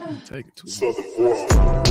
Take it too So long.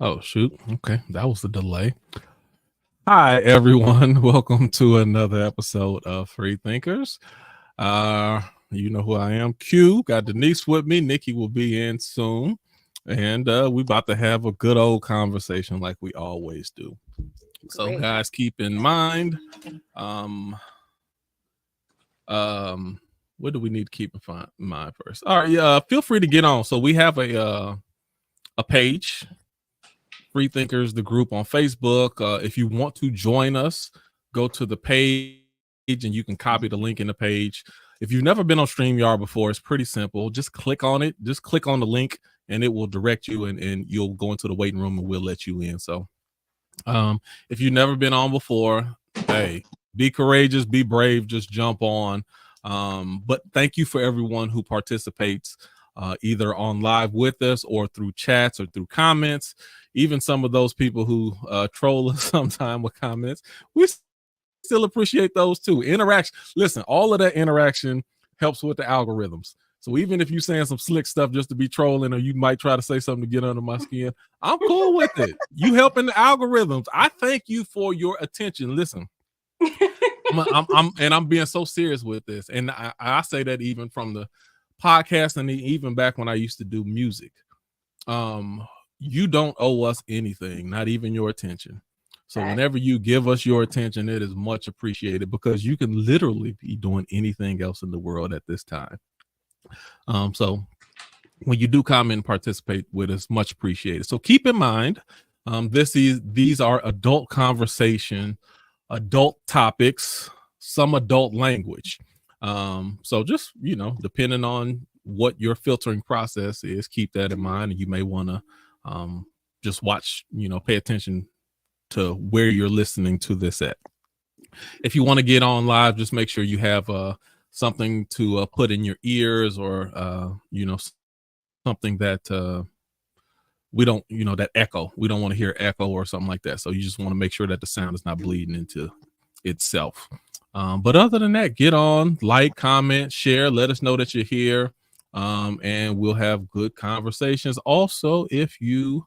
Oh, shoot. Okay. That was the delay. Hi, everyone. Welcome to another episode of Free Thinkers. You know who I am. Q, got Denise with me. Nikki will be in soon. And we about to have a good old conversation like we always do. So, Great. guys, keep in mind, what do we need to keep in mind first? All right, feel free to get on. So we have a page, Free Thinkers, the group on Facebook. If you want to join us, go to the page and you can copy the link in the page. If you've never been on StreamYard before, it's pretty simple. Just click on it. Just click on the link and it will direct you and you'll go into the waiting room and we'll let you in. So if you've never been on before, hey, be courageous, be brave, just jump on. But thank you for everyone who participates either on live with us or through chats or through comments. Even some of those people who troll us sometime with comments, we still appreciate those too. Interaction. Listen, all of that interaction helps with the algorithms. So even if you're saying some slick stuff just to be trolling, or you might try to say something to get under my skin, I'm cool with it. You helping the algorithms. I thank you for your attention. Listen, I'm being so serious with this, and I say that even from the podcast and even back when I used to do music. You don't owe us anything, not even your attention. So whenever you give us your attention, it is much appreciated because you can literally be doing anything else in the world at this time. So when you do comment and participate with us, much appreciated. So keep in mind, these are adult conversation, adult topics, some adult language. So just, depending on what your filtering process is, keep that in mind. And you may want to just watch, pay attention to where you're listening to this at. If you want to get on live, just make sure you have something to put in your ears or, something that we don't, that echo. We don't want to hear echo or something like that. So you just want to make sure that the sound is not bleeding into itself. But other than that, get on, like, comment, share, let us know that you're here. And we'll have good conversations. Also, if you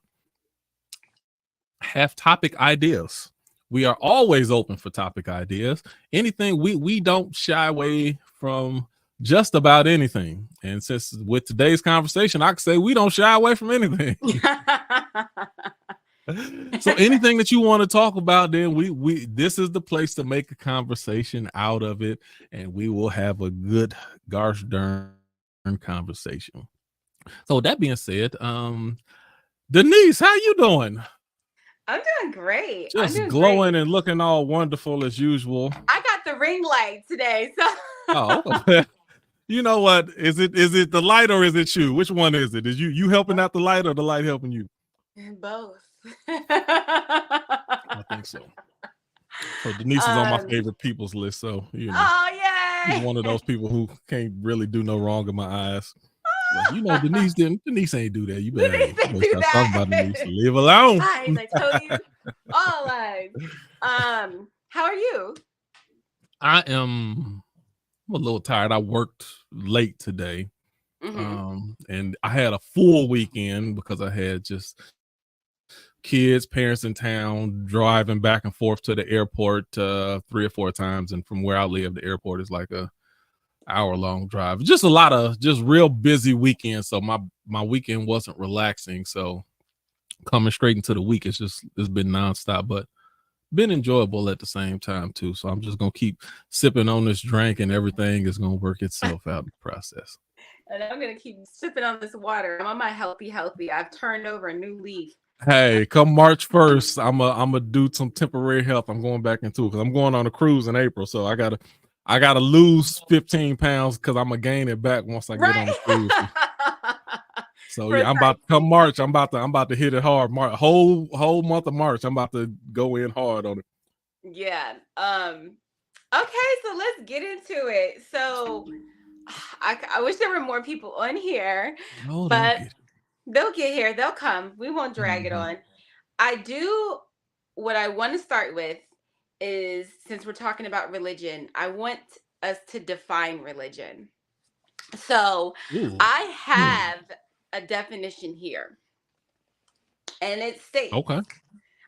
have topic ideas, we are always open for topic ideas. Anything, we don't shy away from just about anything. And since with today's conversation, I can say we don't shy away from anything. So anything that you want to talk about, then we this is the place to make a conversation out of it, and we will have a good gosh darn conversation. So with that being said, Denise, how you doing? I'm doing great. Just glowing and looking all wonderful as usual. I got the ring light today, so oh. You know what? Is it the light or is it you? Which one is it? Is you helping out the light or the light helping you? Both. I think so. So Denise is on my favorite people's list. So oh yay! She's one of those people who can't really do no wrong in my eyes. Like, Denise ain't do that. You better stop talking about Denise. Leave alone. Lies, I tell you, all lies. How are you? I'm a little tired. I worked late today. And I had a full weekend because I had just kids, parents in town, driving back and forth to the airport 3 or 4 times. And from where I live, the airport is like a hour-long drive. Just a lot of just real busy weekend. So my weekend wasn't relaxing. So coming straight into the week, it's been nonstop, but been enjoyable at the same time too. So I'm just gonna keep sipping on this drink and everything is gonna work itself out in the process. And I'm gonna keep sipping on this water. I'm on my healthy. I've turned over a new leaf. Hey, come March 1st, I'm a do some temporary health. I'm going back into it because I'm going on a cruise in April. So I gotta lose 15 pounds because I'm gonna gain it back once I get on the cruise. So yeah, I'm about to come March. I'm about to hit it hard. Whole month of March. I'm about to go in hard on it. Yeah. Okay, so let's get into it. So I wish there were more people on here, No, they'll but get it. they'll get here. They'll come. We won't drag it Mhm. on. What I want to start with is, since we're talking about religion, I want us to define religion. So Ooh. I have a definition here, and it states, Okay.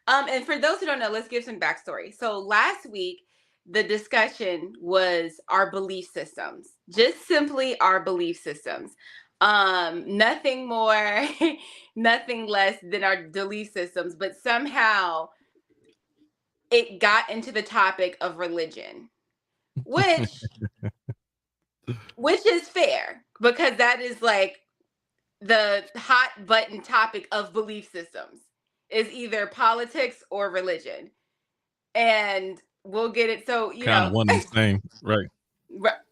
and for those who don't know, let's give some backstory. So last week, the discussion was our belief systems, just simply our belief systems. Nothing more, nothing less than our belief systems, but somehow it got into the topic of religion, which is fair, because that is like the hot button topic of belief systems, is either politics or religion. And we'll get it. So, Kind of one and the same, right?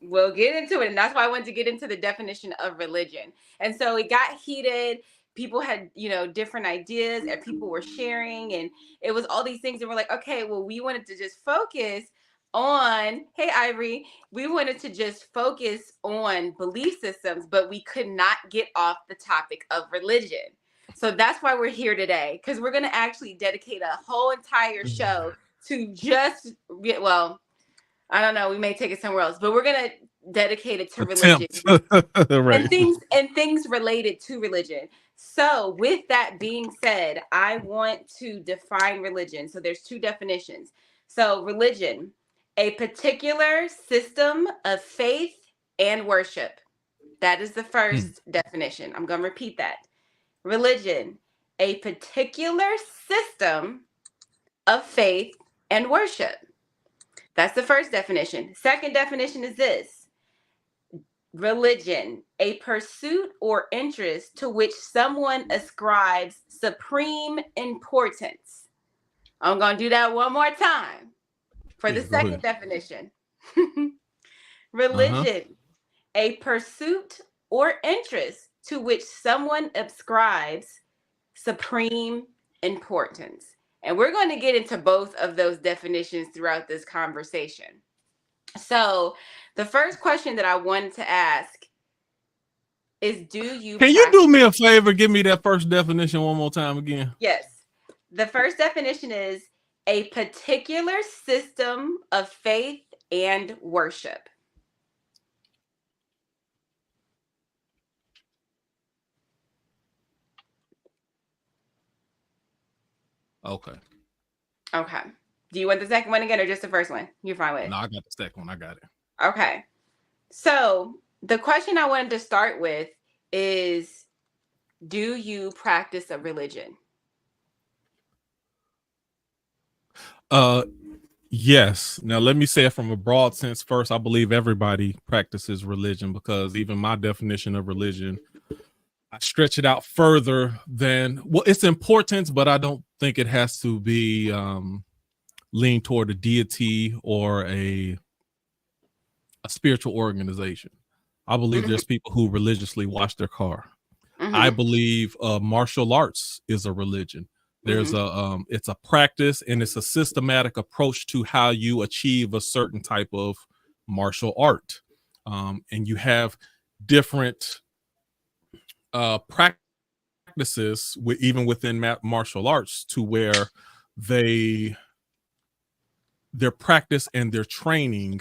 we'll get into it. And that's why I wanted to get into the definition of religion. And so it got heated. People had, different ideas, and people were sharing, and it was all these things. And we're like, okay, well, we wanted to just focus on, hey, Ivory, we wanted to just focus on belief systems, but we could not get off the topic of religion. So that's why we're here today, because we're going to actually dedicate a whole entire show to just, well, I don't know, we may take it somewhere else, but we're going to dedicate it to religion Right. and things related to religion. So with that being said, I want to define religion. So there's two definitions. So religion, a particular system of faith and worship. That is the first definition. I'm going to repeat that. Religion, a particular system of faith and worship. That's the first definition. Second definition is this: religion, a pursuit or interest to which someone ascribes supreme importance. I'm going to do that one more time for the Yeah, go second ahead. definition. Uh-huh. Religion, a pursuit or interest to which someone ascribes supreme importance. And we're going to get into both of those definitions throughout this conversation. So, the first question that I wanted to ask is, do you Can you practice? do me a favor? Give me that first definition one more time again. Yes. The first definition is a particular system of faith and worship. Okay. Okay. Do you want the second one again, or just the first one? You're fine with No, I got the second one. I got it. Okay. So the question I wanted to start with is, do you practice a religion? Yes. Now let me say it from a broad sense first. I believe everybody practices religion, because even my definition of religion, I stretch it out further than, well, it's important, but I don't think it has to be lean toward a deity or a spiritual organization. I believe there's people who religiously wash their car. I believe martial arts is a religion. There's it's a practice, and it's a systematic approach to how you achieve a certain type of martial art. And you have different practices even within martial arts, to where their practice and their training,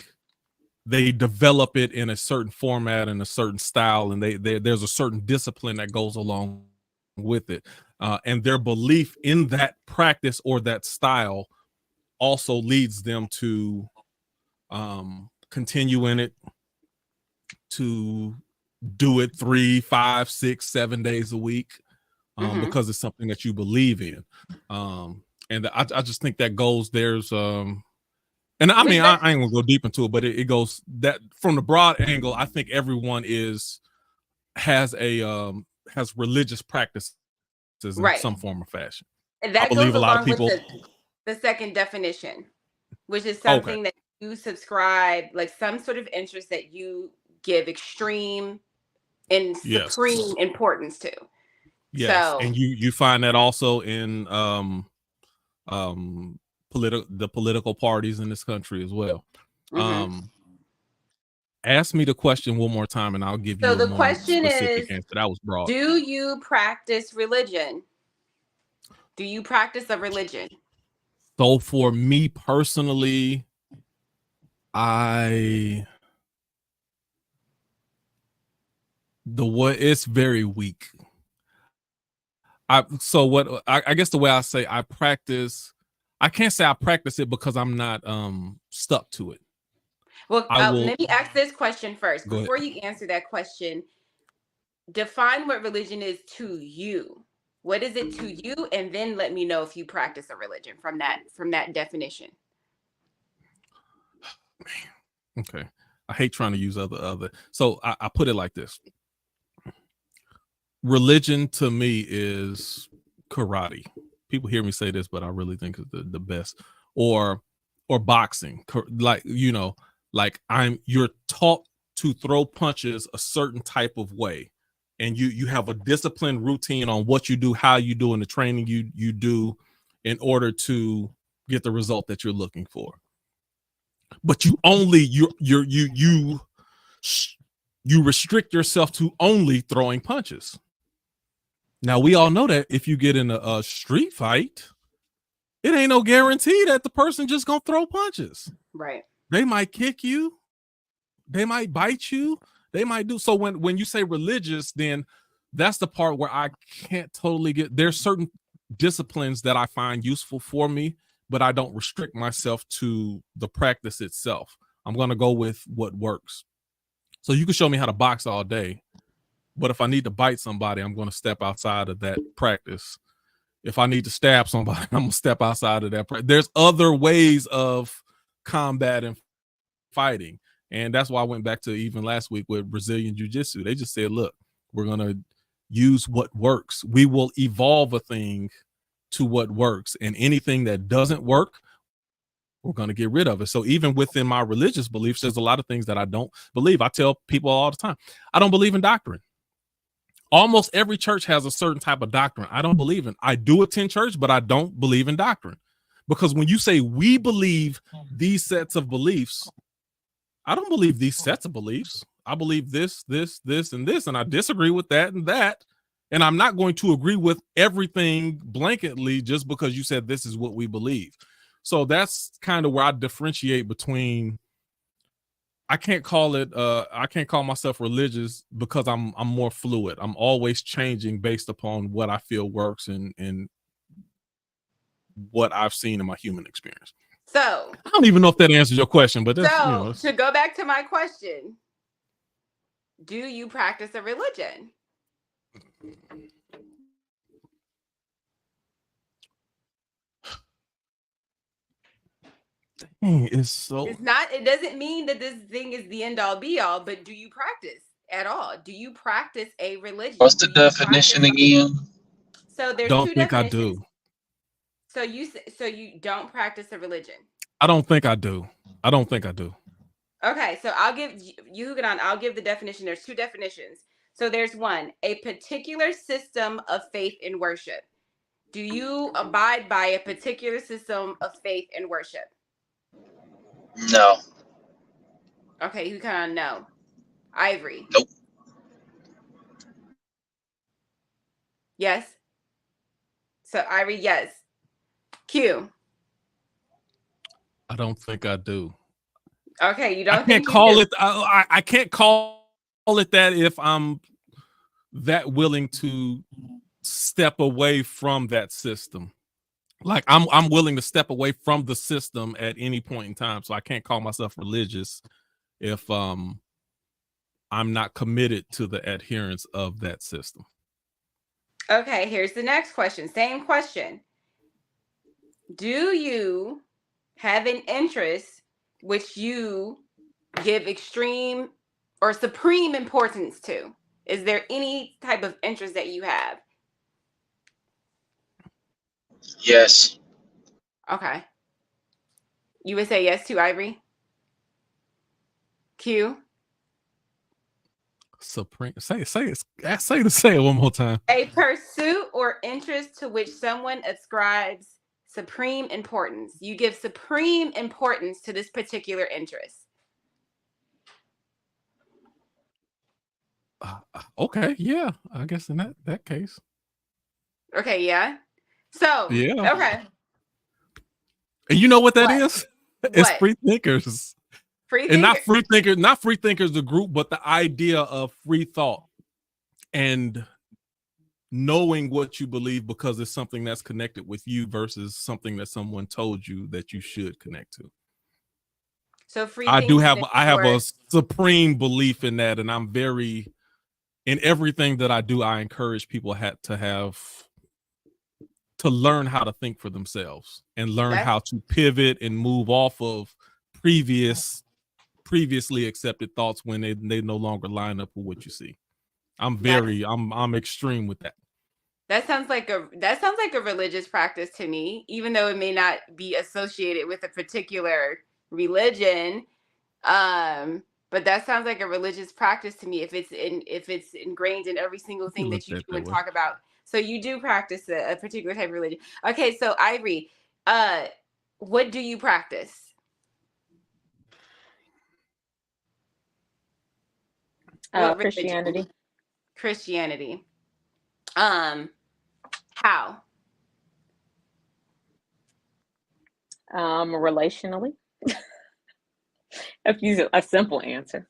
they develop it in a certain format and a certain style, and there's a certain discipline that goes along with it, and their belief in that practice or that style also leads them to continue in it, to do it 3, 5, 6, 7 days a week, because it's something that you believe in, and I just think that goes and I mean, I ain't gonna go deep into it, but it goes that from the broad angle. I think everyone has religious practices in Right. some form or fashion. And I that goes believe a lot of along with people. the second definition, which is Okay. something that you subscribe, like some sort of interest that you give extreme and Yes. supreme importance to. Yes, So and you find that also in the political parties in this country as well. mhm. Ask me the question one more time, and I'll give So you a the more question specific is, answer. That was broad. do you practice religion? Do you practice a religion? So for me personally, I it's very weak. I guess the way I say I practice, I can't say I practice it because I'm not stuck to it. Well, I will let me ask this question first. go ahead. Before you answer that question, define what religion is to you. What is it to you? And then let me know if you practice a religion from that definition. Okay. I hate trying to use other. So I put it like this. Religion to me is karate. People hear me say this, but I really think it's the best. Or boxing. Like, like you're taught to throw punches a certain type of way. And you have a disciplined routine on what you do, how you do, and the training you do in order to get the result that you're looking for. But you restrict yourself to only throwing punches. Now we all know that if you get in a street fight, it ain't no guarantee that the person just gonna throw punches. Right. They might kick you, they might bite you, they might do. So when you say religious, then that's the part where I can't totally get. There's certain disciplines that I find useful for me, but I don't restrict myself to the practice itself. I'm gonna go with what works. So you can show me how to box all day, but if I need to bite somebody, I'm going to step outside of that practice. If I need to stab somebody, I'm going to step outside of that practice. There's other ways of combat and fighting. And that's why I went back to even last week with Brazilian Jiu-Jitsu. They just said, look, we're going to use what works. We will evolve a thing to what works. And anything that doesn't work, we're going to get rid of it. So even within my religious beliefs, there's a lot of things that I don't believe. I tell people all the time, I don't believe in doctrine. Almost every church has a certain type of doctrine I don't believe in. I do attend church, but I don't believe in doctrine. Because when you say we believe these sets of beliefs, I don't believe these sets of beliefs. I believe this, this, this, and this, and I disagree with that and that. And I'm not going to agree with everything blanketly just because you said this is what we believe. So that's kind of where I differentiate between. I can't call myself religious because I'm more fluid. I'm always changing based upon what I feel works and what I've seen in my human experience. So I don't even know if that answers your question, but that's, to go back to my question, do you practice a religion? It's It doesn't mean that this thing is the end all be all, but do you practice at all? Do you practice a religion? What's the Do you definition practice? again? So there's don't two think I definitions. do. So you don't practice a religion. I don't think I do. I don't think I do. Okay, so I'll give you Huguenon, I'll give the definition. There's two definitions. So there's one, a particular system of faith and worship. Do you abide by a particular system of faith and worship? No. Okay, Huguenon, no. Ivory. Nope. Yes. So Ivory, yes. Q. I don't think I do. Okay, you I don't can't think call you do. it. I can't call it that if I'm that willing to step away from that system. Like I'm willing to step away from the system at any point in time. So I can't call myself religious if I'm not committed to the adherence of that system. Okay, here's the next question. Same question. Do you have an interest which you give extreme or supreme importance to? Is there any type of interest that you have? Yes. Okay. You would say yes to Ivory? Q? Supreme. Say it one more time. A pursuit or interest to which someone ascribes supreme importance. You give supreme importance to this particular interest. Okay, yeah, I guess in that case. Okay, yeah. So, Yeah. okay. And you know what that What? is? It's What? free thinkers. Free And not thinker. free thinkers the group, but the idea of free thought and knowing what you believe because it's something that's connected with you versus something that someone told you that you should connect to. So free I thinking have a is supreme belief in that, and I'm very in everything that I do. I encourage people to learn how to think for themselves and learn how to pivot and move off of previously accepted thoughts when they no longer line up with what you see. I'm extreme with that. That sounds like a religious practice to me, even though it may not be associated with a particular religion. But that sounds like a religious practice to me if it's ingrained in every single thing that you do and talk about. So you do practice a particular type of religion. Okay, so Ivory, what do you practice? Christianity. Christianity. How? Relationally. If you a simple answer.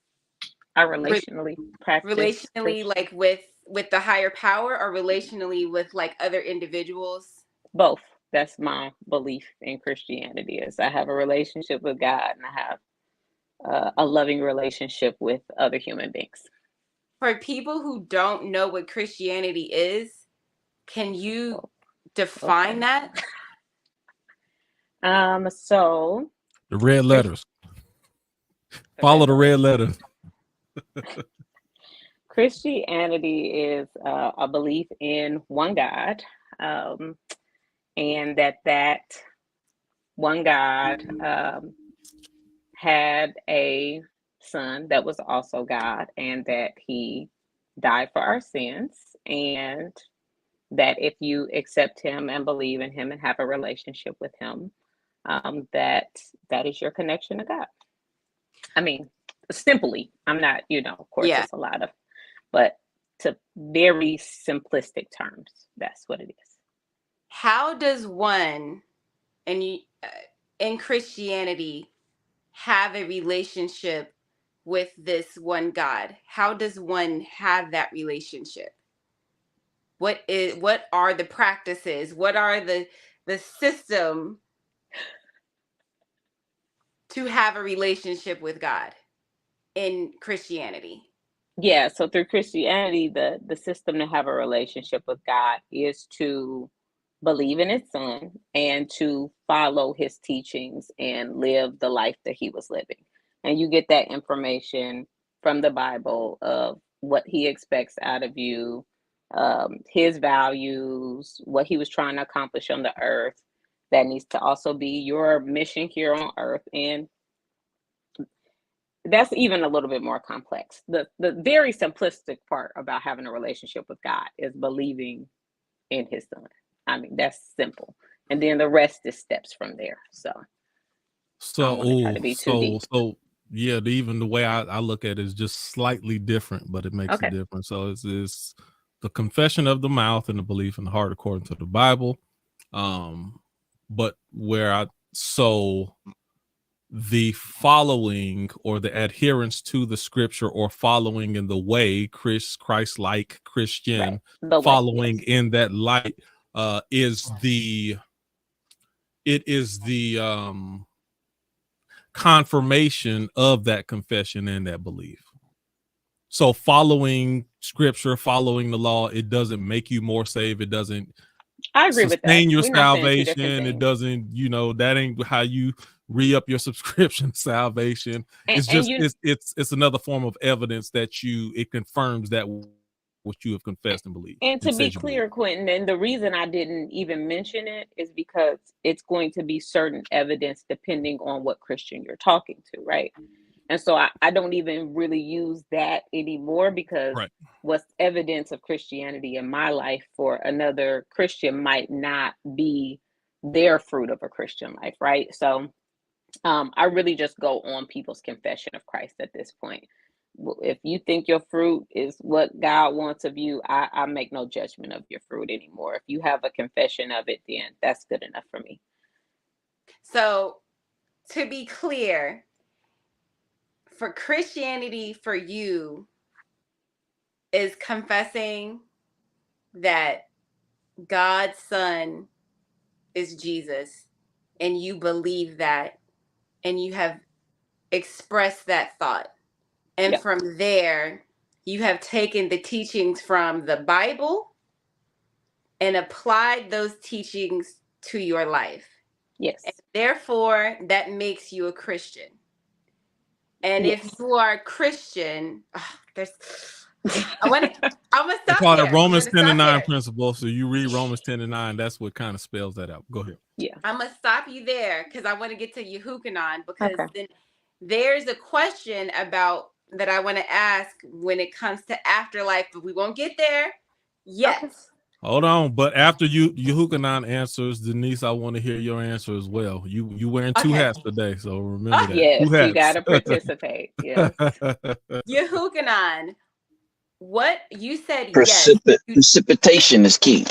I relationally practice. Relationally, like with the higher power, or relationally with like other individuals? Both. That's my belief in Christianity. Is I have a relationship with God and I have a loving relationship with other human beings. For people who don't know what Christianity is, can you define that? So the red letters. Follow the red letters. Christianity is a belief in one God, and that one God had a son that was also God, and that he died for our sins, and that if you accept him and believe in him and have a relationship with him, that is your connection to God. I mean, simply, I'm not, of course, it's a lot of, but to very simplistic terms, that's what it is. How does one in Christianity have a relationship with this one God? How does one have that relationship? What are the practices? What are the system to have a relationship with God in Christianity? Yeah, so through Christianity, the system to have a relationship with God is to believe in his son and to follow his teachings and live the life that he was living. And you get that information from the Bible of what he expects out of you, his values, what he was trying to accomplish on the earth. That needs to also be your mission here on earth. And that's even a little bit more complex. The very simplistic part about having a relationship with God is believing in his son. I mean, that's simple. And then the rest is steps from there. So yeah, even the way I look at it is just slightly different, but it makes a difference. So it's the confession of the mouth and the belief in the heart according to the Bible. But the following or the adherence to the scripture or following in the way, Christ-like Christian, following in that light is the confirmation of that confession and that belief. So following scripture, following the law, it doesn't make you more saved. It doesn't sustain your salvation. It doesn't, that ain't how you re-up your subscription to salvation. It's just it's another form of evidence that it confirms that what you have confessed and believed. And to be clear, Quentin, and the reason I didn't even mention it is because it's going to be certain evidence depending on what Christian you're talking to, right? And so I don't even really use that anymore, because Right. what's evidence of Christianity in my life for another Christian might not be their fruit of a Christian life, right? So I really just go on people's confession of Christ at this point. If you think your fruit is what God wants of you, I make no judgment of your fruit anymore. If you have a confession of it, then that's good enough for me. So, to be clear, for Christianity for you is confessing that God's son is Jesus, and you believe that, and you have expressed that thought. And from there, you have taken the teachings from the Bible and applied those teachings to your life. Yes. And therefore, that makes you a Christian. And if you are a Christian, I'm gonna They stop call there. it Romans 10 and 9 there. principle. So you read Romans 10 and 9, that's what kind of spells that out. Go ahead. Yeah. I'm gonna stop you there because I want to get to Yehukanan, because then there's a question about that I want to ask when it comes to afterlife, but we won't get there yet. Okay. Hold on, but after Yehukanan answers, Denise, I want to hear your answer as well. You wearing two hats today, so remember that. Yes, you got to participate. Yes. Yehukanan, what you said? Precipitation is key.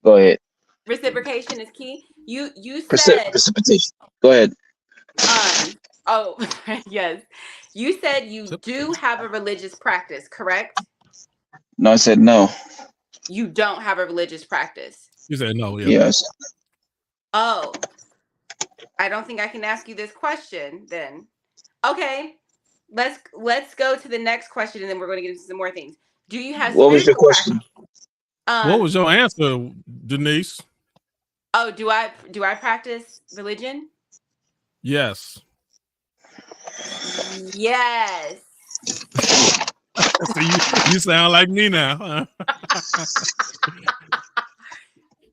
Go ahead. Reciprocation is key. You said precipitation. Go ahead. Oh yes, you said you do have a religious practice, correct? No, I said no. You don't have a religious practice. You said no. Yeah. Yes. Oh, I don't think I can ask you this question then. Okay, let's go to the next question, and then we're going to get into some more things. Do you have? What was your question? What was your answer, Denise? Oh, do I practice religion? Yes. Yes. So you sound like me now.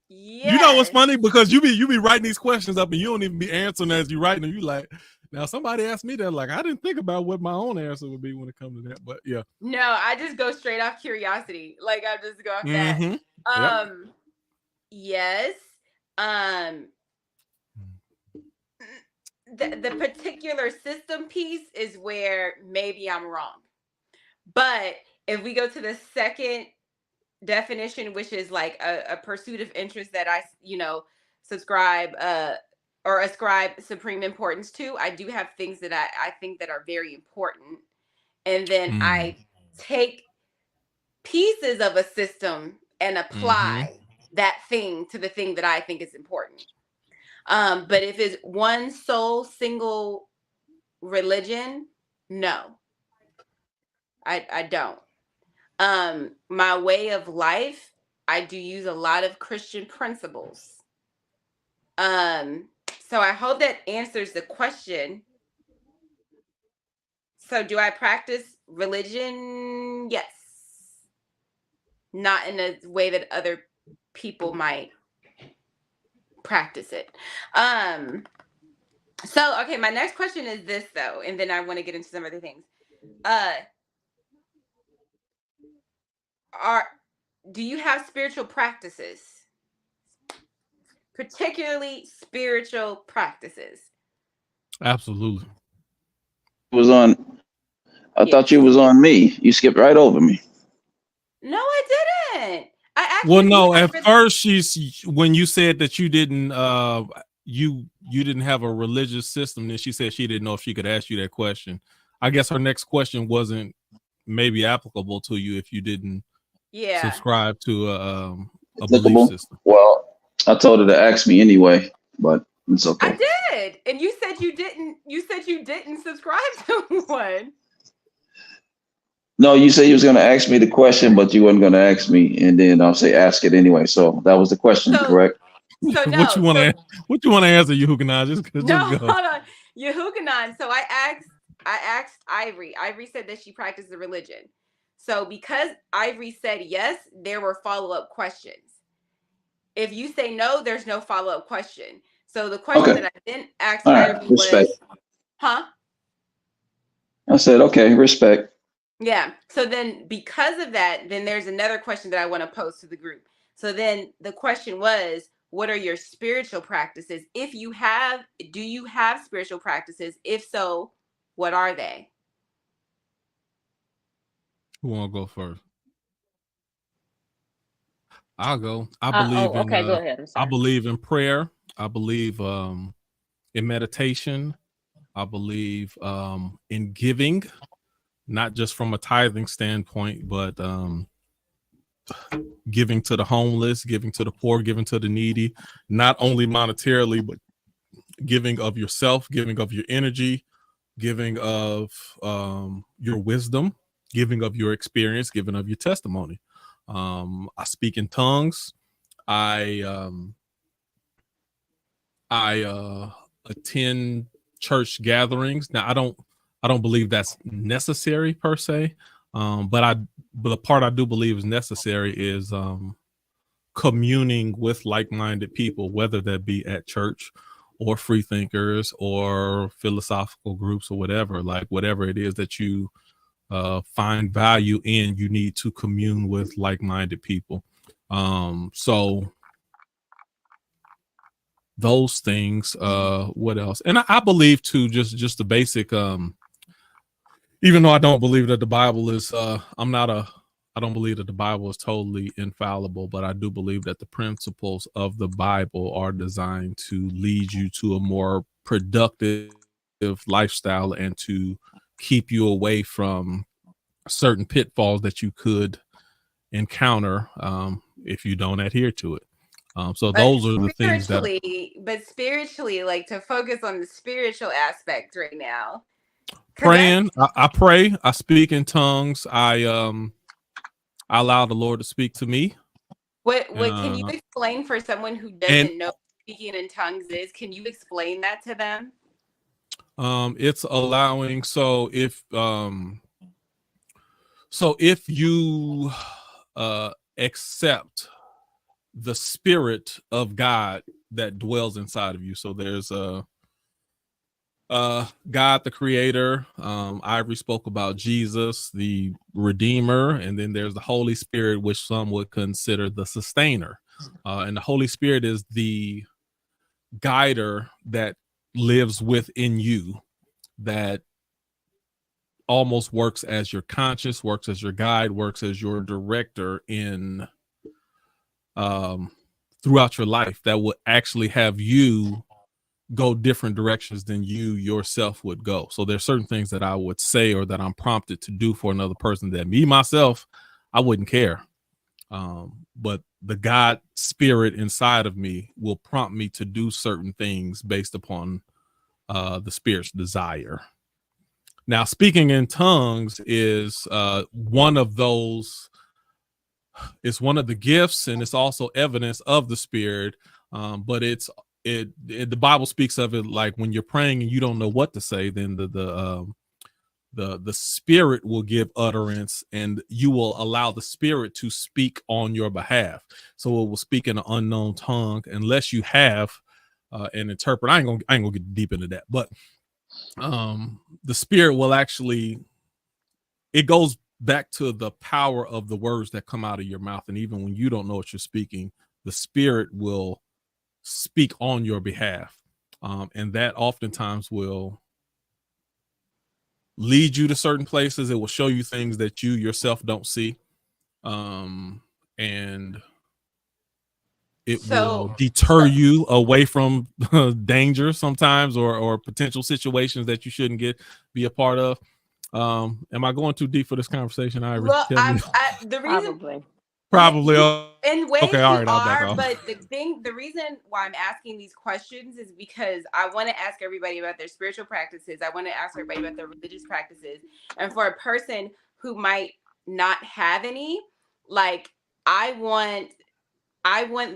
Yes. You know what's funny? Because you be writing these questions up and you don't even be answering as you writing them. You like, now somebody asked me that, like I didn't think about what my own answer would be when it comes to that. But yeah. No, I just go straight off curiosity. Like I just go off that. Yes. The particular system piece is where maybe I'm wrong. But if we go to the second definition, which is like a pursuit of interest that I, subscribe or ascribe supreme importance to, I do have things that I think that are very important. And then I take pieces of a system and apply that thing to the thing that I think is important. But if it's one sole single religion, no, I don't. My way of life, I do use a lot of Christian principles. So I hope that answers the question. So do I practice religion? Yes. Not in a way that other people might practice it. So okay, my next question is this though, and then I want to get into some other things. Do you have spiritual practices? Particularly spiritual practices? Absolutely. I thought you was on me. You skipped right over me. No, I didn't. I asked well, no, at first when you said that you didn't you didn't have a religious system, then she said she didn't know if she could ask you that question. I guess her next question wasn't maybe applicable to you if you didn't subscribe to a belief system. Well, I told her to ask me anyway, but it's okay. I did, and you said you didn't. You said you didn't subscribe to one. No, you said you was going to ask me the question, but you weren't going to ask me, and then I'll say ask it anyway. So that was the question, correct? So no. What you want to answer, Yehukanan? Just no, hold on, Yehukanan. So I asked Ivory. Ivory said that she practiced the religion. So because Ivory said yes, there were follow-up questions. If you say no, there's no follow-up question. So the question that I then asked Ivory was, huh? I said, okay, respect. Yeah. So then because of that, then there's another question that I want to pose to the group. So then the question was, what are your spiritual practices? If you have, do you have spiritual practices? If so, what are they? Who want to go first? I'll go. I believe in okay, go ahead. I'm I sorry. believe in prayer. I believe in meditation. I believe in giving, not just from a tithing standpoint, but giving to the homeless, giving to the poor, giving to the needy, not only monetarily, but giving of yourself, giving of your energy, giving of your wisdom, giving of your experience, giving of your testimony. I speak in tongues. I attend church gatherings. Now I don't believe that's necessary per se. But the part I do believe is necessary is communing with like-minded people, whether that be at church or freethinkers or philosophical groups or whatever. Like whatever it is that you find value in, you need to commune with like-minded people. So those things. What else? And I believe too, just the basic. Even though I don't believe that the Bible is, I don't believe that the Bible is totally infallible, but I do believe that the principles of the Bible are designed to lead you to a more productive lifestyle and to keep you away from certain pitfalls that you could encounter if you don't adhere to it. So those are the things that spiritually, like to focus on the spiritual aspect right now. Praying, I pray, I speak in tongues, I allow the Lord to speak to me. What can you explain for someone who doesn't know what speaking in tongues is? Can you explain that to them? It's allowing, so if you accept the spirit of God that dwells inside of you, so there's God the creator. Ivory spoke about Jesus the redeemer, and then there's the Holy Spirit, which some would consider the sustainer, and the Holy Spirit is the guider that lives within you, that almost works as your conscience, works as your guide, works as your director in throughout your life, that will actually have you go different directions than you yourself would go. So there's certain things that I would say or that I'm prompted to do for another person that me myself I wouldn't care, but the God spirit inside of me will prompt me to do certain things based upon the spirit's desire. Now, speaking in tongues is one of those. It's one of the gifts, and it's also evidence of the spirit. But the Bible speaks of it like when you're praying and you don't know what to say, then the spirit will give utterance, and you will allow the spirit to speak on your behalf. So it will speak in an unknown tongue unless you have an interpreter. I ain't gonna get deep into that, but the spirit will actually, it goes back to the power of the words that come out of your mouth. And even when you don't know what you're speaking, the spirit will speak on your behalf. And that oftentimes will lead you to certain places. It will show you things that you yourself don't see. And it will deter you away from danger sometimes, or potential situations that you shouldn't be a part of. Am I going too deep for this conversation, Ivory? Well, the reason probably in ways okay, all right, you I'll back are, off. but the reason why I'm asking these questions is because I want to ask everybody about their spiritual practices. I want to ask everybody about their religious practices, and for a person who might not have any, like I want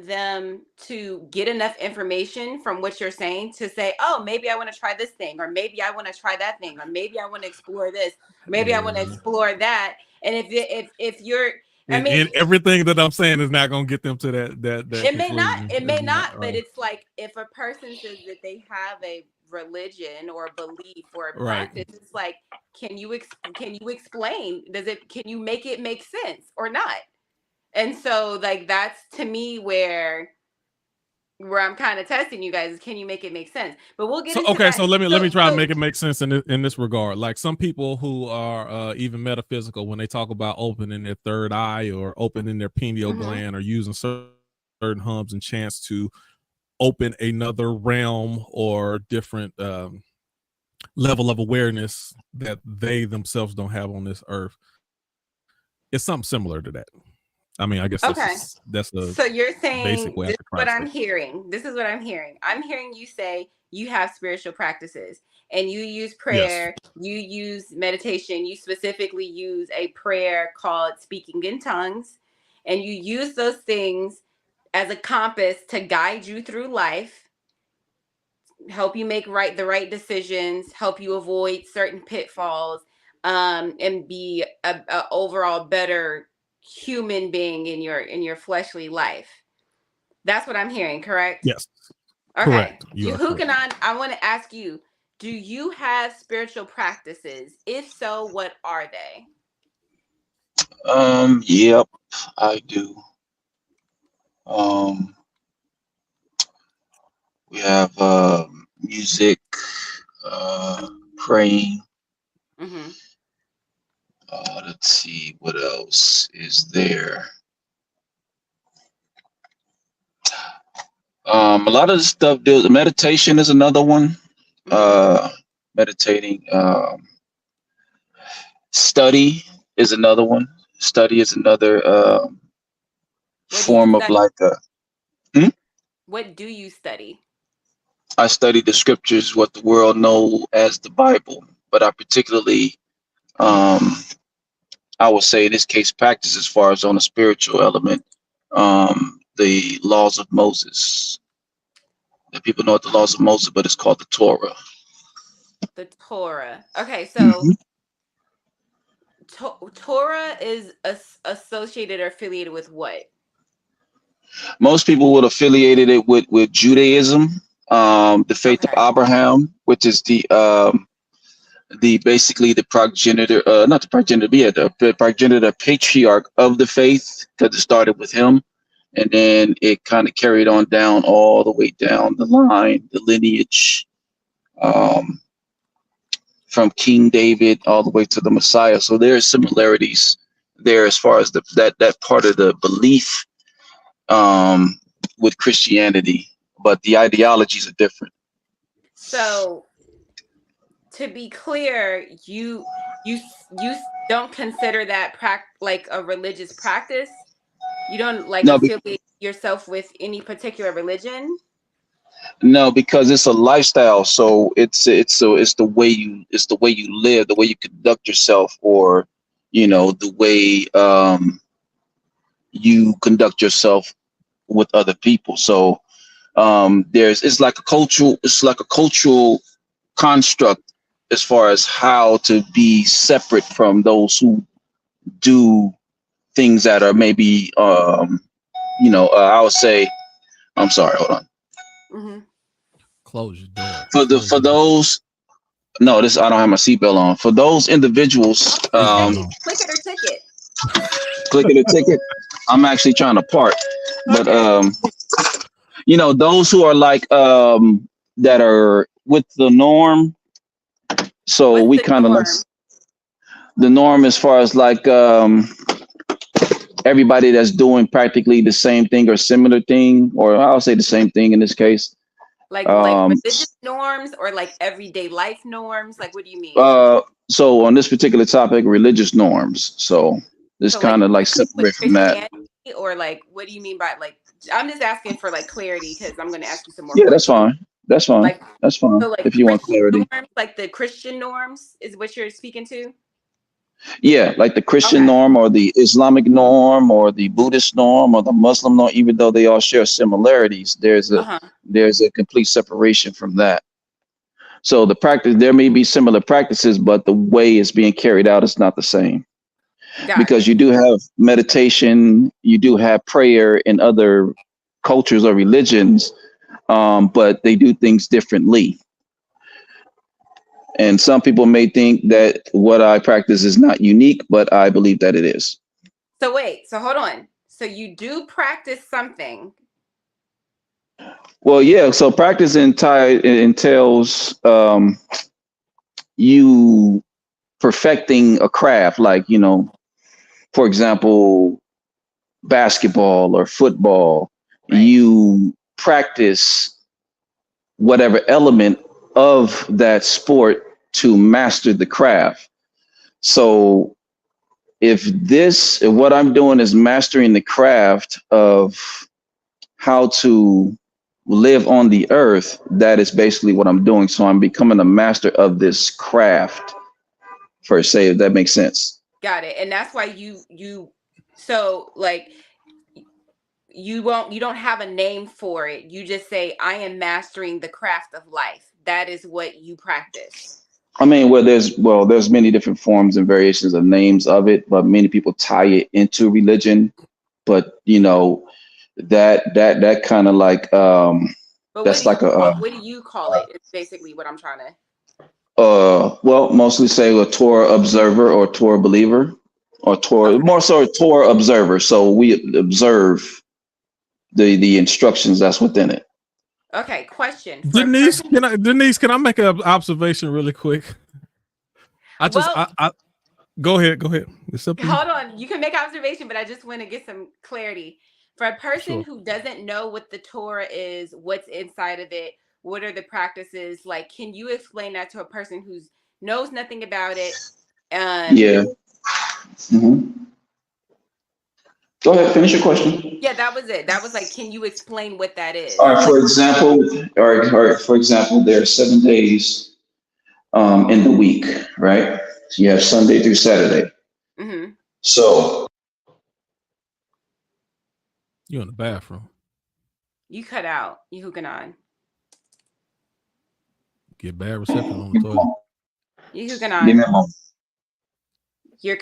them to get enough information from what you're saying to say, oh, maybe I want to try this thing, or maybe I want to try that thing, or maybe I want to explore this, or maybe I want to explore that. And if you're, I mean, and everything that I'm saying is not going to get them to that it may conclusion. not, right. but it's like if a person says that they have a religion or belief or a Right. practice, it's like, can you explain? Can you make it make sense or not? And so like that's to me where I'm kind of testing you guys is, can you make it make sense? But we'll get So into okay, that. so let me try to make it make sense in this regard. Like some people who are even metaphysical, when they talk about opening their third eye or opening their pineal gland or using certain hums and chants to open another realm or different level of awareness that they themselves don't have on this earth, it's something similar to that. I mean, I guess that's the so you're saying basic way this I is could what try to I'm say. hearing. This is what I'm hearing. I'm hearing you say you have spiritual practices and you use Yes. prayer, you use meditation, you specifically use a prayer called speaking in tongues, and you use those things as a compass to guide you through life, help you make the right decisions, help you avoid certain pitfalls, and be a overall better human being in your fleshly life. That's what I'm hearing, correct? Yes. Okay. Correct. You are correct. Yehukanan, I want to ask you, do you have spiritual practices? If so, what are they? Yep, I do. We have music, praying. Mm-hmm. Let's see, what else is there? A lot of the stuff deals. Meditation is another one. Meditating. Study is another one. Study is another form of like a. What do you study? I study the scriptures, what the world know as the Bible, but I particularly, I would say in this case, practice as far as on a spiritual element, the laws of Moses. The people know what the laws of Moses, but it's called the Torah. The Torah. Okay, so Torah is associated or affiliated with what? Most people would affiliated it with Judaism, the faith of Abraham, which is the basically the progenitor, not the progenitor, but yeah, the progenitor patriarch of the faith, because it started with him, and then it kind of carried on down all the way down the line, the lineage, from King David all the way to the Messiah. So there are similarities there as far as that part of the belief with Christianity, but the ideologies are different. So to be clear, you don't consider that like a religious practice? You don't like affiliate yourself with any particular religion? No, because it's a lifestyle. So it's the way you live, the way you conduct yourself, or the way you conduct yourself with other people. So it's like a cultural construct as far as how to be separate from those who do things that are maybe I would say, I'm sorry, hold on. Mm-hmm. Close your door. For those, no, this, I don't have my seatbelt on. For those individuals, Click it or ticket. Click it or ticket. I'm actually trying to park, but those who are like that are with the norm. So what's we kind of like the norm as far as like everybody that's doing practically the same thing or similar thing, or I'll say the same thing in this case. Like religious norms or like everyday life norms? Like, what do you mean? So on this particular topic, religious norms. So it's kind of like separate from that. Or like, what do you mean by like? I'm just asking for like clarity because I'm going to ask you some more. Yeah, that's fine. That's fine. Like, that's fine. So like if you want clarity, norms, like the Christian norms is what you're speaking to. Yeah, like the Christian norm or the Islamic norm or the Buddhist norm or the Muslim norm, even though they all share similarities, there's a complete separation from that. So the practice, there may be similar practices, but the way it's being carried out is not the same. Because you do have meditation, you do have prayer in other cultures or religions, but they do things differently. And some people may think that what I practice is not unique, but I believe that it is. So wait, so hold on. So you do practice something. Well, yeah. So practice entails you perfecting a craft, like, for example, basketball or football. Right. You practice whatever element of that sport to master the craft. So if what I'm doing is mastering the craft of how to live on the earth, that is basically what I'm doing. So I'm becoming a master of this craft, per se, if that makes sense. Got it. And that's why so like you don't have a name for it. You just say, I am mastering the craft of life. That is what you practice. I mean, there's many different forms and variations of names of it, but many people tie it into religion. But that kind of like But that's like what do you call it? It's basically what I'm trying to. Well, mostly say a Torah observer or Torah believer, or Torah, more so a Torah observer. So we observe the instructions that's within it. Okay, question. Denise, can I make an observation really quick? I go ahead. It's up to you. Hold on. You can make observation, but I just want to get some clarity. For a person who doesn't know what the Torah is, what's inside of it, what are the practices, like, can you explain that to a person who knows nothing about it? Yeah. Mm-hmm. Go ahead, finish your question. Yeah, that was it. That was like, can you explain what that is? All right, for example, there are 7 days in the week, right? So you have Sunday through Saturday. Mm-hmm. So you're in the bathroom. You cut out. You hooking on. Get bad reception on the toilet. You hooking on. Give me a moment. You're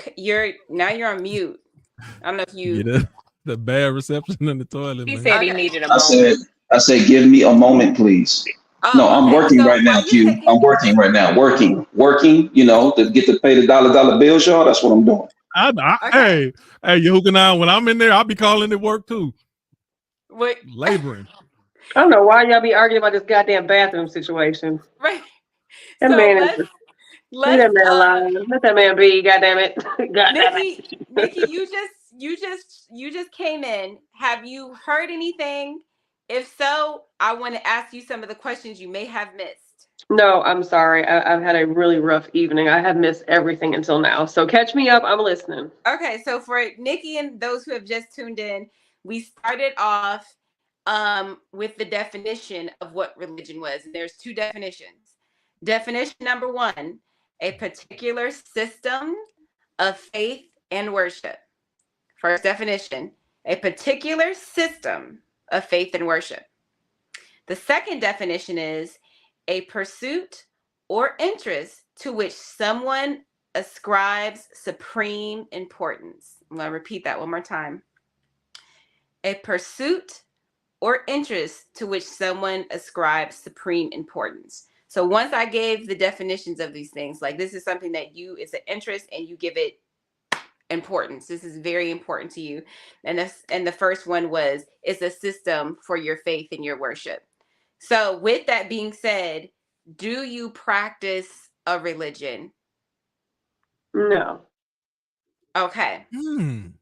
on mute. I don't know if you get the bad reception in the toilet. He man. said he needed a moment. I said, give me a moment, please. No, I'm working right now, Q. I'm working right now. Working, to get to pay the dollar bills, y'all. That's what I'm doing. Hey, you hooking on. When I'm in there, I'll be calling it work too. What? Laboring. I don't know why y'all be arguing about this goddamn bathroom situation. Right. That so man let's leave that man alone. Let that man be. Goddamn it. Nikki, you just came in. Have you heard anything? If so, I want to ask you some of the questions you may have missed. No, I'm sorry. I've had a really rough evening. I have missed everything until now. So catch me up. I'm listening. Okay, so for Nikki and those who have just tuned in, we started off with the definition of what religion was. There's 2 definitions. Definition number 1, a particular system of faith and worship. First definition, a particular system of faith and worship. The second definition is a pursuit or interest to which someone ascribes supreme importance. I'm going to repeat that one more time. A pursuit or interest to which someone ascribes supreme importance. So once I gave the definitions of these things, like this is something that it's an interest and you give it importance. This is very important to you. And the first one was, it's a system for your faith and your worship. So with that being said, do you practice a religion? No. Okay. You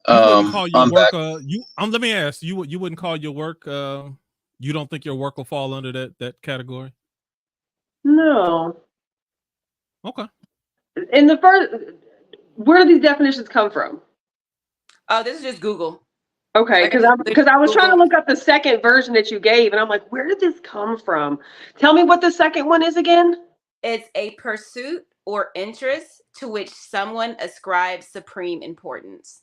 wouldn't call your work let me ask you, you wouldn't call your work you don't think your work will fall under that category? No. Okay. In the first, where do these definitions come from? Oh, this is just Google. Okay, because I was trying to look up the second version that you gave, and I'm like, where did this come from? Tell me what the second one is again. It's a pursuit or interest to which someone ascribes supreme importance.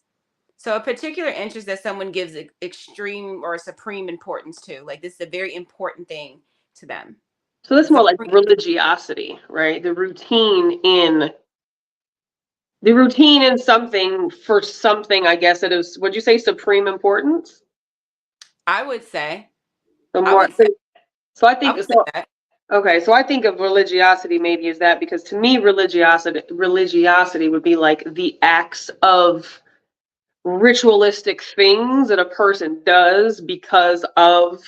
So a particular interest that someone gives extreme or supreme importance to, like this is a very important thing to them. So that's more like religiosity, right? The routine in something for something, I guess it is. Would you say supreme importance? I would say. So I think Okay, so I think of religiosity maybe as that, because to me religiosity would be like the acts of ritualistic things that a person does because of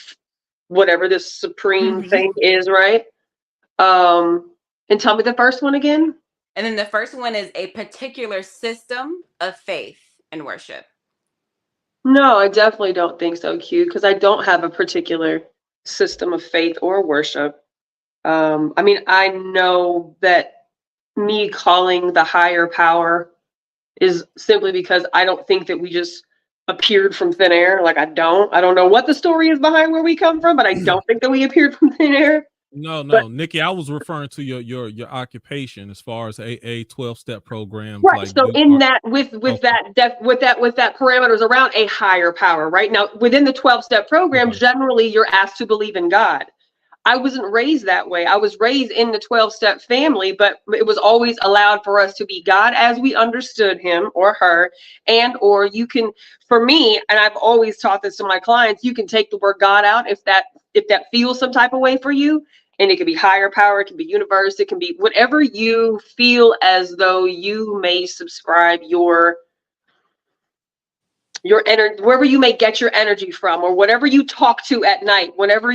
whatever this supreme thing is, right? And tell me the first one again. And then the first one is a particular system of faith and worship. No, I definitely don't think so, Q, because I don't have a particular system of faith or worship. I mean, I know that me calling the higher power is simply because I don't think that we just appeared from thin air. Like, I don't know what the story is behind where we come from, but I don't think that we appeared from thin air. No, But, Nikki, I was referring to your occupation as far as a 12-step programs. right. Like So in that, with that parameters around a higher power, right? Now, within the 12-step program, generally you're asked to believe in God. I wasn't raised that way. I was raised in the 12-step family, but it was always allowed for us to be God as we understood him or her. And, or you can, for me, and I've always taught this to my clients, you can take the word God out if that feels some type of way for you. And it can be higher power, it can be universe, it can be whatever you feel as though you may subscribe your energy, wherever you may get your energy from, or whatever you talk to at night, whatever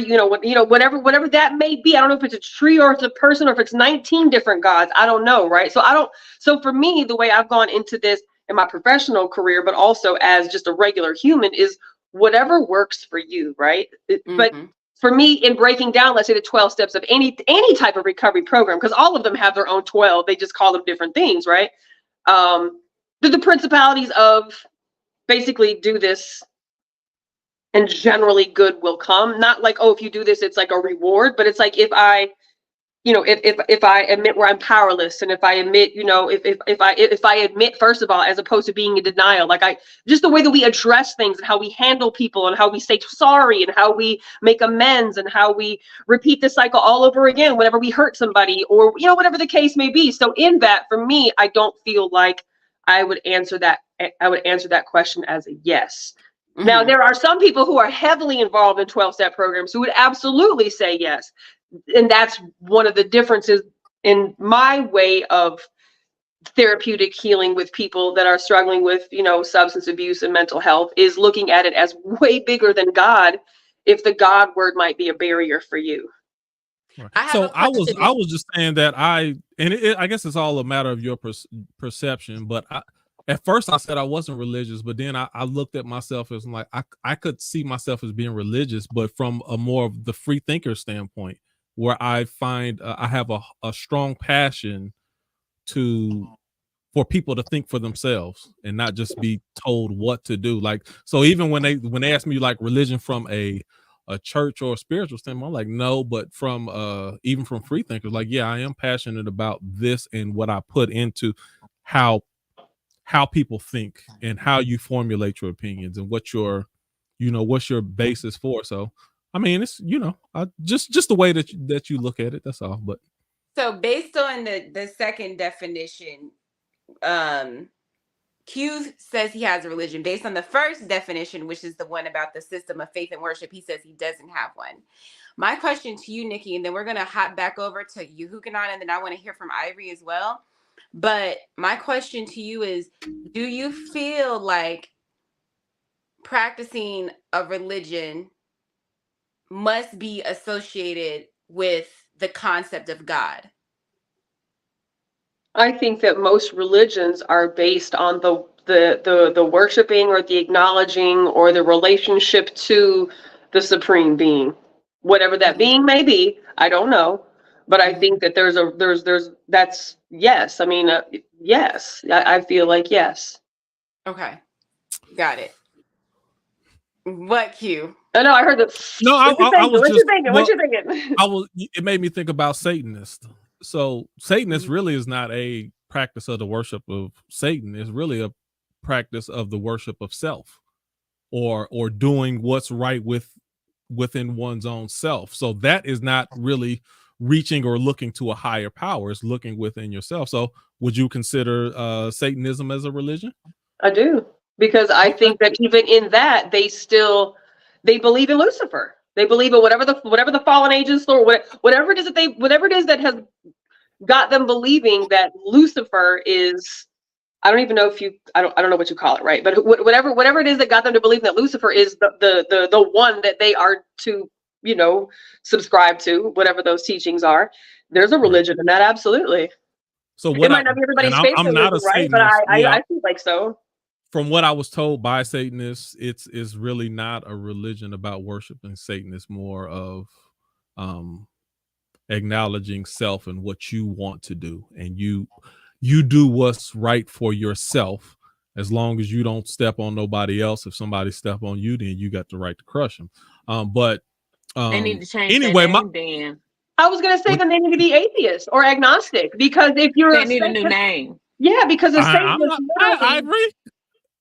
whatever that may be. I don't know if it's a tree or it's a person or if it's 19 different gods. I don't know, right? So for me, the way I've gone into this in my professional career, but also as just a regular human, is whatever works for you, right? But for me, in breaking down, let's say the 12 steps of any type of recovery program, because all of them have their own 12, they just call them different things, right? The principalities of basically do this and generally good will come. Not like, oh, if you do this, it's like a reward, but it's like if I admit where I'm powerless, and if I admit, if I admit, first of all, as opposed to being in denial, like just the way that we address things and how we handle people and how we say sorry and how we make amends and how we repeat the cycle all over again whenever we hurt somebody, or, whatever the case may be. So in that, for me, I don't feel like I would answer that question as a yes. Now, there are some people who are heavily involved in 12-step programs who would absolutely say yes. And that's one of the differences in my way of therapeutic healing with people that are struggling with, substance abuse and mental health, is looking at it as way bigger than God, if the God word might be a barrier for you. Right. I was just saying that I guess it's all a matter of your perception, but at first I said I wasn't religious, but then I looked at myself as like, I could see myself as being religious, but from a more of the free thinker standpoint, where I find I have a strong passion for people to think for themselves and not just be told what to do. Like, so even when they ask me like religion from a church or a spiritual standpoint, I'm like, no, but from even from free thinkers, like, yeah, I am passionate about this and what I put into how people think and how you formulate your opinions and what's your basis for. So I mean, it's just the way that you look at it, that's all. But so based on the second definition, Q says he has a religion. Based on the first definition, which is the one about the system of faith and worship, he says he doesn't have one. My question to you, Nikki, and then we're going to hop back over to Yehukanan, and then I want to hear from Ivory as well. But my question to you is, do you feel like practicing a religion must be associated with the concept of God? I think that most religions are based on the worshiping or the acknowledging or the relationship to the supreme being, whatever that being may be. I don't know, but I think that that's yes. I mean, yes, I feel like yes. Okay, got it. What, Q? I know I heard that. No, what you thinking? It made me think about Satanists. So Satanist really is not a practice of the worship of Satan. It's really a practice of the worship of self, or doing what's right within one's own self. So that is not really reaching or looking to a higher power. It's looking within yourself. So would you consider Satanism as a religion? I do, because I think that even in that, they believe in Lucifer. They believe in whatever the fallen angels or whatever it is that has got them believing that Lucifer is, I don't even know if I don't know what you call it, right? But whatever it is that got them to believe that Lucifer is the one that they are to, subscribe to, whatever those teachings are. There's a religion in that, absolutely. So It might not be everybody's favorite religion, right? But I feel like so. From what I was told by Satanists, it's really not a religion about worshiping Satan. It's more of acknowledging self and what you want to do, and you do what's right for yourself, as long as you don't step on nobody else. If somebody step on you, then you got the right to crush them. They need to change anyway, their name, Dan. I was gonna say that they need to be atheist or agnostic, because if you're they need a new name. Yeah, because a Satanist, I agree.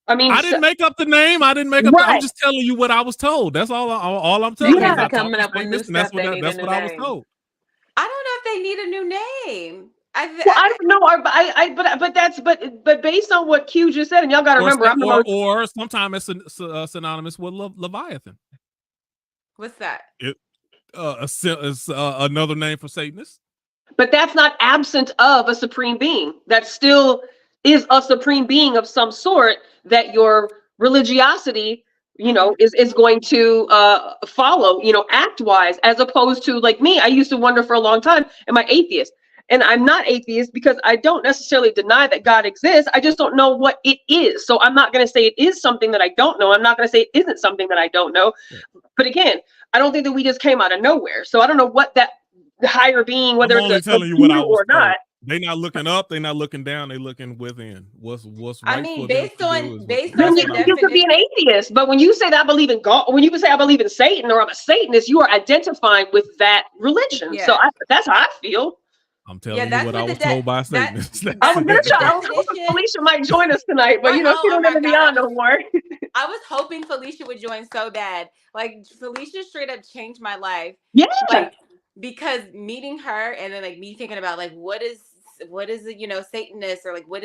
I mean, I didn't make up the name. I didn't make up. I'm just telling you what I was told. That's all I'm telling you. Yeah, coming up with new stuff. That's what I was told. I don't know if they need a new name. I don't know. But based on what Q just said, and y'all got to remember, or sometimes it's synonymous with Leviathan. What's that? It's another name for Satanists. But that's not absent of a supreme being. That still is a supreme being of some sort that your religiosity, is going to follow, act wise, as opposed to, like me, I used to wonder for a long time, am I atheist? And I'm not atheist because I don't necessarily deny that God exists. I just don't know what it is. So I'm not going to say it is something that I don't know. I'm not going to say it isn't something that I don't know. Yeah. But again, I don't think that we just came out of nowhere. So I don't know what that higher being, whether it's telling you what I was or not. They not looking up, they not looking down, they looking within. What's right? I mean, based on you could be an atheist, but when you say that I believe in God, when you say I believe in Satan or I'm a Satanist, you are identifying with that religion. Yeah. So that's how I feel. I'm telling you what I was told by Satanists. I was Felicia might join us tonight, but she don't ever be on no more. I was hoping Felicia would join so bad. Like, Felicia straight up changed my life. Yeah. Like, because meeting her and then like me thinking about like what is a Satanist, or like what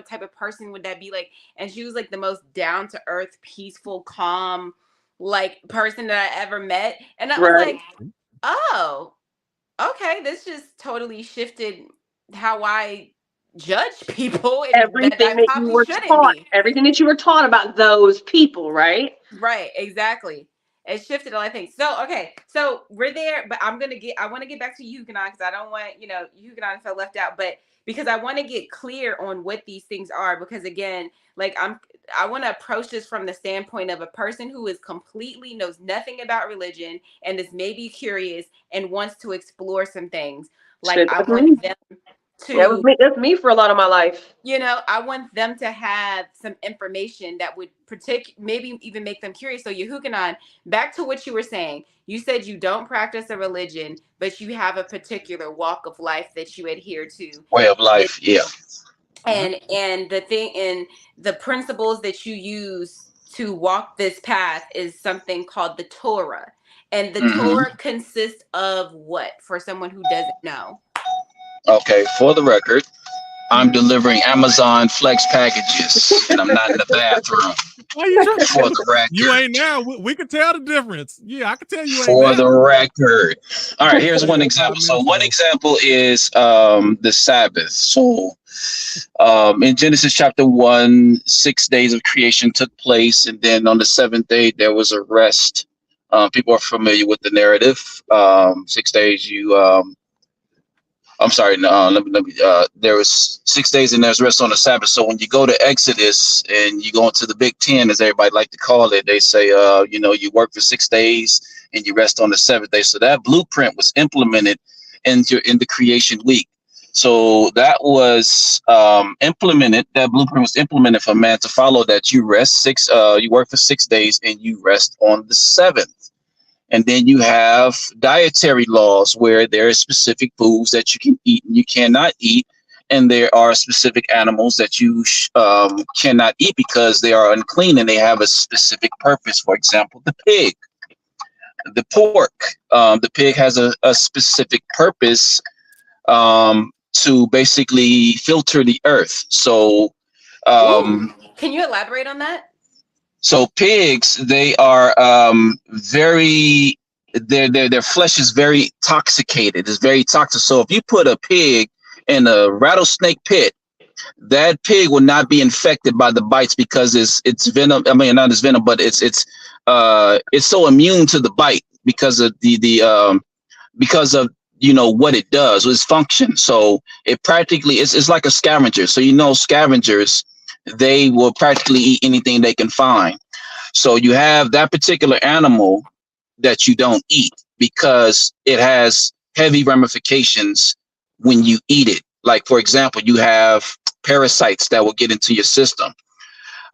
type of person would that be like? And she was like the most down to earth, peaceful, calm, like person that I ever met. And I was like, oh, okay, this just totally shifted how I judge people. And everything that you were taught, everything that you were taught about those people, right? Right, exactly. It shifted a lot of things. So, okay, so we're there, but I want to get back to Huguenot, because I don't want, Huguenot felt left out, but because I want to get clear on what these things are, because again, like I want to approach this from the standpoint of a person who is completely knows nothing about religion and is maybe curious and wants to explore some things. Like I want them to, that's me for a lot of my life. I want them to have some information that would maybe even make them curious. So Yehukanan, back to what you were saying. You said you don't practice a religion, but you have a particular walk of life that you adhere to. Way of life, yeah. And the principles that you use to walk this path is something called the Torah. And the Torah consists of what, for someone who doesn't know? Okay, for the record, I'm delivering Amazon Flex packages, and I'm not in the bathroom. For the record, you ain't now. We can tell the difference. Yeah, I can tell you. For the record, all right. Here's one example. So one example is the Sabbath. So in Genesis chapter 1, 6 days of creation took place, and then on the seventh day there was a rest. People are familiar with the narrative. 6 days I'm sorry. No, there was 6 days and there's rest on the Sabbath. So when you go to Exodus and you go into the Big Ten, as everybody like to call it, they say, you work for 6 days and you rest on the seventh day. So that blueprint was implemented in the creation week. So that was implemented. That blueprint was implemented for man to follow. That you rest you work for 6 days and you rest on the seventh. And then you have dietary laws where there are specific foods that you can eat and you cannot eat. And there are specific animals that you cannot eat because they are unclean and they have a specific purpose. For example, the pig, the pork. The pig has a specific purpose to basically filter the earth. So can you elaborate on that? So pigs, they are very their flesh is very toxicated. It's very toxic. So if you put a pig in a rattlesnake pit, that pig will not be infected by the bites because it's venom. I mean, not its venom, but it's so immune to the bite because of because of what it does, its function. So it practically it's like a scavenger. So scavengers, they will practically eat anything they can find. So you have that particular animal that you don't eat because it has heavy ramifications when you eat it. Like, for example, you have parasites that will get into your system,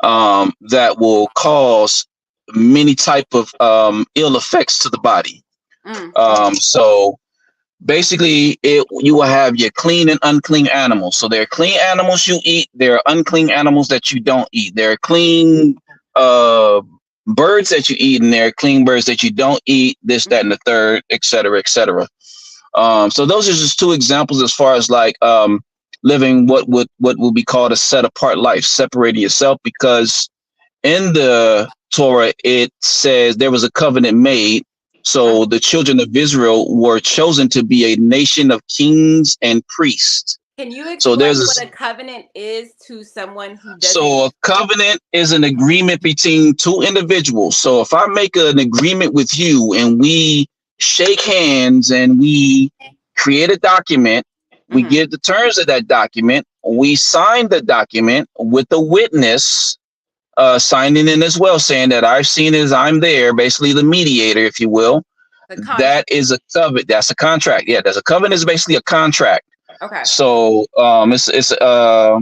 that will cause many type of ill effects to the body. So basically, you will have your clean and unclean animals. So there are clean animals you eat. There are unclean animals that you don't eat. There are clean birds that you eat, and there are clean birds that you don't eat. This, that, and the third, et cetera, et cetera. So those are just two examples as far as like living what will be called a set apart life, separating yourself, because in the Torah it says there was a covenant made. So the children of Israel were chosen to be a nation of kings and priests. Can you explain what a covenant is to someone who doesn't? So a covenant is an agreement between two individuals. So if I make an agreement with you and we shake hands and we create a document, we give the terms of that document, we sign the document with a witness signing in as well, saying that I've seen as I'm there, basically the mediator, if you will. That is a covenant. That's a contract. Yeah, that's a covenant is basically a contract. Okay. So it's a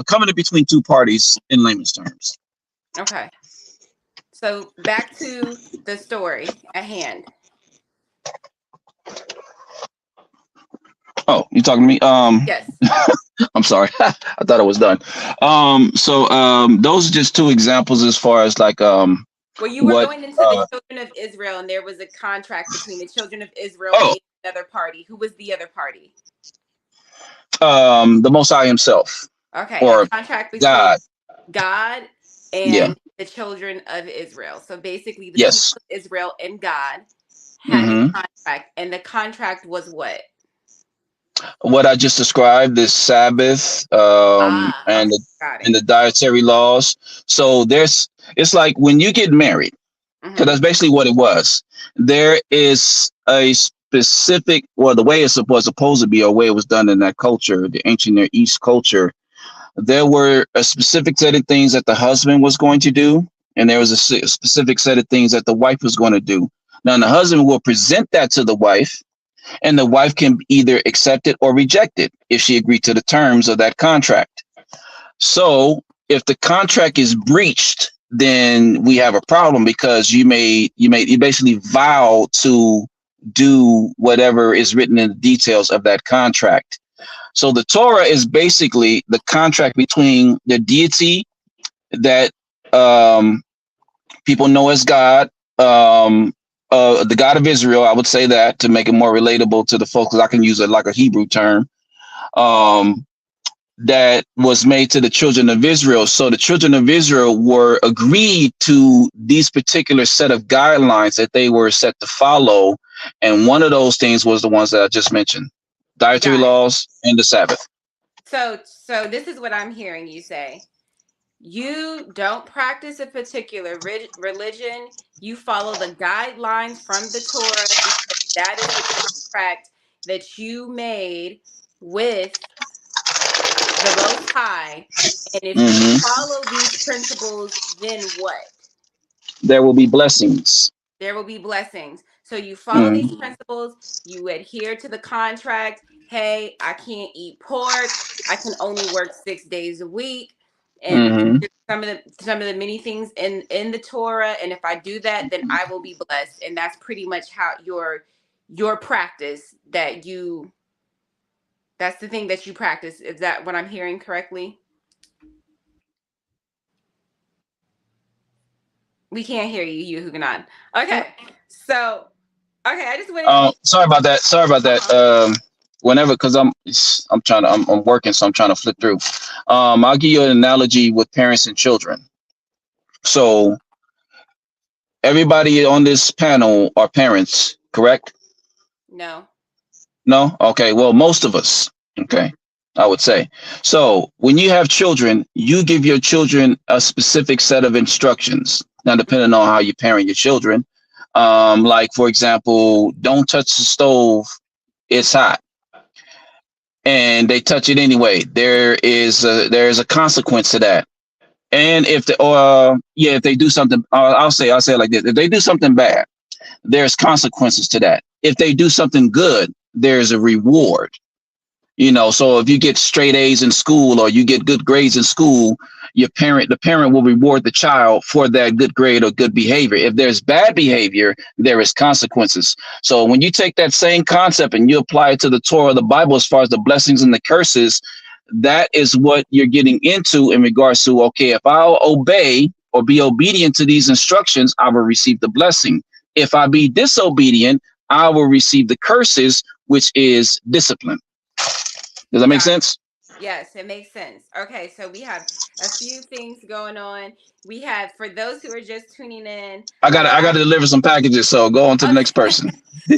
covenant between two parties in layman's terms. Okay. So back to the story at hand. Oh, you talking to me? Yes. I'm sorry. I thought I was done. So those are just two examples as far as like well, you were going into the children of Israel, and there was a contract between the children of Israel and another party. Who was the other party? The Most High Himself. Okay. Or a contract between God and the children of Israel. So basically, the people of Israel and God had a contract, and the contract was what? What I just described, the Sabbath, and the dietary laws. So it's like when you get married, because that's basically what it was. There is a specific, well, the way it was supposed to be, or way it was done in that culture, the ancient Near East culture. There were a specific set of things that the husband was going to do, and there was a specific set of things that the wife was going to do. Now, the husband will present that to the wife, and the wife can either accept it or reject it if she agreed to the terms of that contract. So if the contract is breached, then we have a problem, because you basically vow to do whatever is written in the details of that contract. So the Torah is basically the contract between the deity that people know as God, the God of Israel. I would say that to make it more relatable to the folks, because I can use it like a Hebrew term, that was made to the children of Israel. So the children of Israel were agreed to these particular set of guidelines that they were set to follow. And one of those things was the ones that I just mentioned, dietary laws and the Sabbath. So this is what I'm hearing you say. You don't practice a particular religion. You follow the guidelines from the Torah, because that is the contract that you made with the Most High. And if you follow these principles, then what? There will be blessings. There will be blessings. So you follow these principles, you adhere to the contract. Hey, I can't eat pork. I can only work 6 days a week. And some of the many things in the Torah. And if I do that, then I will be blessed. And that's pretty much how your practice that's the thing that you practice. Is that what I'm hearing correctly? We can't hear you, Huguenot. Okay. So, I just wanted sorry about that. Whenever, because I'm working, so I'm trying to flip through. I'll give you an analogy with parents and children. So everybody on this panel are parents, correct? No. No? Okay. Well, most of us. Okay. I would say. So when you have children, you give your children a specific set of instructions. Now, depending on how you parent your children, like for example, don't touch the stove. It's hot. And they touch it anyway. There is a consequence to that. And if they do something, I'll say it like this: if they do something bad, there's consequences to that. If they do something good, there's a reward. So if you get straight A's in school or you get good grades in school, the parent will reward the child for that good grade or good behavior. If there's bad behavior, there is consequences. So when you take that same concept and you apply it to the Torah, the Bible, as far as the blessings and the curses, that is what you're getting into in regards to, okay, if I'll obey or be obedient to these instructions, I will receive the blessing. If I be disobedient, I will receive the curses, which is discipline. Does that make sense? Yes, it makes sense. Okay, so we have a few things going on. We have, for those who are just tuning in, I gotta deliver some packages, so go on to the next person.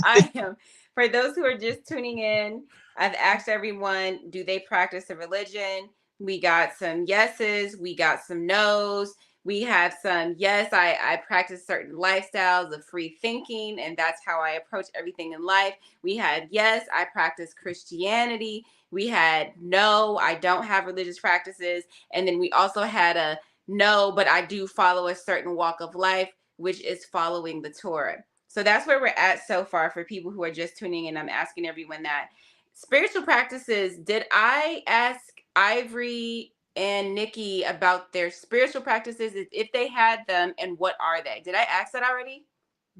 I am. For those who are just tuning in, I've asked everyone, do they practice a religion? We got some yeses, we got some nos. We have some, yes, I practice certain lifestyles of free thinking, and that's how I approach everything in life. We had, yes, I practice Christianity. We had, no, I don't have religious practices. And then we also had a, no, but I do follow a certain walk of life, which is following the Torah. So that's where we're at so far for people who are just tuning in. I'm asking everyone that. Spiritual practices, did I ask Ivory and Nikki about their spiritual practices, if they had them, and what are they? Did I ask that already?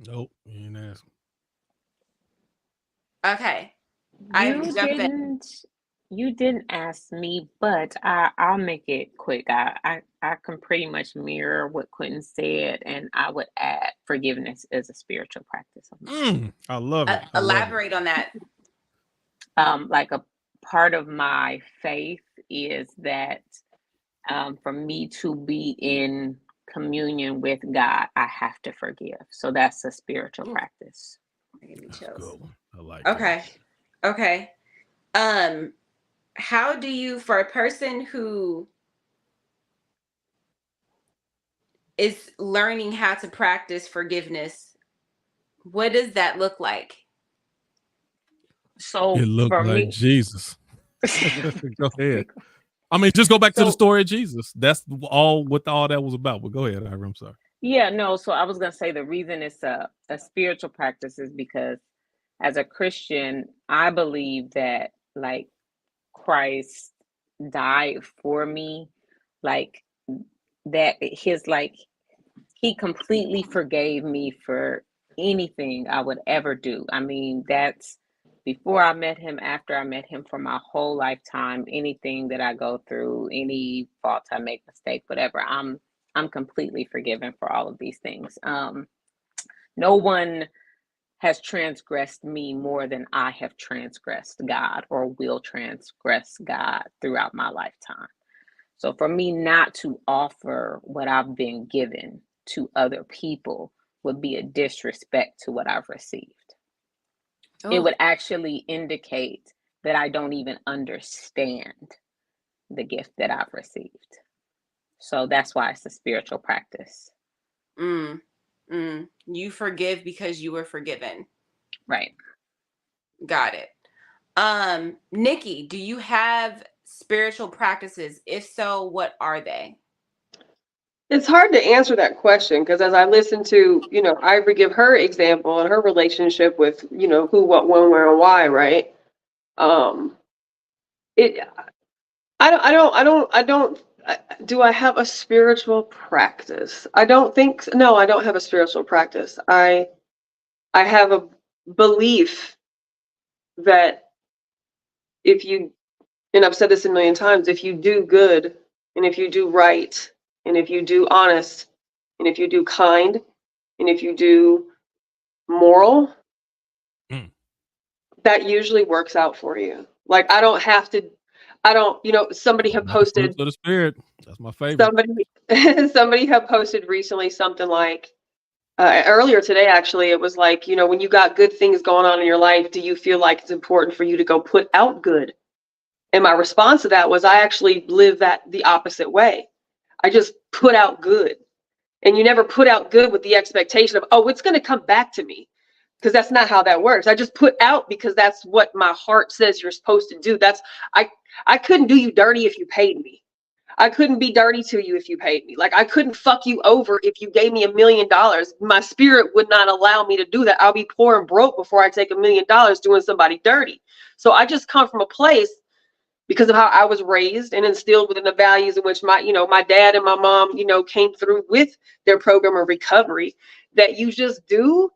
Nope, you didn't ask. Okay. You didn't ask me, but I'll make it quick. I can pretty much mirror what Quentin said, and I would add forgiveness as a spiritual practice. I love it. Elaborate on that. Like a part of my faith is that for me to be in communion with God, I have to forgive. So that's a spiritual practice. Cool. I like Okay. That. Okay. How do you, for a person who is learning how to practice forgiveness, what does that look like? So it looked for like me, Jesus. Go ahead. I mean, just go back to the story of Jesus. That's all what all that was about. But go ahead, Ira. I'm sorry. Yeah, no. So I was gonna say the reason it's a spiritual practice is because as a Christian, I believe that like Christ died for me, like that his like he completely forgave me for anything I would ever do. I mean, that's before I met him, after I met him, for my whole lifetime, anything that I go through, any fault I make, mistake, whatever, I'm completely forgiven for all of these things. No one has transgressed me more than I have transgressed God or will transgress God throughout my lifetime. So for me not to offer what I've been given to other people would be a disrespect to what I've received. Oh. It would actually indicate that I don't even understand the gift that I've received. So that's why it's a spiritual practice. You forgive because you were forgiven. Right. Got it. Nikki, do you have spiritual practices? If so, what are they? It's hard to answer that question because as I listen to, Ivory give her example and her relationship with, who, what, when, where, and why, right? Do I have a spiritual practice? I don't think so. No, I don't have a spiritual practice. I have a belief that if you, and I've said this a million times, if you do good and if you do right and if you do honest and if you do kind and if you do moral, that usually works out for you. Like somebody have posted to the spirit. That's my favorite. Somebody have posted recently something like, Earlier today, actually, it was like, you know, when you got good things going on in your life, do you feel like it's important for you to go put out good? And my response to that was, I actually live that the opposite way. I just put out good. And you never put out good with the expectation of, oh, it's going to come back to me. Because that's not how that works. I just put out because that's what my heart says you're supposed to do. I couldn't do you dirty if you paid me. I couldn't be dirty to you if you paid me. Like, I couldn't fuck you over if you gave me $1 million. My spirit would not allow me to do that. I'll be poor and broke before I take $1 million doing somebody dirty. So I just come from a place, because of how I was raised and instilled within the values in which my dad and my mom, came through with their program of recovery, that you just do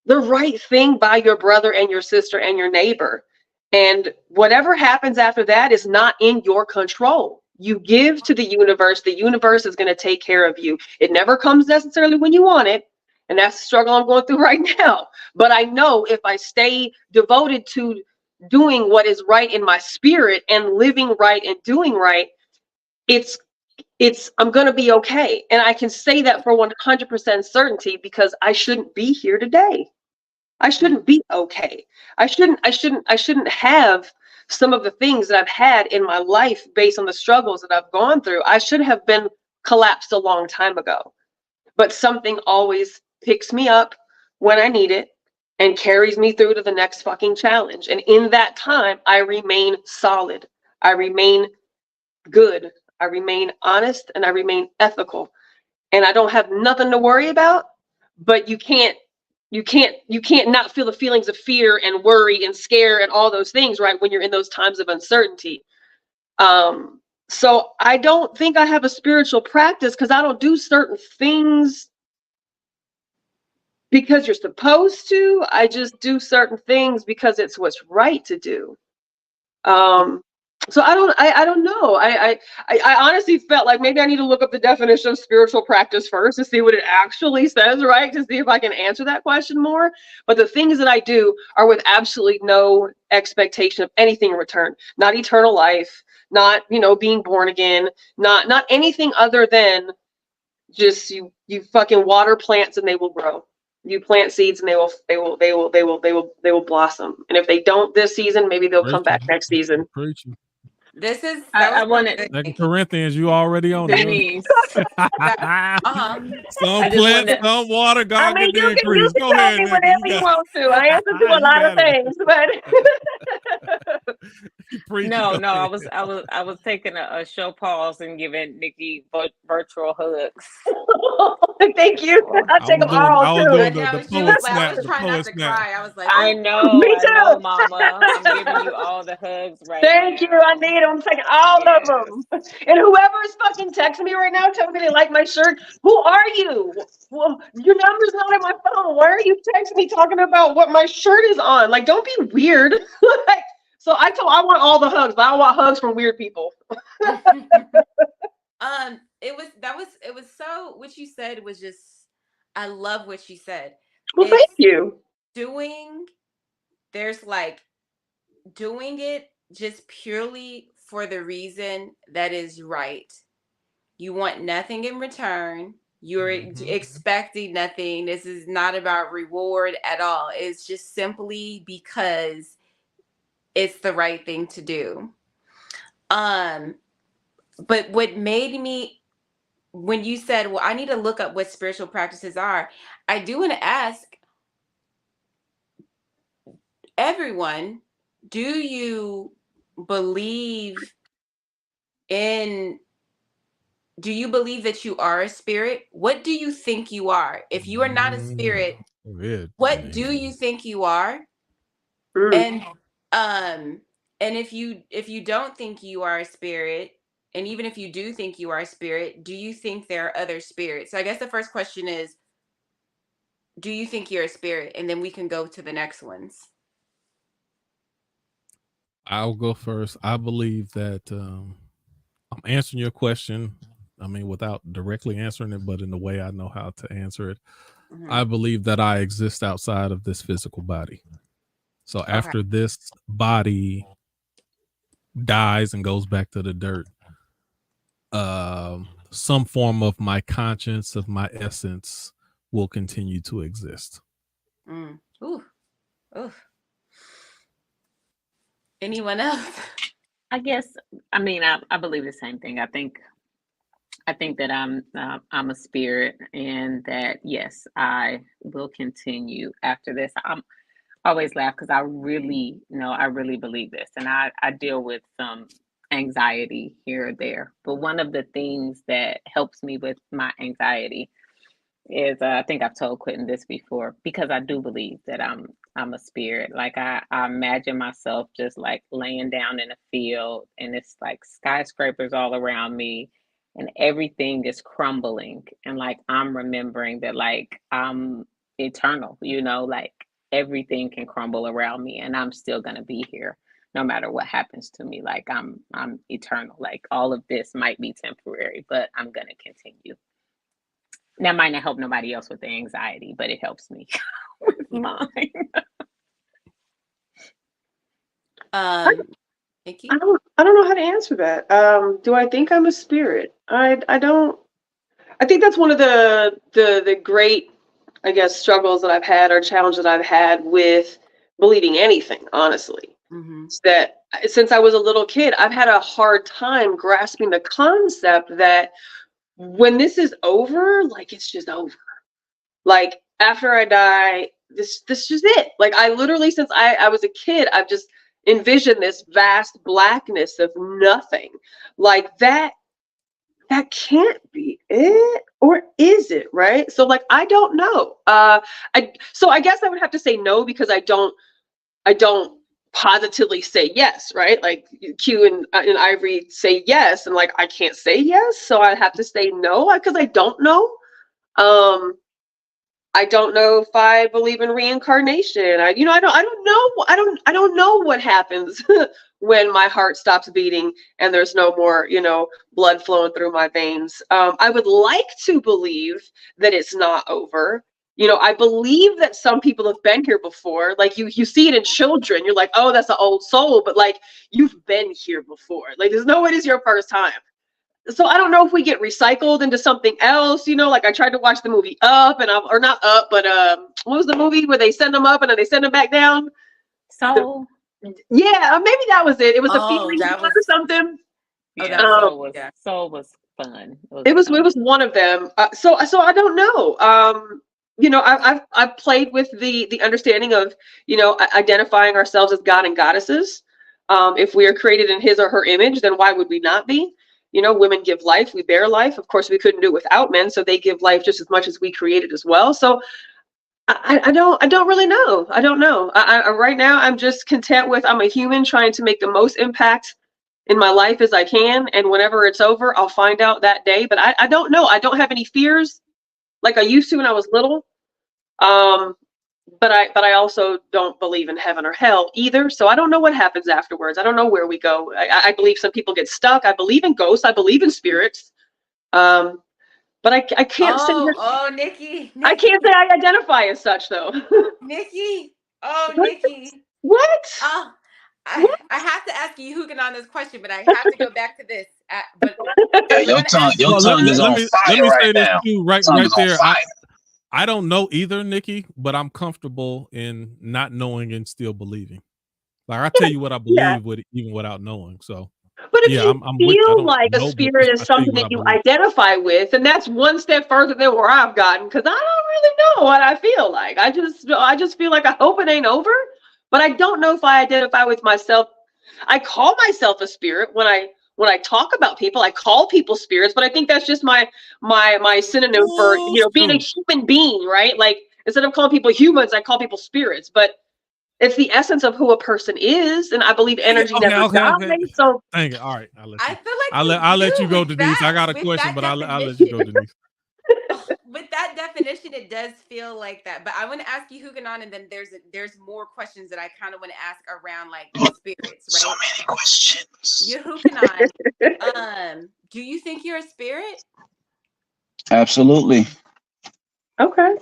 the right thing by your brother and your sister and your neighbor. And whatever happens after that is not in your control. You give to the universe is going to take care of you. It never comes necessarily when you want it. And that's the struggle I'm going through right now. But I know if I stay devoted to doing what is right in my spirit and living right and doing right, I'm going to be okay. And I can say that for 100% certainty, because I shouldn't be here today. I shouldn't be okay. I shouldn't have some of the things that I've had in my life based on the struggles that I've gone through. I should have been collapsed a long time ago. But something always picks me up when I need it and carries me through to the next fucking challenge. And in that time, I remain solid. I remain good. I remain honest, and I remain ethical. And I don't have nothing to worry about, but you can't not feel the feelings of fear and worry and scare and all those things, right, when you're in those times of uncertainty. So I don't think I have a spiritual practice, because I don't do certain things because you're supposed to. I just do certain things because it's what's right to do. So I don't know. I honestly felt like maybe I need to look up the definition of spiritual practice first to see what it actually says, right? To see if I can answer that question more. But the things that I do are with absolutely no expectation of anything in return. Not eternal life, not, being born again, not anything other than just you fucking water plants and they will grow. You plant seeds and they will blossom. And if they don't this season, maybe they'll come back next season. Preaching. This is I wanted Second Corinthians, you already on Denise. Some plant, some water, God get the increase. Go tell ahead, me Nikki. whatever you want to. I answer to a lot of things, but No, I was taking a show pause and giving Nikki virtual hugs. Thank you. I'll take them all too. I was trying not to cry. I was like, I know, me too. I know, Mama. I'm giving you all the hugs right Thank now. you. I need them. I'm taking all of them. And whoever is fucking texting me right now, telling me they like my shirt, who are you? Well, your number's not on my phone. Why are you texting me talking about what my shirt is on? Like, don't be weird. So I want all the hugs, but I want hugs from weird people. It was so, what you said was just, I love what you said. Well, thank you. There's like doing it just purely for the reason that is right. You want nothing in return. You're expecting nothing. This is not about reward at all. It's just simply because it's the right thing to do. But what made me, when you said, well, I need to look up what spiritual practices are, I do want to ask everyone, do you believe that you are a spirit? What do you think you are? If you are not a spirit, what do you think you are? And if you don't think you are a spirit, and even if you do think you are a spirit, do you think there are other spirits? So I guess the first question is, do you think you're a spirit? And then we can go to the next ones. I'll go first. I believe that I'm answering your question. I mean, without directly answering it, but in the way I know how to answer it. I believe that I exist outside of this physical body. So after this body dies and goes back to the dirt, some form of my conscience, of my essence, will continue to exist. Ooh. Anyone else? I guess, I mean, I believe the same thing. I think that I'm a spirit, and that yes, I will continue after this. I'm always laugh because I really believe this, and I deal with some anxiety here or there. But one of the things that helps me with my anxiety is I think I've told Quentin this before, because I do believe that I'm a spirit. Like I imagine myself just like laying down in a field, and it's like skyscrapers all around me, and everything is crumbling, and like I'm remembering that like I'm eternal, like everything can crumble around me and I'm still gonna be here no matter what happens to me. Like I'm eternal. Like all of this might be temporary, but I'm gonna continue. That might not help nobody else with the anxiety, but it helps me with mine. Nikki? I don't know how to answer that. Do I think I'm a spirit? I don't. I think that's one of the great, I guess, struggles that I've had, or challenges that I've had with believing anything, honestly. It's that since I was a little kid, I've had a hard time grasping the concept that when this is over, like it's just over. Like after I die, this is it. Like I literally, since I was a kid, I've just envisioned this vast blackness of nothing. Like that can't be it, or is it, right? So like I don't know. So I guess I would have to say no, because I don't positively say yes, right? Like Q and Ivory say yes, and like I can't say yes, so I have to say no because I don't know. I don't know if I believe in reincarnation. I don't know what happens when my heart stops beating and there's no more, blood flowing through my veins. I would like to believe that it's not over. I believe that some people have been here before. Like you see it in children. You're like, oh, that's an old soul, but like you've been here before. Like there's no way it's your first time. So I don't know if we get recycled into something else, like I tried to watch the movie Up, or not Up, but what was the movie where they send them up and then they send them back down? Soul. Yeah, maybe that was it. It was a feeling or something. Yeah, Soul was fun. It was one of them. So I don't know. I've played with the understanding of identifying ourselves as God and goddesses. If we are created in His or Her image, then why would we not be? Women give life, we bear life. Of course, we couldn't do it without men, so they give life just as much as we created as well. So I don't really know. I don't know. Right now, I'm just content with I'm a human trying to make the most impact in my life as I can, and whenever it's over, I'll find out that day. But I don't know. I don't have any fears like I used to when I was little. But I also don't believe in heaven or hell either. So I don't know what happens afterwards. I don't know where we go. I believe some people get stuck. I believe in ghosts. I believe in spirits. But I can't say. Nikki. I can't say I identify as such, though. Nikki. Oh, Nikki. What? Oh, I have to ask you on this question, but I have to go back to this. Your tongue is on fire let me right say this now. too, right there. I don't know either, Nikki, but I'm comfortable in not knowing and still believing. Like I tell you what I believe with even without knowing. So, but if you feel like a spirit is something that you identify with, and that's one step further than where I've gotten, because I don't really know what I feel like. I just feel like I hope it ain't over, but I don't know if I identify with myself. I call myself a spirit when I talk about people. I call people spirits, but I think that's just my synonym for being a human being, right? Like instead of calling people humans, I call people spirits. But it's the essence of who a person is, and I believe energy never dies. So dang it. All right, I'll let you. I feel like I'll let you go, Denise. I got a question, but I'll let you go, Denise. With that definition, it does feel like that. But I want to ask you, Huguenon, and then there's more questions that I kind of want to ask around like spirits, right? So many questions. You, Huguenon, do you think you're a spirit? Absolutely. Okay.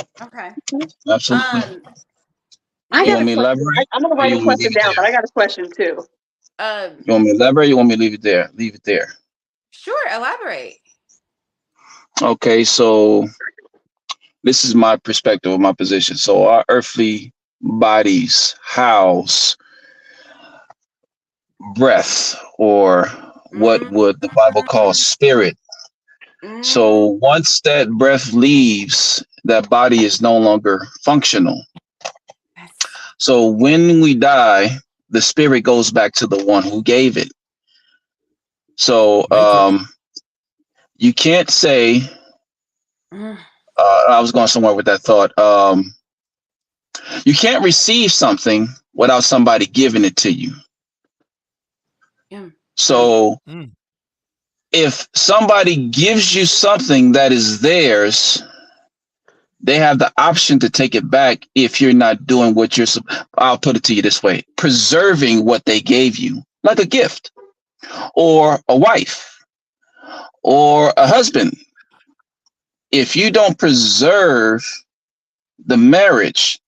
Absolutely. I got a question. I'm gonna write a question down, but I got a question too. You want me to elaborate? You want me to leave it there? Leave it there. Sure, elaborate. Okay, so this is my perspective of my position. So our earthly bodies house breath, or what would the Bible call spirit. So once that breath leaves, that body is no longer functional. So when we die, the spirit goes back to the one who gave it. So you can't say, I was going somewhere with that thought. You can't receive something without somebody giving it to you. So if somebody gives you something that is theirs, they have the option to take it back if you're not doing what you're. I'll put it to you this way: preserving what they gave you, like a gift, or a wife, or a husband. If you don't preserve the marriage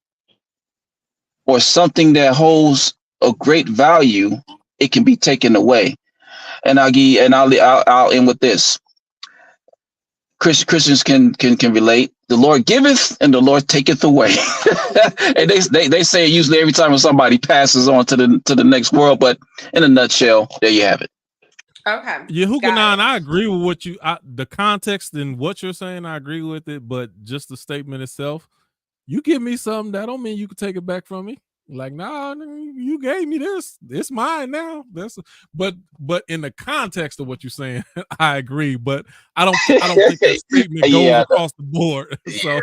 or something that holds a great value, it can be taken away. And I'll end with this. Christians can relate. The Lord giveth and the Lord taketh away. And they say it usually every time when somebody passes on to the next world. But in a nutshell, there you have it. Okay. Yehukanan, I agree with what the context and what you're saying. I agree with it, but just the statement itself. You give me something, that don't mean you can take it back from me. Like, nah, you gave me this. It's mine now. But in the context of what you're saying, I agree. But I don't think that statement goes across the board. So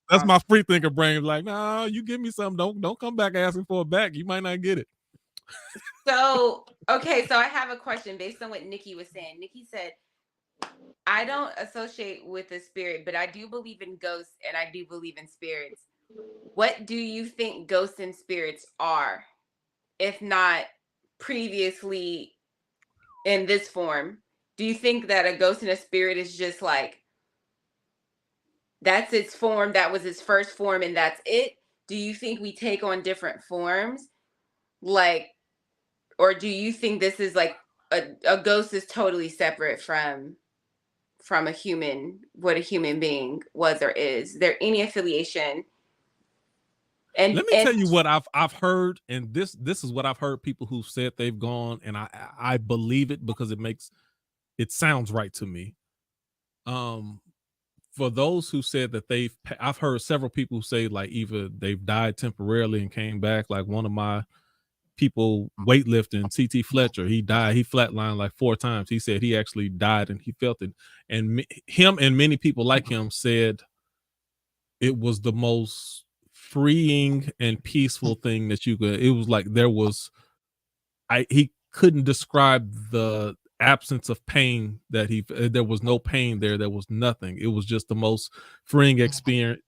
that's my free thinker brain. Like, nah, you give me something. Don't come back asking for it back. You might not get it. So okay, so I have a question based on what Nikki was saying. Nikki said, I don't associate with the spirit, but I do believe in ghosts and I do believe in spirits. What do you think ghosts and spirits are, if not previously in this form? Do you think that a ghost and a spirit is just like, that's its form, that was its first form, and that's it? Do you think we take on different forms? Like, or do you think this is like a ghost is totally separate from a human, what a human being was or is? Is there any affiliation? And let me tell you what I've heard, and this is what I've heard people who've said they've gone, and I believe it because it sounds right to me. For those who said that I've heard several people who say like either they've died temporarily and came back. Like one of my people weightlifting, CT Fletcher, he died, he flatlined like 4 times. He said he actually died and he felt it, and him and many people like him said it was the most freeing and peaceful thing that you could. It was like he couldn't describe the absence of pain that there was no pain there. There was nothing. It was just the most freeing experience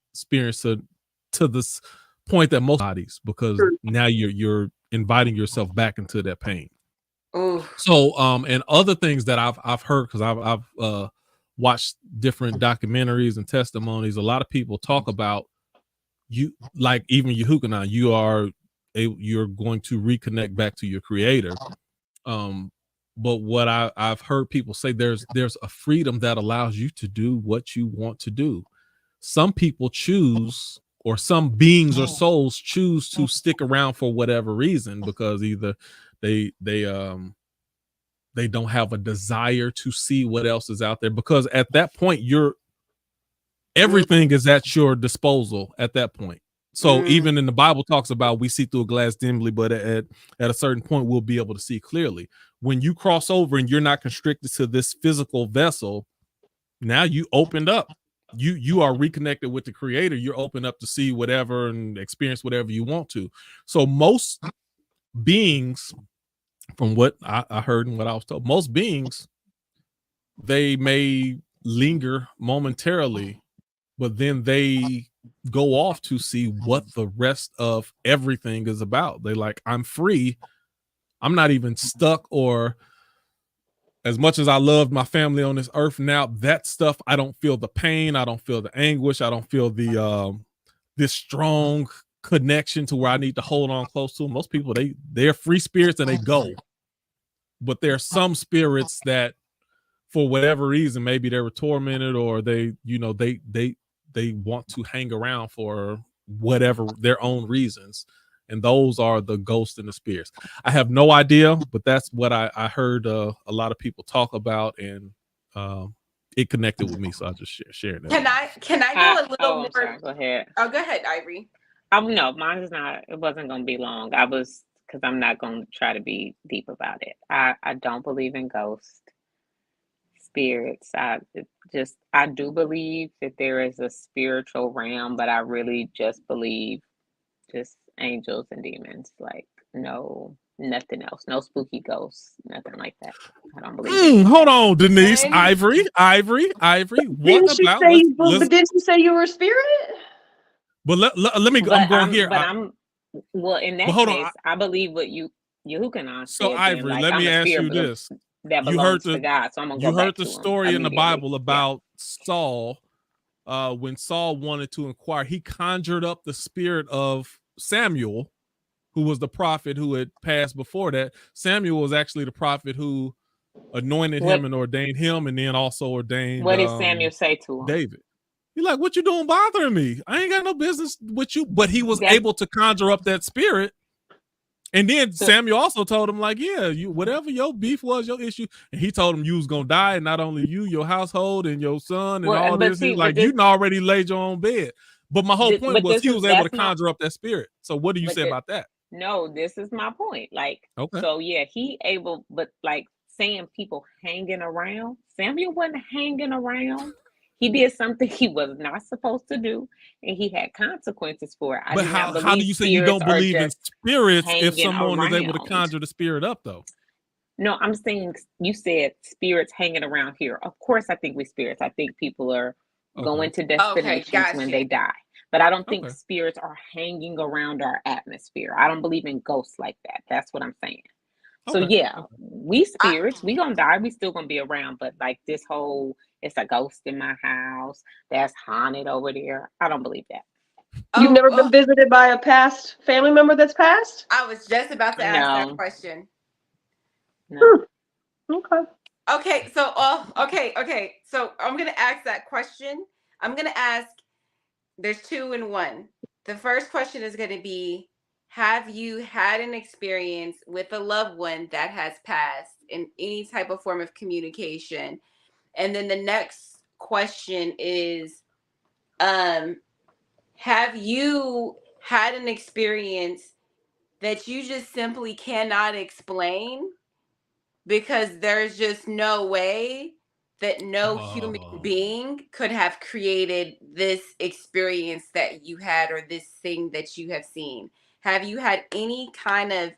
to this point that most bodies, because now you're inviting yourself back into that pain. Ooh. So and other things that I've heard, because I've watched different documentaries and testimonies. A lot of people talk about you, like even Yehukanan, you're going to reconnect back to your creator. But what I've heard people say, there's a freedom that allows you to do what you want to do. Some people choose, or some beings or souls choose to stick around for whatever reason, because either they don't have a desire to see what else is out there, because at that point everything is at your disposal at that point. So even in the Bible talks about we see through a glass dimly, but at a certain point we'll be able to see clearly. When you cross over and you're not constricted to this physical vessel, now you opened up. You are reconnected with the creator. You're open up to see whatever and experience whatever you want to. So most beings, from what I heard and what I was told, most beings, they may linger momentarily, but then they go off to see what the rest of everything is about. They like, I'm free. I'm not even stuck, or as much as I loved my family on this earth, now that stuff, I don't feel the pain. I don't feel the anguish. I don't feel the this strong connection to where I need to hold on close to them. Most people, they're free spirits and they go. But there are some spirits that, for whatever reason, maybe they were tormented, or they they want to hang around for whatever their own reasons. And those are the ghosts and the spirits. I have no idea, but that's what I heard a lot of people talk about, and it connected with me, so I just shared that. Can I go a little more? Sorry, go ahead. Oh, go ahead, Ivory. No, mine is not. It wasn't going to be long. Because I'm not going to try to be deep about it. I don't believe in ghosts, spirits. I do believe that there is a spiritual realm, but I really just believe just angels and demons. Like, no, nothing else. No spooky ghosts, nothing like that. I don't believe Hold on, Denise. Ivory. What about? But didn't you say you were a spirit? But let me. I'm going here. Well, in that case, I believe what Yehukanan said. So Ivory, let me ask you this: that belongs to God. So I'm gonna go back to the story in the Bible about Saul. When Saul wanted to inquire, he conjured up the spirit of Samuel, who was the prophet who had passed before that. Samuel was actually the prophet who anointed him and ordained him, and then also ordained. What did Samuel say to him? David. He's like, "What you doing bothering me? I ain't got no business with you." But he was able to conjure up that spirit. And then Samuel also told him, like, yeah, you whatever your beef was, your issue. And he told him you was gonna die, and not only you, your household and your son and all this. He's like, you already laid your own bed. But my whole point was he was able to conjure up that spirit. So what do you say about that? No, this is my point. Like, so yeah, he able, but like saying people hanging around, Samuel wasn't hanging around. He did something he was not supposed to do, and he had consequences for it. But how do you say you don't believe in spirits if someone is able to conjure the spirit up, though? No, I'm saying you said spirits hanging around here. Of course, I think we spirits. I think people are going to destinations when they die. But I don't think spirits are hanging around our atmosphere. I don't believe in ghosts like that. That's what I'm saying. So yeah, we spirits, we gonna die. We still gonna be around. But like this whole, it's a ghost in my house that's haunted over there. I don't believe that. You've never been visited by a past family member that's passed? I was just about to ask that question. No. Okay. So So I'm gonna ask that question. I'm gonna ask. There's two in one. The first question is gonna be: have you had an experience with a loved one that has passed in any type of form of communication? And then the next question is, have you had an experience that you just simply cannot explain because there's just no way that no human being could have created this experience that you had or this thing that you have seen? Have you had any kind of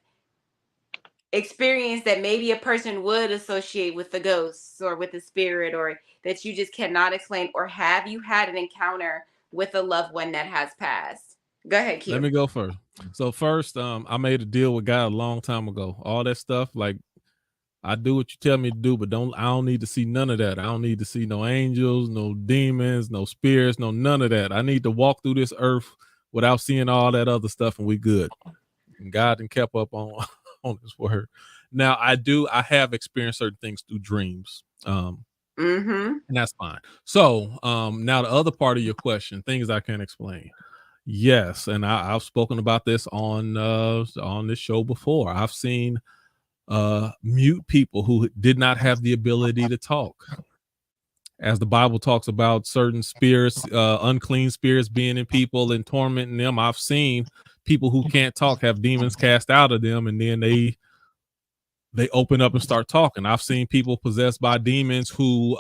experience that maybe a person would associate with the ghosts or with the spirit, or that you just cannot explain? Or have you had an encounter with a loved one that has passed? Go ahead, Q. Let me go first. So first, I made a deal with God a long time ago. All that stuff, like, I do what you tell me to do, but I don't need to see none of that. I don't need to see no angels, no demons, no spirits, none of that. I need to walk through this earth without seeing all that other stuff, and we good. And God done kept up on his word. Now I have experienced certain things through dreams. And that's fine. So now the other part of your question, things I can't explain. Yes, and I've spoken about this on this show before. I've seen mute people who did not have the ability to talk. As the Bible talks about certain spirits, unclean spirits being in people and tormenting them. I've seen people who can't talk have demons cast out of them, and then they open up and start talking. I've seen people possessed by demons who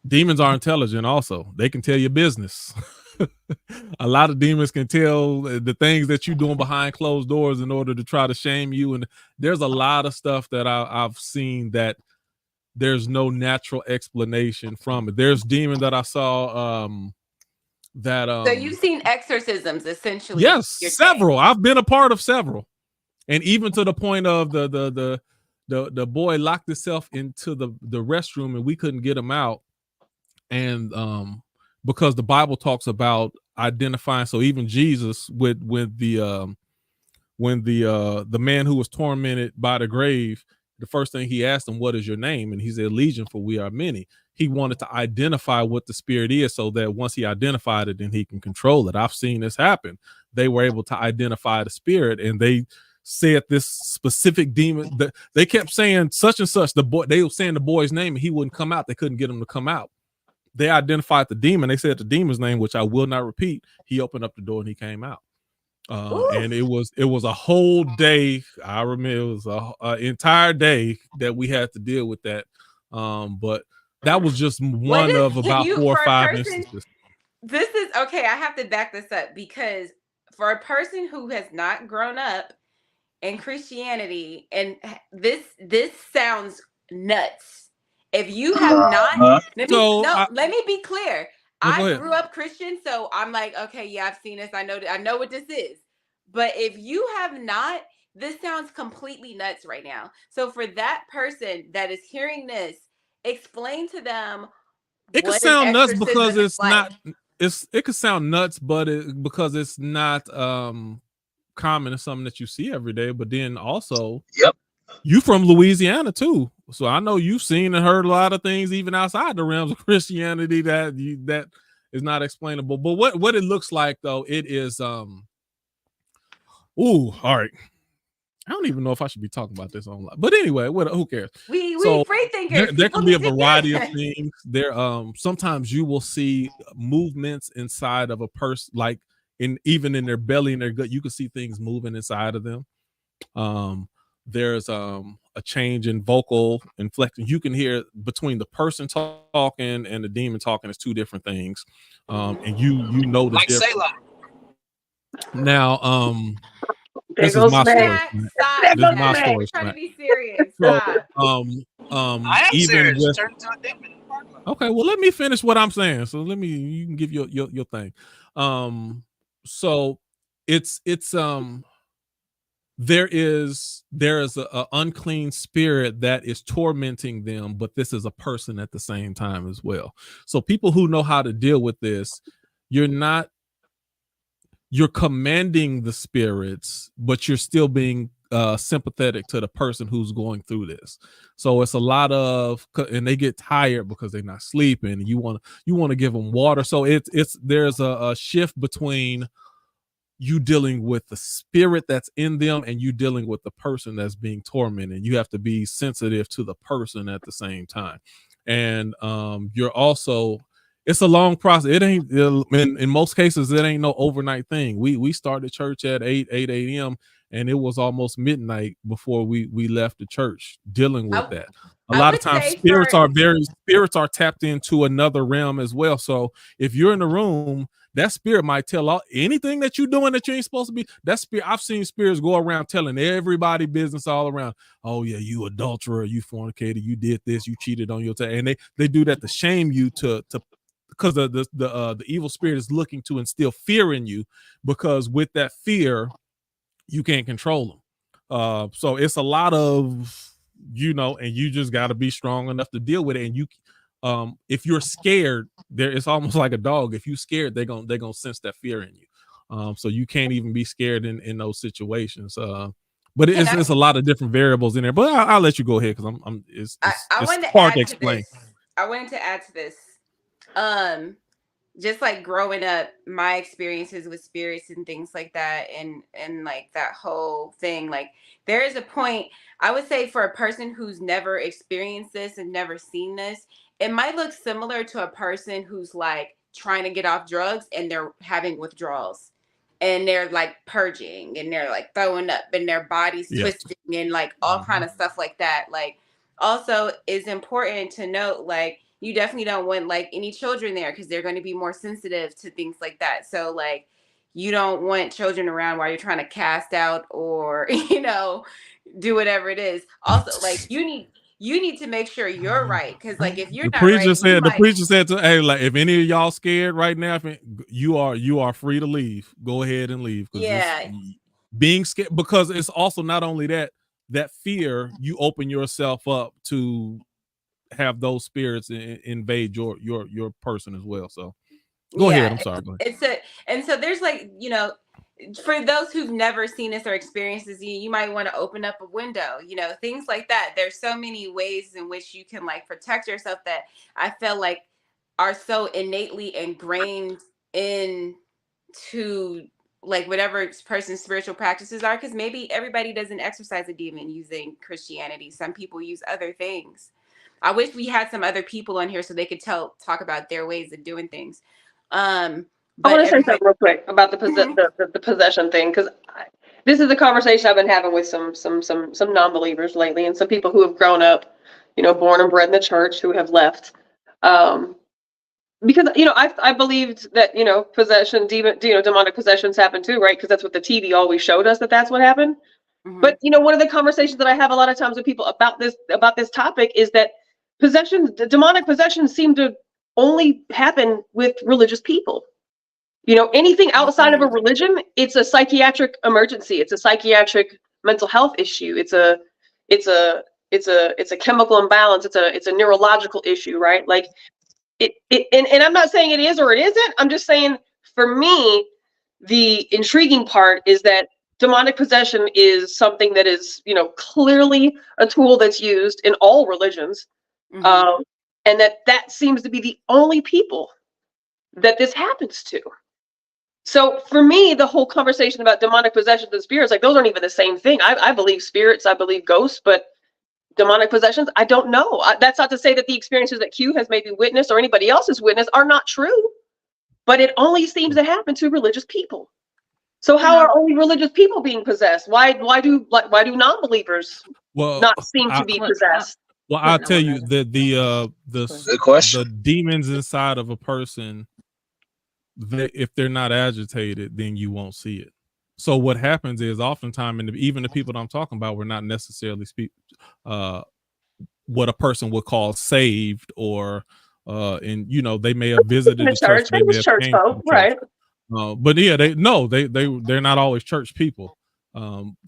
demons are intelligent also. They can tell your business. A lot of demons can tell the things that you're doing behind closed doors in order to try to shame you. And there's a lot of stuff that I've seen that there's no natural explanation from it. There's demon that I saw so you've seen exorcisms, essentially. Yes, several. I've been a part of several. And even to the point of the boy locked himself into the restroom and we couldn't get him out. And because the Bible talks about identifying, so even Jesus when the man who was tormented by the grave, the first thing he asked him, what is your name? And he said, Legion, for we are many. he wanted to identify what the spirit is, so that once he identified it, then he can control it. I've seen this happen. They were able to identify the spirit, and they said this specific demon. That they kept saying such and such. The boy, they were saying the boy's name, and he wouldn't come out. They couldn't get him to come out. They identified the demon. They said the demon's name, which I will not repeat. He opened up the door and he came out. And it was a whole day. I remember it was an entire day that we had to deal with that. But that was just one of about 4 or 5 instances. This is okay. I have to back this up, because for a person who has not grown up in Christianity, and this sounds nuts. If you have not, let me be clear. I grew up Christian, so I'm like, okay, yeah, I've seen this. I know what this is. But if you have not, this sounds completely nuts right now. So for that person that is hearing this, explain to them. It could sound nuts because it's not. It could sound nuts, but because it's not common. It's something that you see every day. But then also, you from Louisiana too, so I know you've seen and heard a lot of things even outside the realms of Christianity that is not explainable. But what it looks like though, it is all right. I don't even know if I should be talking about this online, but anyway, who cares? We free thinkers. There can be a variety of things. There, sometimes you will see movements inside of a person, like even in their belly and their gut. You can see things moving inside of them. There's a change in vocal inflection. You can hear between the person talking and the demon talking is 2 different things. And you know the like difference. Selah. Now, this is my story. This is my story. Trying to be serious. So, I am even serious. with, okay, well, let me finish what I'm saying. So you can give your thing. So it's there is a unclean spirit that is tormenting them, but this is a person at the same time as well. So people who know how to deal with this, you're commanding the spirits, but you're still being sympathetic to the person who's going through this. So it's a lot of, and they get tired because they're not sleeping. You want to give them water. So there's a shift between you dealing with the spirit that's in them and you dealing with the person that's being tormented. You have to be sensitive to the person at the same time. And you're also, it's a long process. It ain't, in most cases, it ain't no overnight thing. We started church at 8 a.m. and it was almost midnight before we left the church dealing with that. A lot of times spirits are tapped into another realm as well. So if you're in the room, that spirit might tell anything that you're doing that you ain't supposed to be. That spirit, I've seen spirits go around telling everybody business all around. Oh yeah, you adulterer, you fornicator, you did this, you cheated on your and they do that to shame you because the evil spirit is looking to instill fear in you, because with that fear, you can't control them. So it's a lot of, and you just got to be strong enough to deal with it. And if you're scared, it's almost like a dog. If you're scared, they're gonna sense that fear in you. So you can't even be scared in those situations. But it's a lot of different variables in there. But I'll let you go ahead because it's hard to explain. I wanted to add to this. Just like growing up, my experiences with spirits and things like that, and like that whole thing, like there is a point, I would say, for a person who's never experienced this and never seen this, it might look similar to a person who's like trying to get off drugs and they're having withdrawals and they're like purging and they're like throwing up and their body's twisting and like all kind of stuff like that. Like also it's important to note, like, you definitely don't want like any children there because they're going to be more sensitive to things like that. So like you don't want children around while you're trying to cast out or, do whatever it is. Also, like you need to make sure you're right. Cause like if you're not right, the preacher said to, hey, like if any of y'all scared right now, you are free to leave. Go ahead and leave. Yeah. Being scared, because it's also not only that fear, you open yourself up to have those spirits invade your person as well. So go ahead. I'm sorry. And so there's like, for those who've never seen this or experienced this, you might want to open up a window, things like that. There's so many ways in which you can like protect yourself that I feel like are so innately ingrained into like whatever person's spiritual practices are, because maybe everybody doesn't exercise a demon using Christianity. Some people use other things. I wish we had some other people on here so they could talk about their ways of doing things. I want to say something real quick about the possession thing, because this is a conversation I've been having with some non-believers lately, and some people who have grown up, born and bred in the church, who have left, because I believed that possession, demonic possessions happen too, right? Because that's what the TV always showed us, that's what happened. Mm-hmm. But one of the conversations that I have a lot of times with people about this topic is that demonic possessions seem to only happen with religious people. Anything outside of a religion, it's a psychiatric emergency. It's a psychiatric mental health issue. It's a chemical imbalance. It's a neurological issue, right? Like and I'm not saying it is or it isn't. I'm just saying, for me, the intriguing part is that demonic possession is something that is, clearly a tool that's used in all religions. Mm-hmm. And that seems to be the only people that this happens to. So for me, the whole conversation about demonic possessions and spirits, like, those aren't even the same thing. I believe spirits, I believe ghosts, but demonic possessions, I don't know. That's not to say that the experiences that Q has maybe witnessed or anybody else has witnessed are not true, but it only seems to happen to religious people. So how are only religious people being possessed? Why do non-believers not seem to be possessed? Well, I'll tell you that the demons inside of a person, if they're not agitated, then you won't see it. So what happens is, oftentimes, and even the people that I'm talking about were not necessarily what a person would call saved, or and they may have visited the church. They was church folk, right? But yeah, they're not always church people.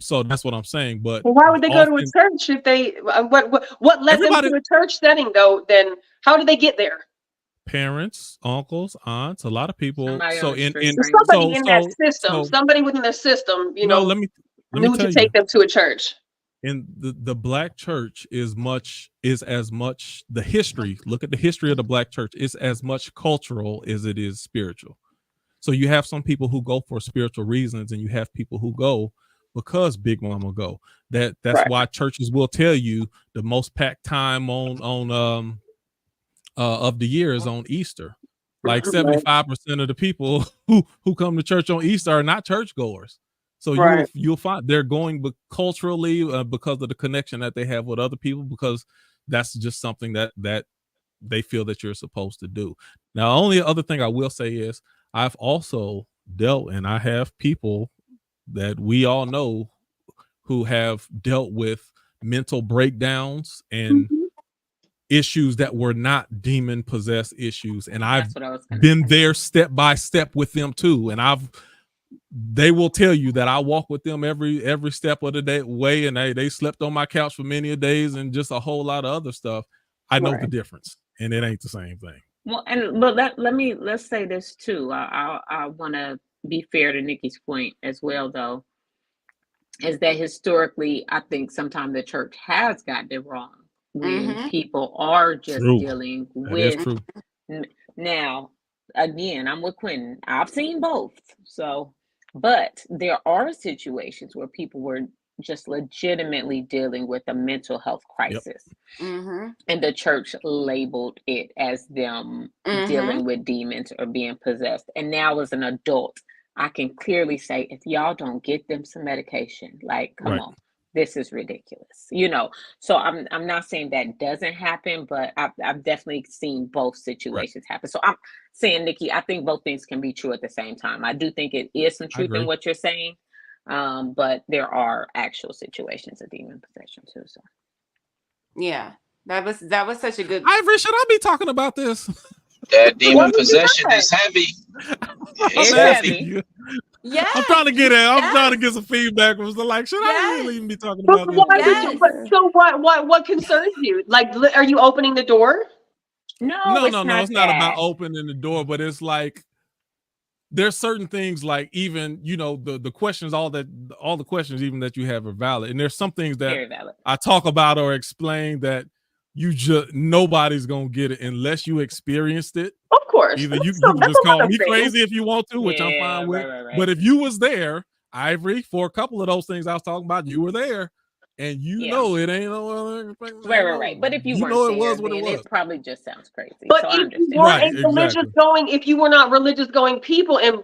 So that's what I'm saying. But why would they go to a church if they what led them to a church setting though? Then how did they get there? Parents, uncles, aunts, a lot of people. Somebody in that system, somebody within the system, let me knew to take them to a church. And the black church is as much the history. Look at the history of the black church. It's as much cultural as it is spiritual. So you have some people who go for spiritual reasons, and you have people who go because Big Mama go. That's right. Why churches will tell you the most packed time on of the year is on Easter. Like 75% of the people who come to church on Easter are not churchgoers. So you'll find they're going culturally because of the connection that they have with other people, because that's just something that they feel that you're supposed to do. Now, only other thing I will say is, I've also dealt, and I have people that we all know who have dealt with mental breakdowns and issues that were not demon possessed issues. And I've been there step by step with them too. And they will tell you that I walk with them every step of the way. And they slept on my couch for many days and just a whole lot of other stuff. I know the difference, and it ain't the same thing. Well, let's say this too. I want to be fair to Nikki's point as well, though, is that historically, I think sometimes the church has gotten it wrong when people are just dealing with. Now, again, I'm with Quentin. I've seen both. So, but there are situations where people were just legitimately dealing with a mental health crisis. And the church labeled it as them dealing with demons or being possessed. And now as an adult, I can clearly say, if y'all don't get them some medication, like, come on, this is ridiculous. So I'm not saying that doesn't happen, but I've definitely seen both situations happen. So I'm saying, Nikki, I think both things can be true at the same time. I do think it is some truth in what you're saying. But there are actual situations of demon possession too. So yeah, that was such a good. Ivory, should I be talking about this? That demon possession is heavy. It's heavy. Yeah, I'm trying to get I'm trying to get some feedback. Was like, should I really even be talking about this? So what concerns you? Like, are you opening the door? No, it's not about opening the door, but it's like, there's certain things like even, you know, the questions, all the questions even that you have are valid. And there's some things that Very valid. I talk about or explain that nobody's gonna get it unless you experienced it. Of course. Either you So can that's just call another me thing. crazy if you want to, which I'm Yeah, fine with. right. But if you was there, Ivory, for a couple of those things I was talking about, you were there, and you Yeah. know it ain't no other. Right. But if you weren't know there, it was what it then was. it probably just sounds crazy. But So I if you understand. weren't Right, a religious exactly. going, if you were not religious going people and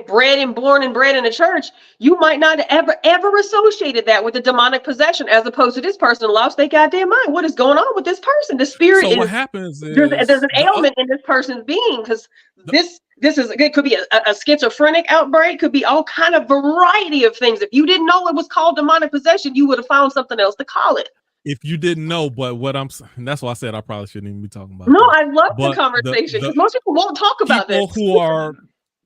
bred and born and bred in a church, you might not ever associated that with a demonic possession, as opposed to this person lost their goddamn mind. What is going on with this person? The spirit So what is happens is there's an ailment in this person's being, because this is, it could be a schizophrenic outbreak, could be all kind of variety of things. If you didn't know it was called demonic possession, you would have found something else to call it. if you didn't know, but what I'm saying, that's why I said I probably shouldn't even be talking about No, this. I love the But conversation because most people won't talk about this.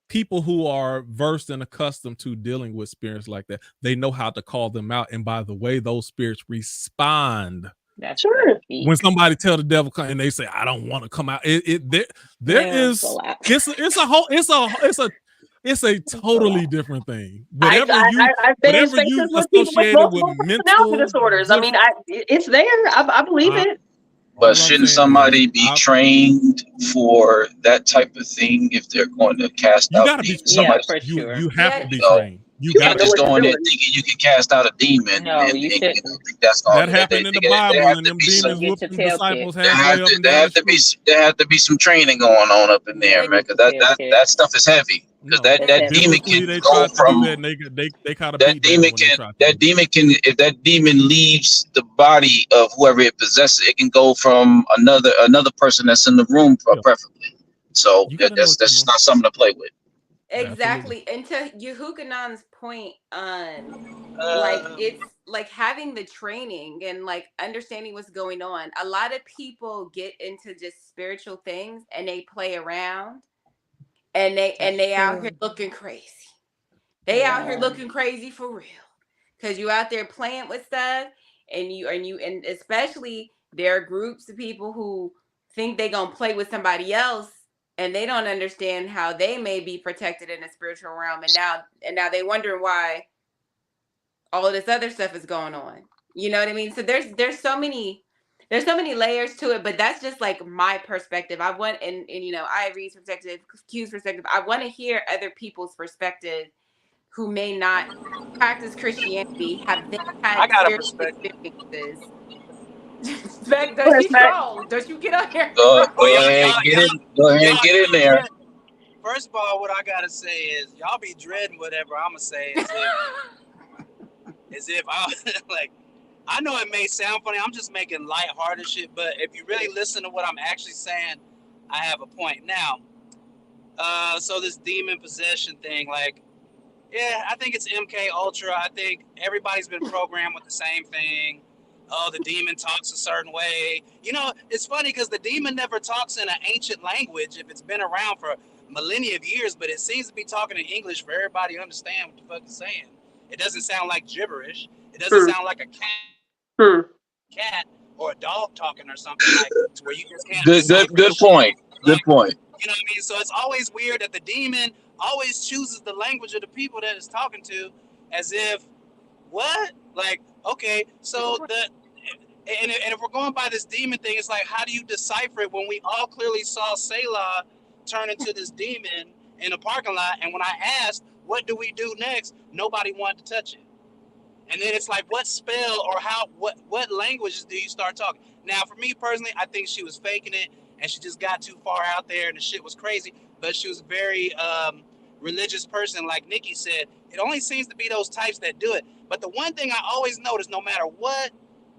People who are versed and accustomed to dealing with spirits like that, they know how to call them out. And by the way, those spirits respond. That's sure. When somebody tell the devil and they say, "I don't want to come out," it's a totally different thing. I've been in spaces with people with multiple personality disorders. I mean, it's there. I believe it. But shouldn't somebody be trained for that type of thing if they're going to cast out demons? For sure. You have to be trained. You can't just go in there thinking you can cast out a demon. No, you shouldn't. Think that's going that happened in the Bible, and them demons whooping disciples halfway up and down the street. There have to be some training going on up in there, man, because that stuff is heavy. Because that demon can go from that demon can if that demon leaves the body of whoever it possesses, it can go from another person that's in the room, preferably. So that's not something to play with. Exactly. And to Yehukanan's point on like it's like having the training and like understanding what's going on. A lot of people get into just spiritual things and they play around and they out here looking crazy. They out here looking crazy for real. Cause you out there playing with stuff and especially there are groups of people who think they gonna play with somebody else. And they don't understand how they may be protected in the spiritual realm, and now they wondering why all of this other stuff is going on. You know what I mean? So there's so many layers to it, but that's just like my perspective. I want and you know Ivory's perspective, Q's perspective. I want to hear other people's perspective who may not practice Christianity, have they had spiritual experiences. Spec, does she troll? Don't you get on here? Go ahead, get in there. First of all, what I gotta say is y'all be dreading whatever I'm gonna say as if I like. I know it may sound funny. I'm just making lighthearted shit, but if you really listen to what I'm actually saying, I have a point. Now, so this demon possession thing, like, yeah, I think it's MK Ultra. I think everybody's been programmed with the same thing. Oh, the demon talks a certain way. You know, it's funny because the demon never talks in an ancient language if it's been around for millennia of years, but it seems to be talking in English for everybody to understand what the fuck it's saying. It doesn't sound like gibberish. It doesn't sound like a cat or a dog talking or something like to where you just can't. Good point. Good point. You know what I mean? So it's always weird that the demon always chooses the language of the people that it's talking to as if, what? Like, okay, so and if we're going by this demon thing, it's like, how do you decipher it when we all clearly saw Selah turn into this demon in a parking lot? And when I asked, what do we do next? Nobody wanted to touch it. And then it's like, what spell or what languages do you start talking? Now, for me personally, I think she was faking it and she just got too far out there and the shit was crazy. But she was a very religious person, like Nikki said. It only seems to be those types that do it. But the one thing I always notice, no matter what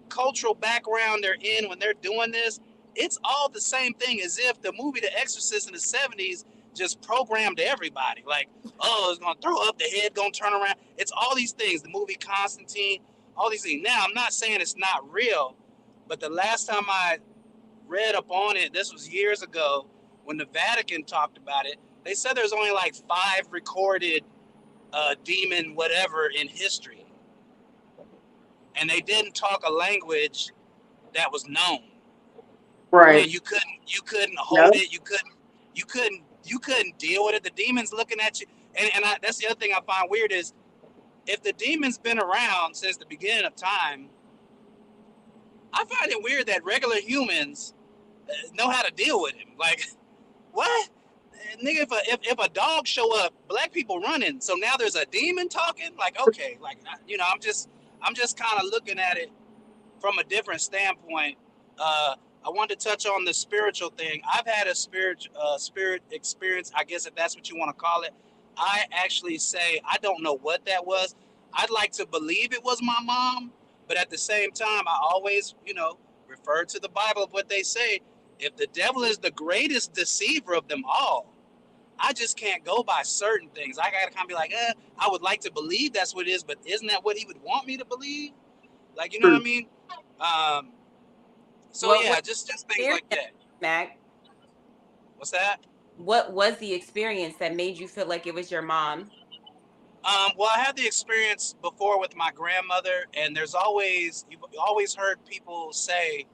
cultural background they're in when they're doing this, it's all the same thing, as if the movie The Exorcist in the 70s just programmed everybody. Like, oh, it's gonna throw up, the head gonna turn around. It's all these things. The movie Constantine, all these things. Now, I'm not saying it's not real, but the last time I read up on it, this was years ago, when the Vatican talked about it, they said there's only like 5 recorded demon whatever in history. And they didn't talk a language that was known. Right. And you couldn't hold it. You you couldn't deal with it. The demon's looking at you, and that's the other thing I find weird is if the demon's been around since the beginning of time, I find it weird that regular humans know how to deal with him. Like, what? Nigga, if a dog show up, black people running, so now there's a demon talking? Like, okay, like, I'm just kind of looking at it from a different standpoint. I wanted to touch on the spiritual thing. I've had a spirit experience, I guess if that's what you want to call it. I actually say I don't know what that was. I'd like to believe it was my mom, but at the same time, I always, refer to the Bible of what they say. If the devil is the greatest deceiver of them all, I just can't go by certain things. I gotta kind of be like, I would like to believe that's what it is, but isn't that what he would want me to believe? Like, you know what I mean? So Well, yeah, just things like that. Mac, What's that? what was the experience that made you feel like it was your mom? Well, I had the experience before with my grandmother, and you've always heard people say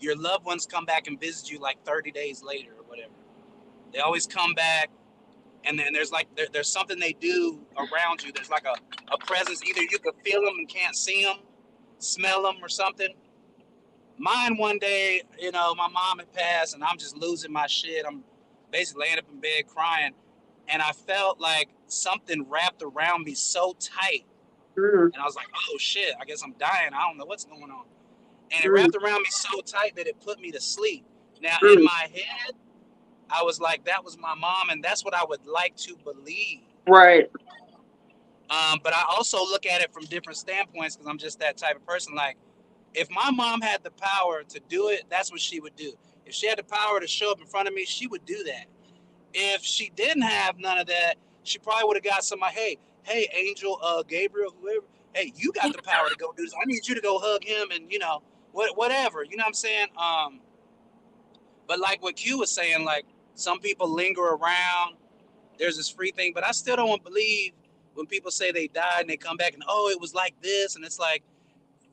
your loved ones come back and visit you like 30 days later or whatever. They always come back, and then there's like there's something they do around you. There's like a presence. Either you can feel them and can't see them, smell them, or something. Mine one day, my mom had passed, and I'm just losing my shit. I'm basically laying up in bed crying, and I felt like something wrapped around me so tight, and I was like, "Oh shit! I guess I'm dying. I don't know what's going on." And it wrapped around me so tight that it put me to sleep. Now in my head, I was like, "That was my mom," and that's what I would like to believe. Right. But I also look at it from different standpoints because I'm just that type of person. Like, if my mom had the power to do it, that's what she would do. If she had the power to show up in front of me, she would do that. If she didn't have none of that, she probably would have got somebody, hey, Angel, Gabriel, whoever, hey, you got the power to go do this. I need you to go hug him and, whatever. You know what I'm saying? But like what Q was saying, like, some people linger around. There's this free thing, but I still don't believe when people say they died and they come back and, it was like this. And it's like,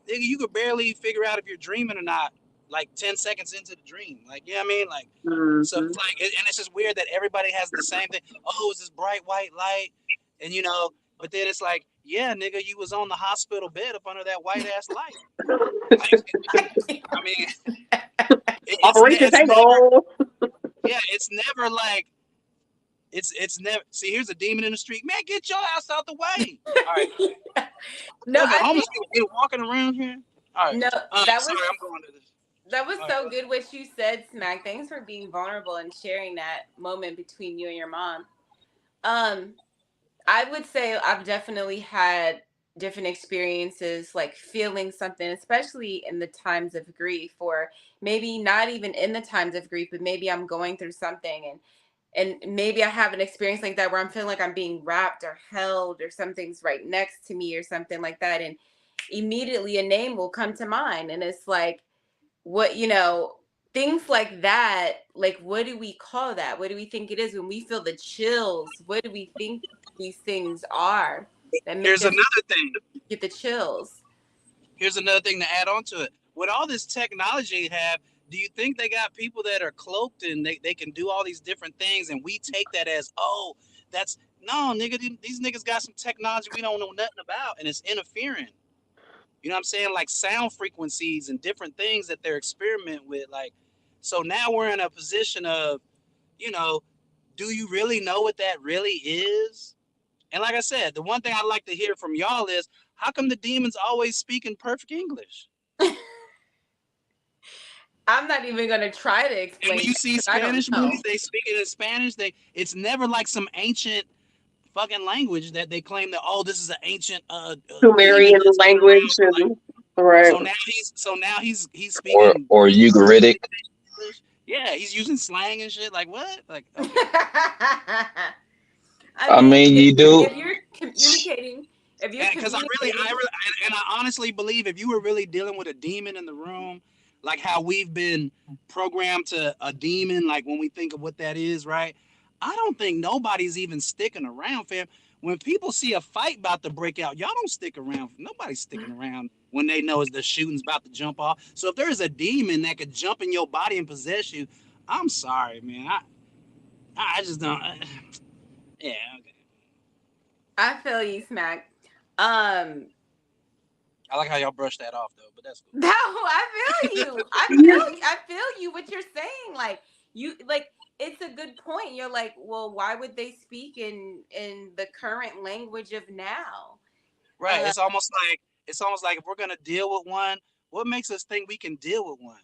nigga, you could barely figure out if you're dreaming or not, like 10 seconds into the dream. Like, you know what I mean? Like, so it's like, and it's just weird that everybody has the same thing. Oh, it's this bright white light. And, but then it's like, yeah, nigga, you was on the hospital bed up under that white ass light. Like, I mean, Operation Tango. Yeah, it's never like, it's never. See, here's a demon in the street. Man, get your ass out the way. All right. No, homeless people walking around here. All right. No, sorry, I'm going to this. That was so good what you said, Smack. Thanks for being vulnerable and sharing that moment between you and your mom. I would say I've definitely had different experiences, like feeling something, especially in the times of grief, or maybe not even in the times of grief, but maybe I'm going through something and maybe I have an experience like that where I'm feeling like I'm being wrapped or held or something's right next to me or something like that. And immediately a name will come to mind. And it's like, what, things like that, like, what do we call that? What do we think it is when we feel the chills? What do we think these things are that make us another thing. Get the chills? Here's another thing to add on to it. With all this technology you have, do you think they got people that are cloaked and they can do all these different things and we take that as, no, nigga, these niggas got some technology we don't know nothing about and it's interfering. You know what I'm saying? Like sound frequencies and different things that they're experimenting with. Like, so now we're in a position of, do you really know what that really is? And like I said, the one thing I'd like to hear from y'all is, how come the demons always speak in perfect English? I'm not even going to try to explain. And when you see Spanish movies, they speak it in Spanish. It's never like some ancient fucking language that they claim that, this is an ancient Sumerian language. Right. So now he's speaking or Ugaritic. Yeah, he's using slang and shit. Like what? Like okay. I mean, you do. If you're communicating, because I honestly believe if you were really dealing with a demon in the room, like how we've been programmed to a demon, like when we think of what that is, right? I don't think nobody's even sticking around, fam. When people see a fight about to break out, y'all don't stick around. Nobody's sticking around when they know the shooting's about to jump off. So if there's a demon that could jump in your body and possess you, I'm sorry, man. I just don't. Yeah. Okay. I feel you, Smack. I like how y'all brush that off though, but that's cool. No, I feel you. I feel you. What you're saying, like it's a good point. You're like, well, why would they speak in the current language of now? Right. It's almost like if we're gonna deal with one, what makes us think we can deal with one?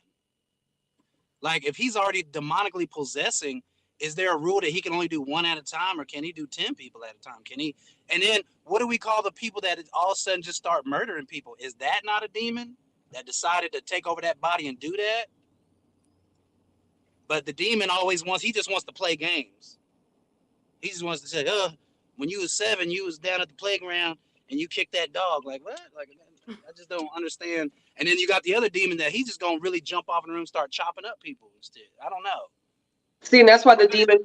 Like if he's already demonically possessing, is there a rule that he can only do one at a time, or can he do 10 people at a time? Can he? And then what do we call the people that all of a sudden just start murdering people? Is that not a demon that decided to take over that body and do that? But the demon he just wants to play games. He just wants to say, when you was 7, you was down at the playground and you kicked that dog. Like, what? Like, I just don't understand. And then you got the other demon that he's just going to really jump off in the room, start chopping up people instead. I don't know. See, and that's why the demon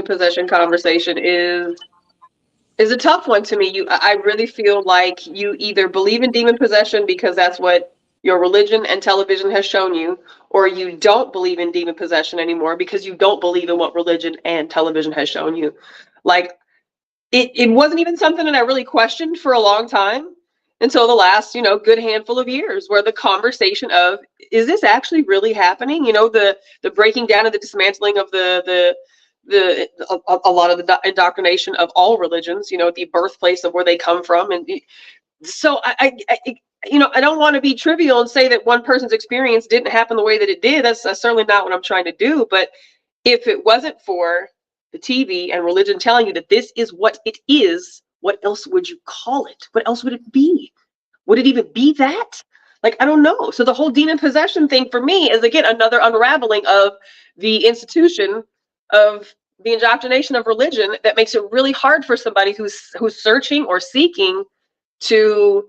possession conversation is a tough one to me. I really feel like you either believe in demon possession because that's what your religion and television has shown you, or you don't believe in demon possession anymore because you don't believe in what religion and television has shown you. Like, it wasn't even something that I really questioned for a long time until the last, good handful of years, where the conversation of, is this actually really happening? The breaking down and the dismantling of a lot of the indoctrination of all religions, the birthplace of where they come from. And so I don't want to be trivial and say that one person's experience didn't happen the way that it did. That's certainly not what I'm trying to do. But if it wasn't for the TV and religion telling you that this is what it is, what else would you call it? What else would it be? Would it even be that? Like, I don't know. So the whole demon possession thing for me is, again, another unraveling of the institution of the indoctrination of religion that makes it really hard for somebody who's searching or seeking to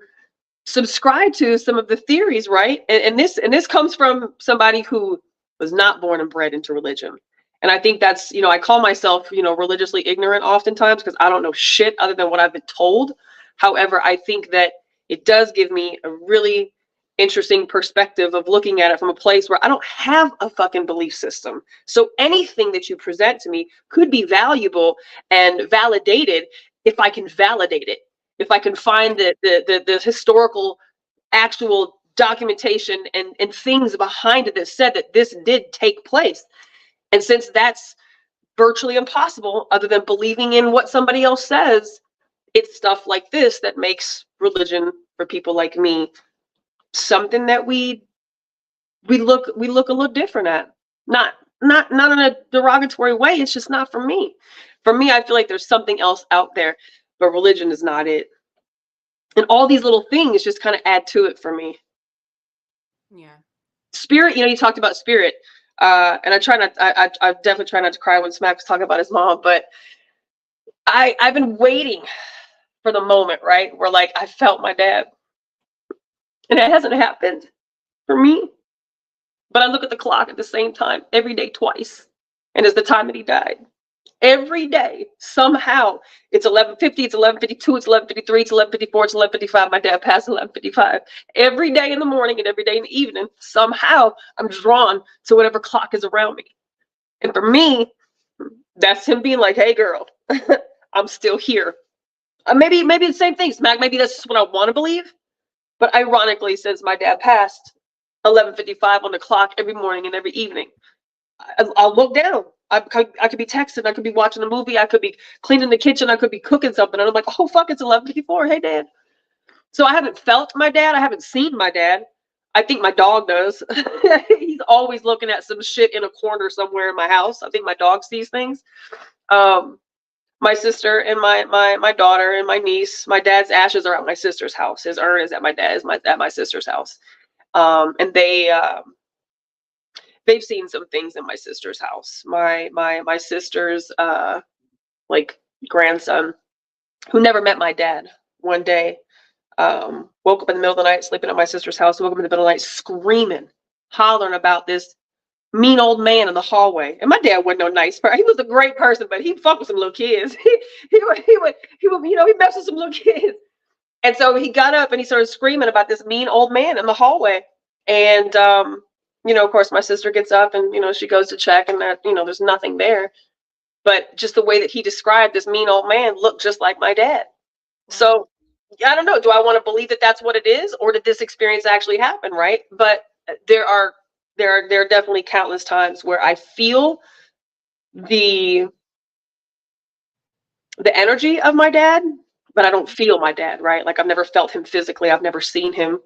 subscribe to some of the theories, right? And this comes from somebody who was not born and bred into religion. And I think that's, I call myself, religiously ignorant oftentimes because I don't know shit other than what I've been told. However, I think that it does give me a really interesting perspective of looking at it from a place where I don't have a fucking belief system. So anything that you present to me could be valuable and validated if I can validate it. If I can find the historical actual documentation and things behind it that said that this did take place. And since that's virtually impossible, other than believing in what somebody else says, it's stuff like this that makes religion, for people like me, something that we look a little different at. Not in a derogatory way. It's just not for me. For me, I feel like there's something else out there, but religion is not it. And all these little things just kind of add to it for me. Yeah. Spirit, you talked about spirit. And I definitely try not to cry when Smack was talking about his mom, but I've been waiting for the moment, right? Where like I felt my dad. And it hasn't happened for me. But I look at the clock at the same time, every day twice. And it's the time that he died. Every day, somehow, it's 11:50, it's 11:52, it's 11:53, it's 11:54, it's 11:55. My dad passed 11:55. Every day in the morning and every day in the evening, somehow I'm drawn to whatever clock is around me. And for me, that's him being like, hey, girl, I'm still here. Maybe the same thing, Smack. Maybe that's just what I want to believe. But ironically, since my dad passed, 11:55 on the clock every morning and every evening, I'll look down. I could be texting, I could be watching a movie, I could be cleaning the kitchen, I could be cooking something, and I'm like, oh fuck, it's 11:54. Hey, Dad. So I haven't felt my dad. I haven't seen my dad. I think my dog does. He's always looking at some shit in a corner somewhere in my house. I think my dog sees things. My sister and my daughter and my niece. My dad's ashes are at my sister's house. His urn is at my sister's house. And they've seen some things in my sister's house. My sister's like grandson, who never met my dad, one day woke up in the middle of the night, sleeping at my sister's house, woke up in the middle of the night screaming, hollering about this mean old man in the hallway. And my dad wasn't no nice person. He was a great person, but he fucked with some little kids. he messed with some little kids. And so he got up and he started screaming about this mean old man in the hallway. And of course, my sister gets up and, she goes to check and that, there's nothing there. but just the way that he described this mean old man looked just like my dad. So I don't know. Do I want to believe that that's what it is, or did this experience actually happen? Right. But there are definitely countless times where I feel the energy of my dad, but I don't feel my dad, right? Like I've never felt him physically. I've never seen him.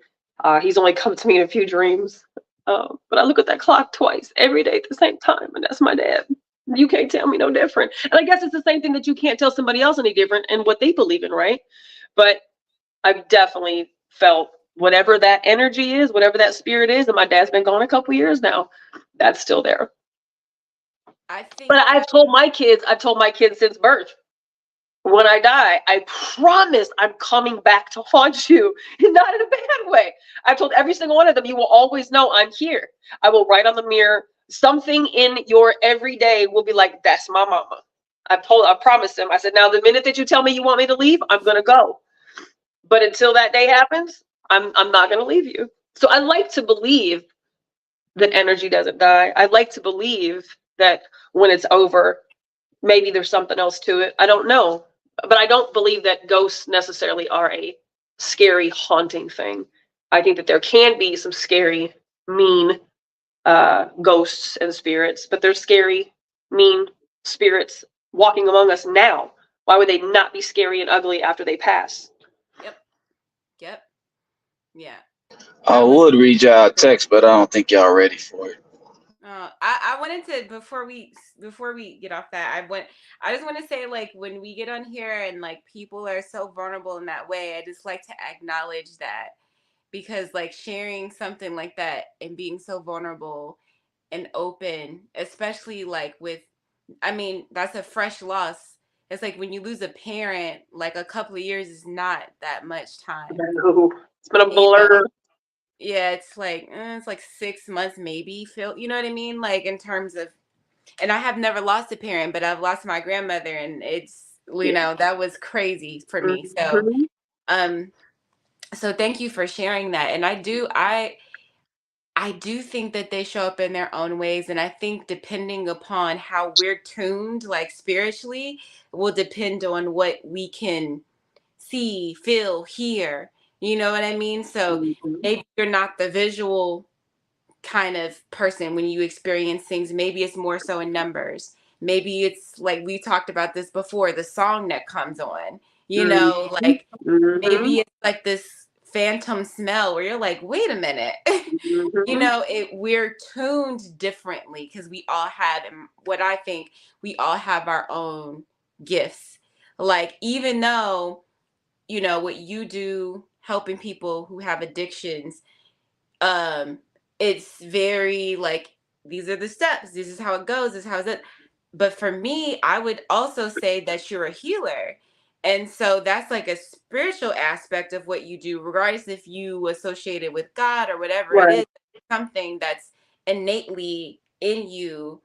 He's only come to me in a few dreams. But I look at that clock twice every day at the same time, and that's my dad. You can't tell me no different. And I guess it's the same thing that you can't tell somebody else any different in what they believe in, right? But I've definitely felt whatever that energy is, whatever that spirit is, and my dad's been gone a couple years now. That's still there. I think But I've told my kids since birth, when I die, I promise I'm coming back to haunt you, and not in a bad way. I've told every single one of them, you will always know I'm here. I will write on the mirror, something in your everyday will be like, that's my mama. I promised them. I said, now the minute that you tell me you want me to leave, I'm gonna go. But until that day happens, I'm not gonna leave you. So I like to believe that energy doesn't die. I like to believe that when it's over, maybe there's something else to it. I don't know. But I don't believe that ghosts necessarily are a scary, haunting thing. I think that there can be some scary, mean ghosts and spirits, but there's scary, mean spirits walking among us now. Why would they not be scary and ugly after they pass? Yep. Yeah. I would read y'all a text, but I don't think y'all ready for it. I wanted to before we get off that, I just want to say, like, when we get on here and like people are so vulnerable in that way, I just like to acknowledge that, because like sharing something like that and being so vulnerable and open, especially like with, I mean, that's a fresh loss. It's like when you lose a parent, like a couple of years is not that much time. It's been a blur. You know? Yeah, it's like 6 months maybe. You know what I mean? Like in terms of, and I have never lost a parent, but I've lost my grandmother, and it's, you know, that was crazy for me. So, so thank you for sharing that. And I do think that they show up in their own ways, and I think depending upon how we're tuned, like spiritually, will depend on what we can see, feel, hear. You know what I mean? So maybe you're not the visual kind of person when you experience things. Maybe it's more so in numbers. Maybe it's like we talked about this before, the song that comes on, you know, like maybe it's like this phantom smell where you're like, wait a minute. You know, we're tuned differently because we all have, and what I think, we all have our own gifts. Like, even though, you know, what you do helping people who have addictions, it's very like, these are the steps, this is how it goes, this is how it. But for me, I would also say that you're a healer, and so that's like a spiritual aspect of what you do, regardless if you associate it with God or whatever it is. Something that's innately in you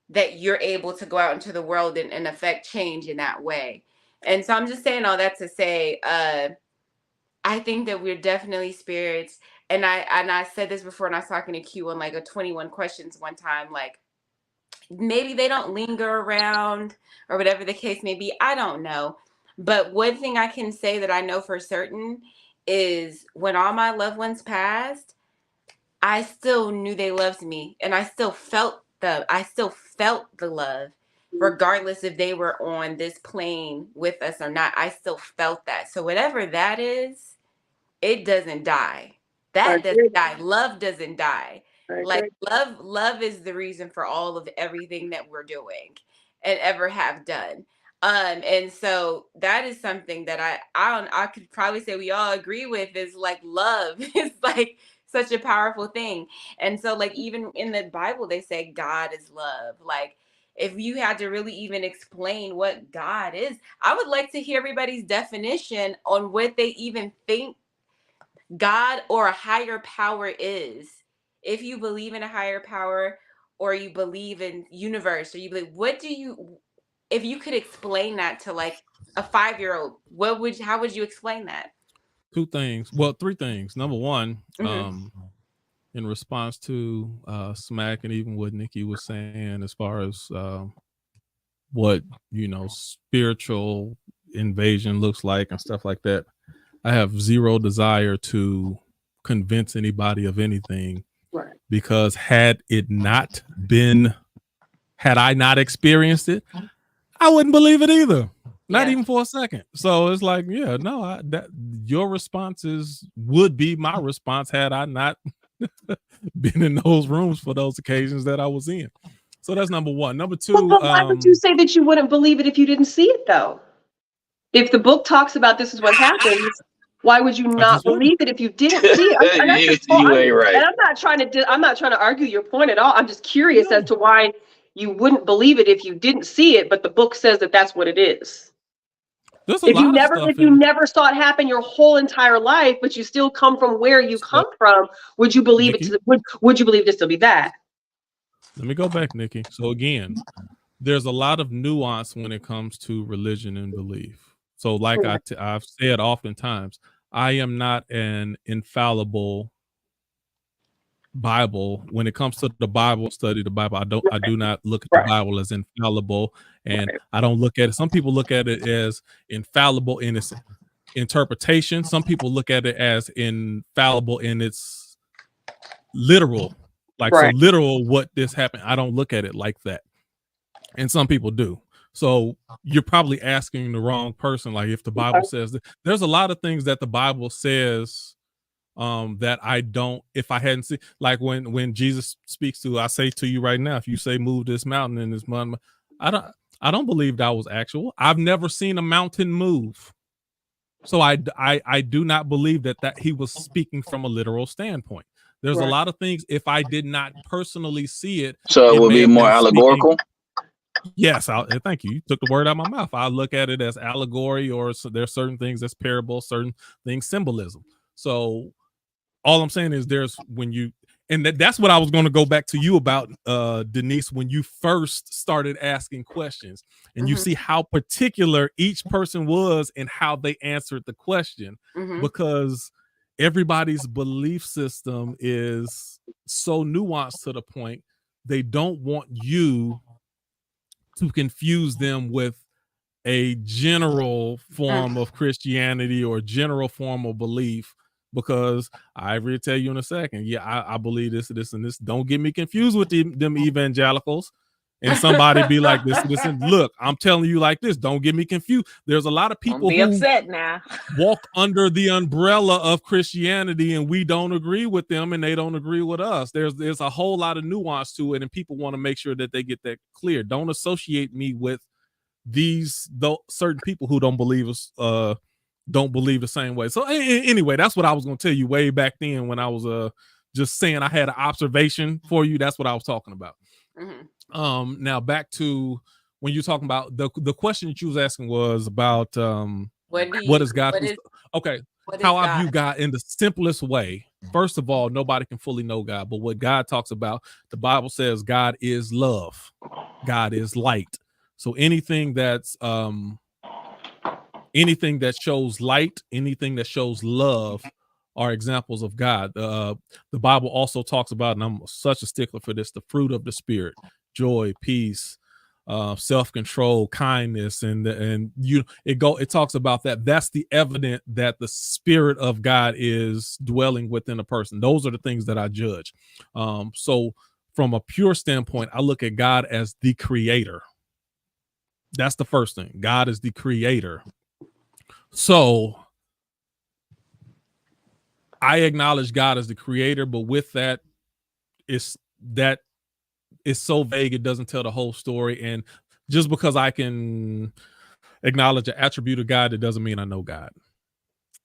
that you're able to go out into the world and affect change in that way. And so I'm just saying all that to say, I think that we're definitely spirits. And I said this before, and I was talking to Q on like a 21 questions one time, like maybe they don't linger around or whatever the case may be. I don't know. But one thing I can say that I know for certain is when all my loved ones passed, I still knew they loved me, and I still felt the love, regardless if they were on this plane with us or not. I still felt that. So whatever that is, it doesn't die. That doesn't die. Love doesn't die. Like love is the reason for all of everything that we're doing and ever have done. And so that is something that I could probably say we all agree with, is like love is like such a powerful thing. And so like even in the Bible they say God is love. Like if you had to really even explain what God is, I would like to hear everybody's definition on what they even think God or a higher power is. If you believe in a higher power, or you believe in universe, or you believe, if you could explain that to like a 5-year-old, how would you explain that? Three things. Number one, in response to Smack and even what Nikki was saying, as far as what, spiritual invasion looks like and stuff like that. I have zero desire to convince anybody of anything, Right. because had I not experienced it, I wouldn't believe it either. Not even for a second. So it's like, your responses would be my response had I not been in those rooms for those occasions that I was in. So that's number one. Number two. But why would you say that you wouldn't believe it if you didn't see it, though? If the book talks about this is what happens, why would you not believe it if you didn't see it? You ain't right. And I'm not trying to argue your point at all. I'm just curious as to why you wouldn't believe it if you didn't see it, but the book says that that's what it is. If you never saw it happen your whole entire life, but you still come from where you come from, would you believe would you believe this to be that? Let me go back, Nikki. So again, there's a lot of nuance when it comes to religion and belief. So like I've said oftentimes, I am not an infallible Bible. When it comes to the Bible, study the Bible, I do not look at the Bible as infallible, and I don't look at it. Some people look at it as infallible in its interpretation. Some people look at it as infallible in its literal, so literal what this happened. I don't look at it like that, and some people do. So you're probably asking the wrong person. Like, if the Bible says that, there's a lot of things that the Bible says that I don't, if I hadn't seen, like when Jesus speaks to, I say to you right now, if you say move this mountain and this mountain, I don't believe that was actual. I've never seen a mountain move. So I do not believe that he was speaking from a literal standpoint. There's a lot of things, if I did not personally see it. So it would be more allegorical. Yes, thank you. You took the word out of my mouth. I look at it as allegory, or there's certain things that's parable, certain things symbolism. So all I'm saying is that's what I was going to go back to you about, Denise, when you first started asking questions, and you see how particular each person was and how they answered the question, because everybody's belief system is so nuanced to the point they don't want you to confuse them with a general form of Christianity or general form of belief, because I will tell you in a second, I believe this, and this. Don't get me confused with them evangelicals. And somebody be like this, and look, I'm telling you like this, don't get me confused. There's a lot of people who upset now walk under the umbrella of Christianity, and we don't agree with them, and they don't agree with us. There's a whole lot of nuance to it, and people want to make sure that they get that clear. Don't associate me with certain people who don't believe the same way. So anyway, that's what I was going to tell you way back then when I was just saying I had an observation for you. That's what I was talking about. Now back to when you're talking about the question that you was asking was about what is God? How I view God in the simplest way. First of all, nobody can fully know God, but what God talks about, the Bible says God is love, God is light. So anything that shows light, anything that shows love, are examples of God. The Bible also talks about, and I'm such a stickler for this, the fruit of the Spirit: joy, peace, self-control, kindness, it talks about that. That's the evidence that the Spirit of God is dwelling within a person. Those are the things that I judge. So from a pure standpoint, I look at God as the creator. That's the first thing. God is the creator. So I acknowledge God as the creator, but with that, it's so vague, it doesn't tell the whole story. And just because I can acknowledge an attribute of God, it doesn't mean I know God.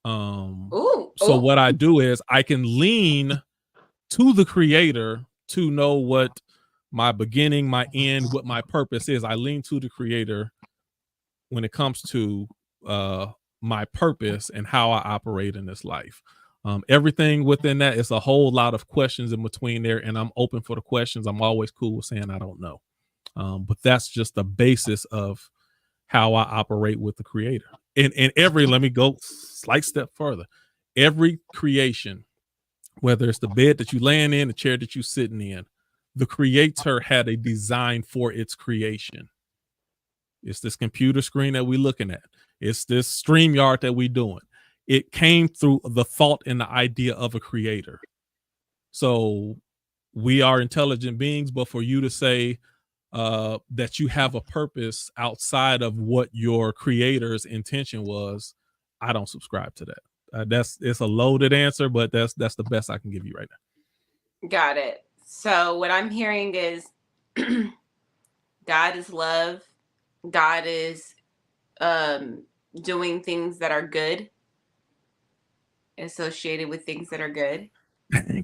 What I do is I can lean to the creator to know what my beginning, my end, what my purpose is. I lean to the creator when it comes to my purpose and how I operate in this life. Everything within that is a whole lot of questions in between there, and I'm open for the questions. I'm always cool with saying I don't know. But that's just the basis of how I operate with the creator. And let me go slight step further. Every creation, whether it's the bed that you laying in, the chair that you sitting in, the creator had a design for its creation. It's this computer screen that we're looking at. It's this StreamYard that we're doing. It came through the thought and the idea of a creator. So we are intelligent beings, but for you to say that you have a purpose outside of what your creator's intention was, I don't subscribe to that. It's a loaded answer, but that's the best I can give you right now. Got it. So what I'm hearing is God is love. God is doing things that are good, associated with things that are good.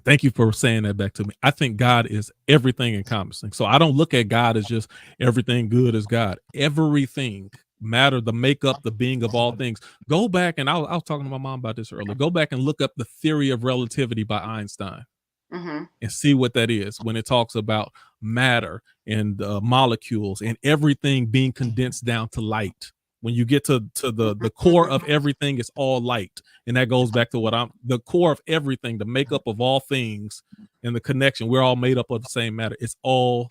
Thank you for saying that back to me. I think God is everything encompassing. So I don't look at God as just everything good is God. Everything matter, the makeup, the being of all things. Go back, and I was talking to my mom about this earlier. Go back and look up the theory of relativity by Einstein. Mm-hmm. And see what that is when it talks about matter and molecules and everything being condensed down to light. When you get to the core of everything, it's all light. And that goes back to the core of everything, the makeup of all things and the connection. We're all made up of the same matter. It's all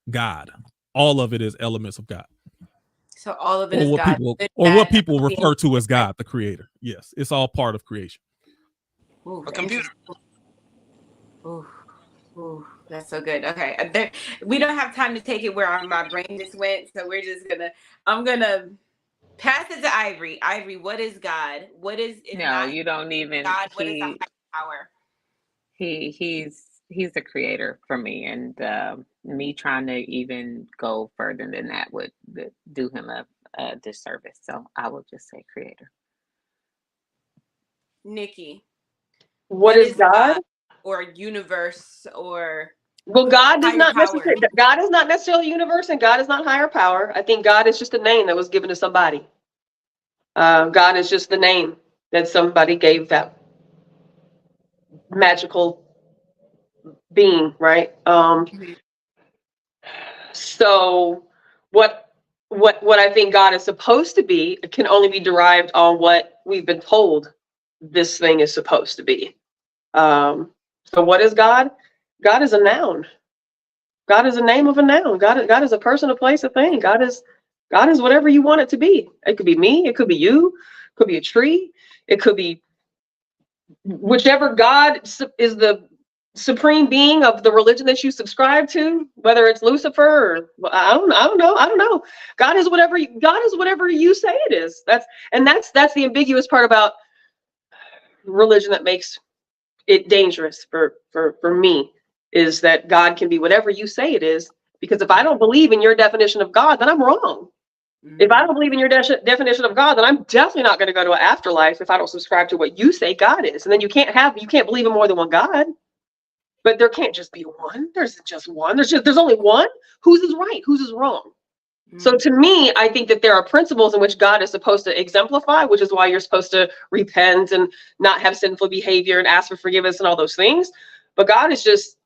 God. All of it is elements of God. So all of it is what God. What people refer to as God, the creator. Yes, it's all part of creation. Ooh, A computer. Ooh, that's so good. Okay, we don't have time to take it where my brain just went, so I'm gonna pass it to Ivory. Ivory, what is God? What is if No, not you don't even. God? What is the higher power? He's a creator for me, and me trying to even go further than that would do him a disservice. So I will just say creator. Nikki, What is God? Or universe, or well, God is not power? necessarily God is not necessarily universe, and God is not higher power. I think God is just a name that was given to somebody. God is just the name that somebody gave that magical being, right? So what I think God is supposed to be can only be derived on what we've been told this thing is supposed to be. So what is God? God is a noun. God is a name of a noun. God is a person, a place, a thing. God is whatever you want it to be. It could be me. It could be you. It could be a tree. It could be whichever God is the supreme being of the religion that you subscribe to, whether it's Lucifer or I don't know. God is whatever you say it is. That's the ambiguous part about religion that makes it dangerous for me, is that God can be whatever you say it is, because if I don't believe in your definition of God, then I'm wrong. If I don't believe in your definition of God, then I'm definitely not going to go to an afterlife if I don't subscribe to what you say God is. And then you can't believe in more than one God. But there can't just be one. There's just one. There's only one. Whose is right? Whose is wrong? So to me, I think that there are principles in which God is supposed to exemplify, which is why you're supposed to repent and not have sinful behavior and ask for forgiveness and all those things. But God is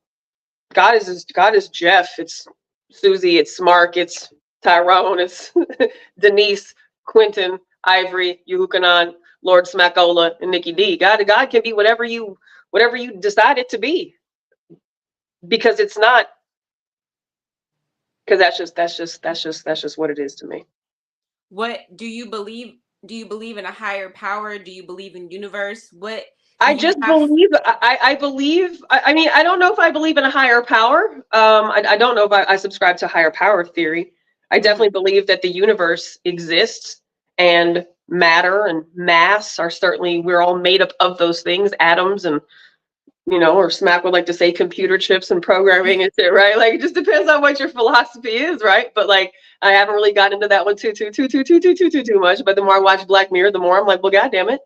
Jeff. It's Susie. It's Mark. It's Tyrone. It's Denise, Quentin, Ivory, Yuhukanan, Lord Smackola, and Nikki D. God can be whatever you decide it to be. Because it's not, because that's just what it is to me. What do you believe? Do you believe in a higher power? Do you believe in universe? What I just believe. I believe. I mean, I don't know if I believe in a higher power. I don't know if I subscribe to higher power theory. I definitely believe that the universe exists, and matter and mass are certainly, we're all made up of those things, atoms and, or Smack would like to say computer chips and programming and shit, right? Like, it just depends on what your philosophy is, right? But like, I haven't really gotten into that one too much. But the more I watch Black Mirror, the more I'm like, well, God damn it.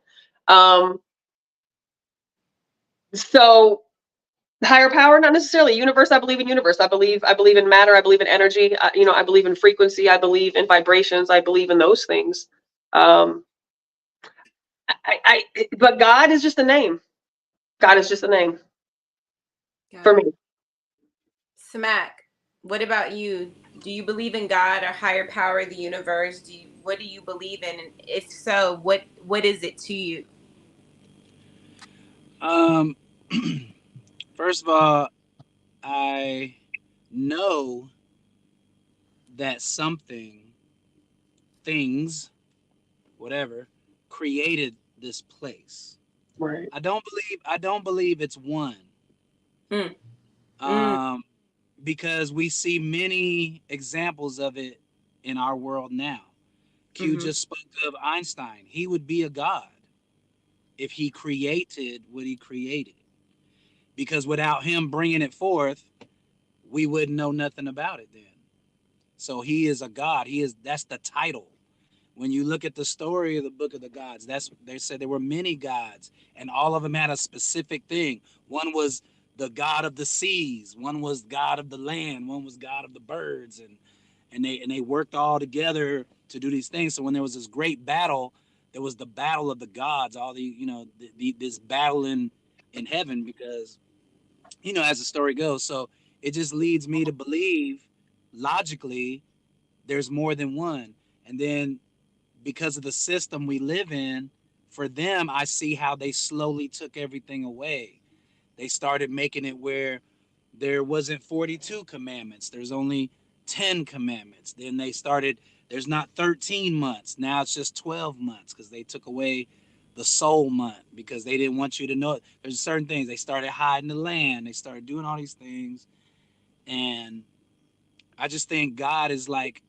So higher power, not necessarily universe. I believe in universe. I believe in matter. I believe in energy. I believe in frequency. I believe in vibrations. I believe in those things. But God is just a name. God is just a name for me. Smack, what about you? Do you believe in God or higher power, the universe? What do you believe in? And if so, what is it to you? First of all, I know that things, whatever, created this place. Right. I don't believe it's one. Mm. Um, because we see many examples of it in our world now. Q Mm-hmm. just spoke of Einstein. He would be a god if he created what he created. Because without him bringing it forth, we wouldn't know nothing about it then. So he is a god. That's the title. When you look at the story of the book of the gods, they said there were many gods, and all of them had a specific thing. One was the god of the seas, one was god of the land, one was god of the birds, and they worked all together to do these things. So when there was this great battle, there was the battle of the gods, all this battle in heaven, because as the story goes. So it just leads me to believe logically there's more than one. And then because of the system we live in, for them, I see how they slowly took everything away. They started making it where there wasn't 42 commandments, there's only 10 commandments. Then they started, there's not 13 months, now it's just 12 months, because they took away the soul month, because they didn't want you to know. There's certain things. They started hiding the land, they started doing all these things. And I just think God is like,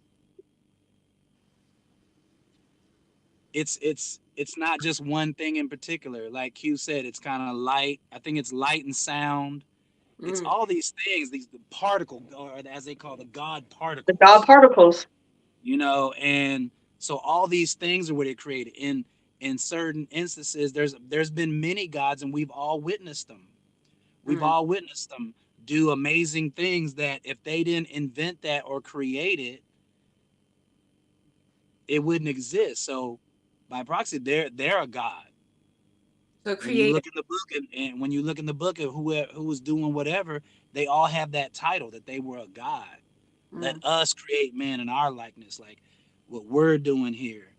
it's not just one thing in particular. Like Q said, it's kind of light. I think it's light and sound. It's Mm. all these things, these particle, or as they call the God The God particles. particles. And so all these things are what it created. In certain instances, there's been many gods, and we've all witnessed them. We've Mm. all witnessed them do amazing things that if they didn't invent that or create it, it wouldn't exist. So by proxy, they're a god. So When you creative. look in the book, and when you look in the book of who was doing whatever, they all have that title that they were a god. Let Mm. us create man in our likeness, like what we're doing here.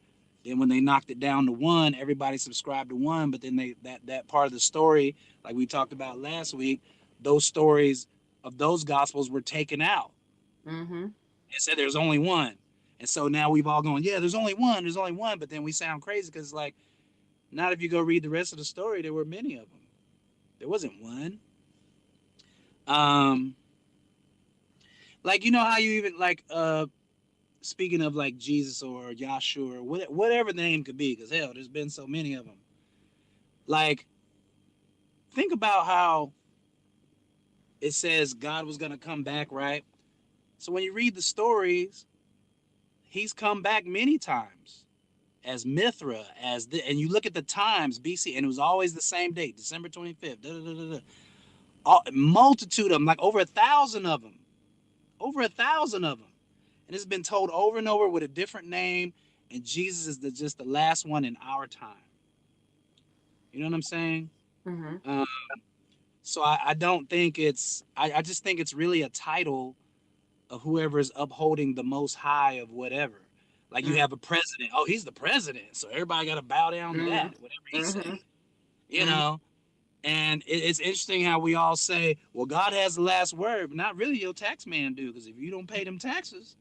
Then when they knocked it down to one, everybody subscribed to one. But then that part of the story, like we talked about last week, those stories of those gospels were taken out Mm-hmm. and said there's only one. And so now we've all gone, yeah, there's only one, there's only one. But then we sound crazy because like, not if you go read the rest of the story, there were many of them. There wasn't one. Um, like how you even like speaking of like Jesus or Yahshua or whatever the name could be, because hell, there's been so many of them. Like, think about how it says God was gonna come back, right? So when you read the stories, he's come back many times as Mithra, and you look at the times BC, and it was always the same date, December 25th. Da, da, da, da. Multitude of them, like over 1,000 of them, over 1,000 of them, and it's been told over and over with a different name. And Jesus is just the last one in our time. You know what I'm saying? Mm-hmm. Um, so I don't think I just think it's really a title of whoever is upholding the most high of whatever. Like you Mm. have a president. Oh, he's the president. So everybody got to bow down to Mm. that, whatever he Mm-hmm. say, you Mm. know? And it's interesting how we all say, well, God has the last word, but not really your tax man do. Because if you don't pay them taxes,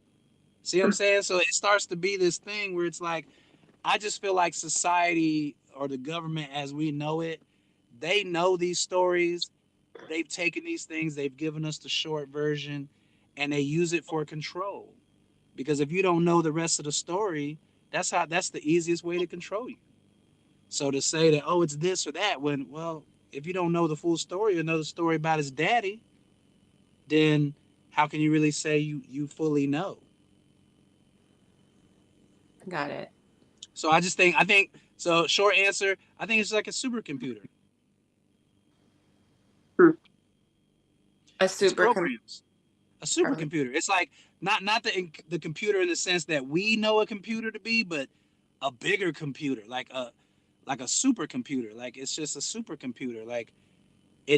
see what I'm saying? So it starts to be this thing where it's like, I just feel like society or the government as we know it, they know these stories. They've taken these things, they've given us the short version, and they use it for control. Because if you don't know the rest of the story, that's the easiest way to control you. So to say that, oh, it's this or that, when, well, if you don't know the full story or know the story about his daddy, then how can you really say you fully know? Got it. So I think so short answer, I think it's like a supercomputer. Hmm. A It's super programs. A supercomputer. It's like not the computer in the sense that we know a computer to be, but a bigger computer, like a supercomputer. Like it's just a supercomputer. Like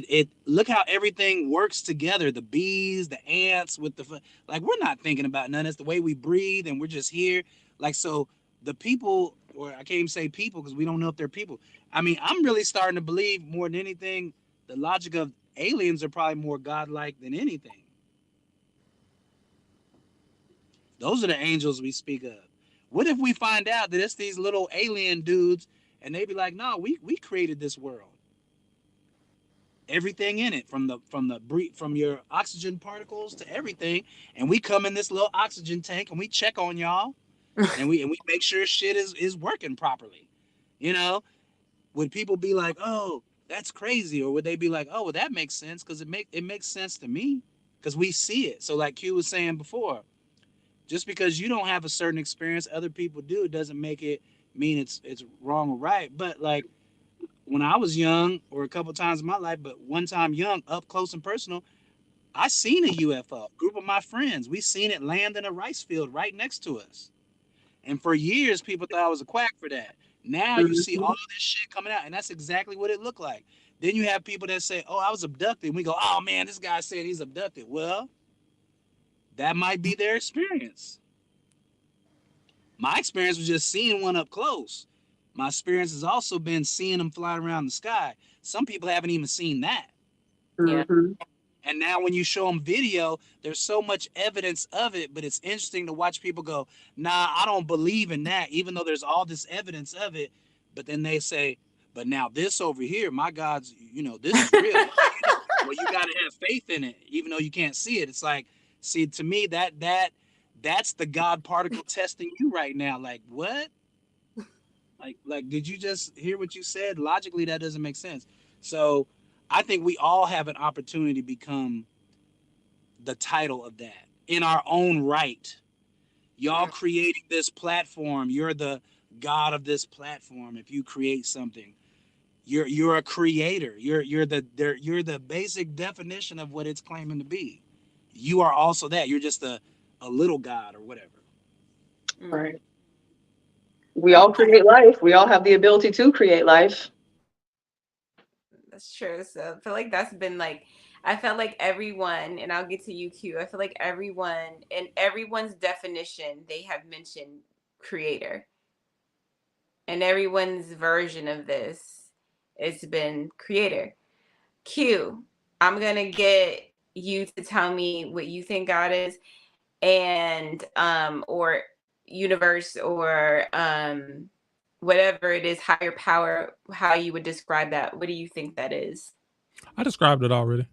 it look how everything works together. The bees, the ants with like we're not thinking about none. It's the way we breathe, and we're just here. Like so, the people, or I can't even say people because we don't know if they're people. I mean, I'm really starting to believe more than anything, the logic of aliens are probably more godlike than anything. Those are the angels we speak of. What if we find out that it's these little alien dudes and they be like, no, we created this world. Everything in it, from your oxygen particles to everything, and we come in this little oxygen tank and we check on y'all, and we make sure shit is working properly. You know, would people be like, oh, that's crazy, or would they be like, oh, well, that makes sense because it makes sense to me because we see it. So like Q was saying before, just because you don't have a certain experience, other people do, doesn't make it mean it's wrong or right. But like when I was young, or a couple times in my life, but one time young, up close and personal, I seen a UFO. Group of my friends, we seen it land in a rice field right next to us. And for years, people thought I was a quack for that. Now you see all this shit coming out, and that's exactly what it looked like. Then you have people that say, oh, I was abducted. And we go, oh man, this guy said he's abducted. Well, that might be their experience. My experience was just seeing one up close. My experience has also been seeing them fly around the sky. Some people haven't even seen that. Yeah. And now when you show them video, there's so much evidence of it, but it's interesting to watch people go, nah, I don't believe in that, even though there's all this evidence of it. But then they say, but now this over here, my God's, this is real. Well, you got to have faith in it, even though you can't see it. It's like, see, to me, that's the God particle testing you right now. Like, what? Like, did you just hear what you said? Logically, that doesn't make sense. So I think we all have an opportunity to become the title of that in our own right. Y'all creating this platform. You're the God of this platform. If you create something, you're a creator. You're the basic definition of what it's claiming to be. You are also that. You're just a little God or whatever. Right. We all create life. We all have the ability to create life. That's true. So I feel like that's been like, I felt like everyone, and I'll get to you, Q. I feel like everyone, in everyone's definition, they have mentioned creator. And everyone's version of this, it's been creator. Q, I'm going to get you to tell me what you think God is, and, or universe, or, whatever it is, higher power, how you would describe that. What do you think that is? I described it already.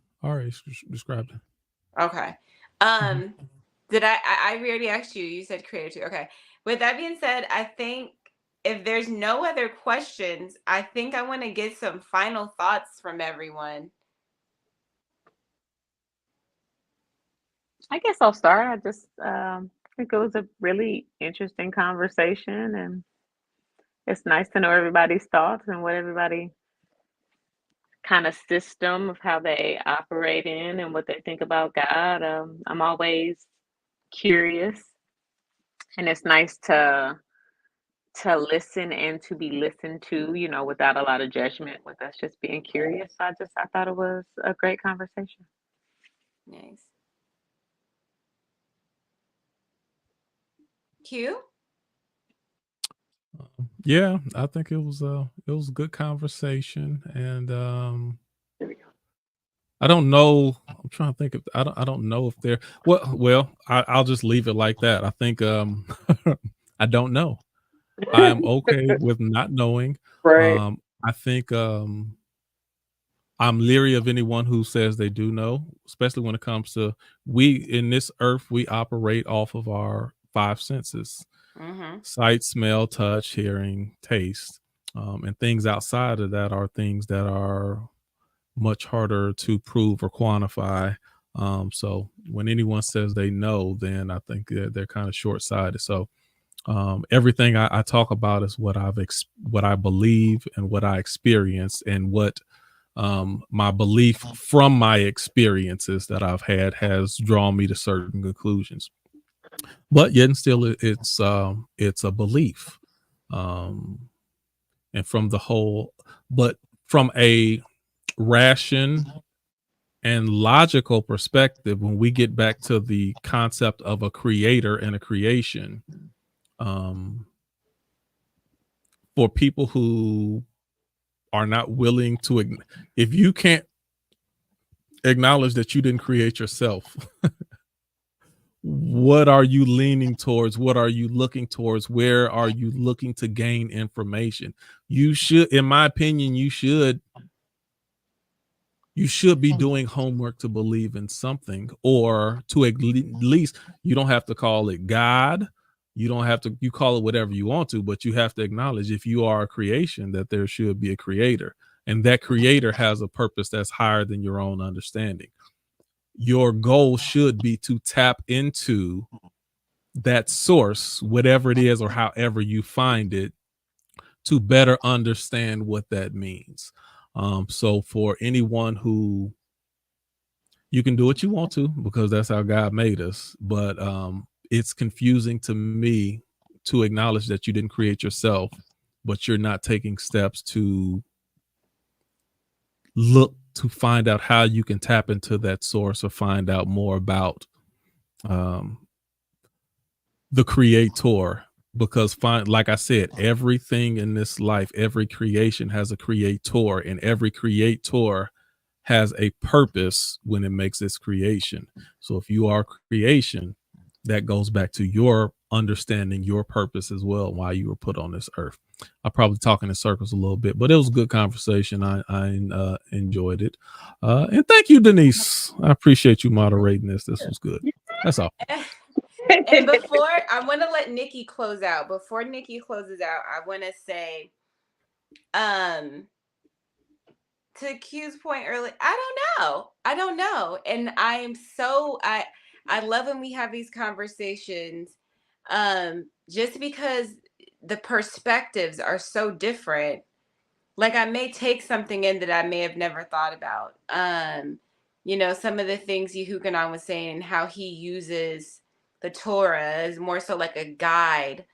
Described it. Okay. Did I already asked you? You said creator too. Okay. With that being said, I think if there's no other questions, I think I want to get some final thoughts from everyone. I guess I'll start. I just think it was a really interesting conversation, and it's nice to know everybody's thoughts and what everybody kind of system of how they operate in and what they think about God. I'm always curious, and it's nice to listen and to be listened to, without a lot of judgment, with us just being curious. So I thought it was a great conversation. Nice. Q? Yeah, I think it was a good conversation, and I don't know. I'm trying to think of. I don't know if there. Well, I'll just leave it like that. I think I don't know. I am okay with not knowing. Right. I think I'm leery of anyone who says they do know, especially when it comes to in this earth, we operate off of our 5 senses. Sight, smell, touch, hearing, taste, and things outside of that are things that are much harder to prove or quantify. So when anyone says they know, then I think they're kind of short-sighted. So everything I talk about is what I believe and what I experience, and what my belief from my experiences that I've had has drawn me to certain conclusions. But yet and still, it's a belief, and from a ration and logical perspective, when we get back to the concept of a creator and a creation, for people who are not willing to, if you can't acknowledge that you didn't create yourself, what are you leaning towards? What are you looking towards? Where are you looking to gain information? You should, in my opinion, you should be doing homework to believe in something, or to at least, you don't have to call it God. You don't have to, you call it whatever you want to, but you have to acknowledge, if you are a creation, that there should be a creator, and that creator has a purpose that's higher than your own understanding. Your goal should be to tap into that source, whatever it is or however you find it, to better understand what that means. So for anyone who, you can do what you want to, because that's how God made us, but it's confusing to me to acknowledge that you didn't create yourself, but you're not taking steps to look to find out how you can tap into that source, or find out more about the creator. Because like I said, everything in this life, every creation has a creator, and every creator has a purpose when it makes its creation. So if you are creation, that goes back to your understanding your purpose as well, why you were put on this earth. I'm probably talking in circles a little bit, but it was a good conversation. I enjoyed it. And thank you, Denise. I appreciate you moderating this. This was good. That's all. And before, I want to let Nikki close out. Before Nikki closes out, I want to say, to Q's point earlier, I don't know. And I love when we have these conversations, just because the perspectives are so different. Like, I may take something in that I may have never thought about. Some of the things Yehukanan was saying, and how he uses the Torah is more so like a guide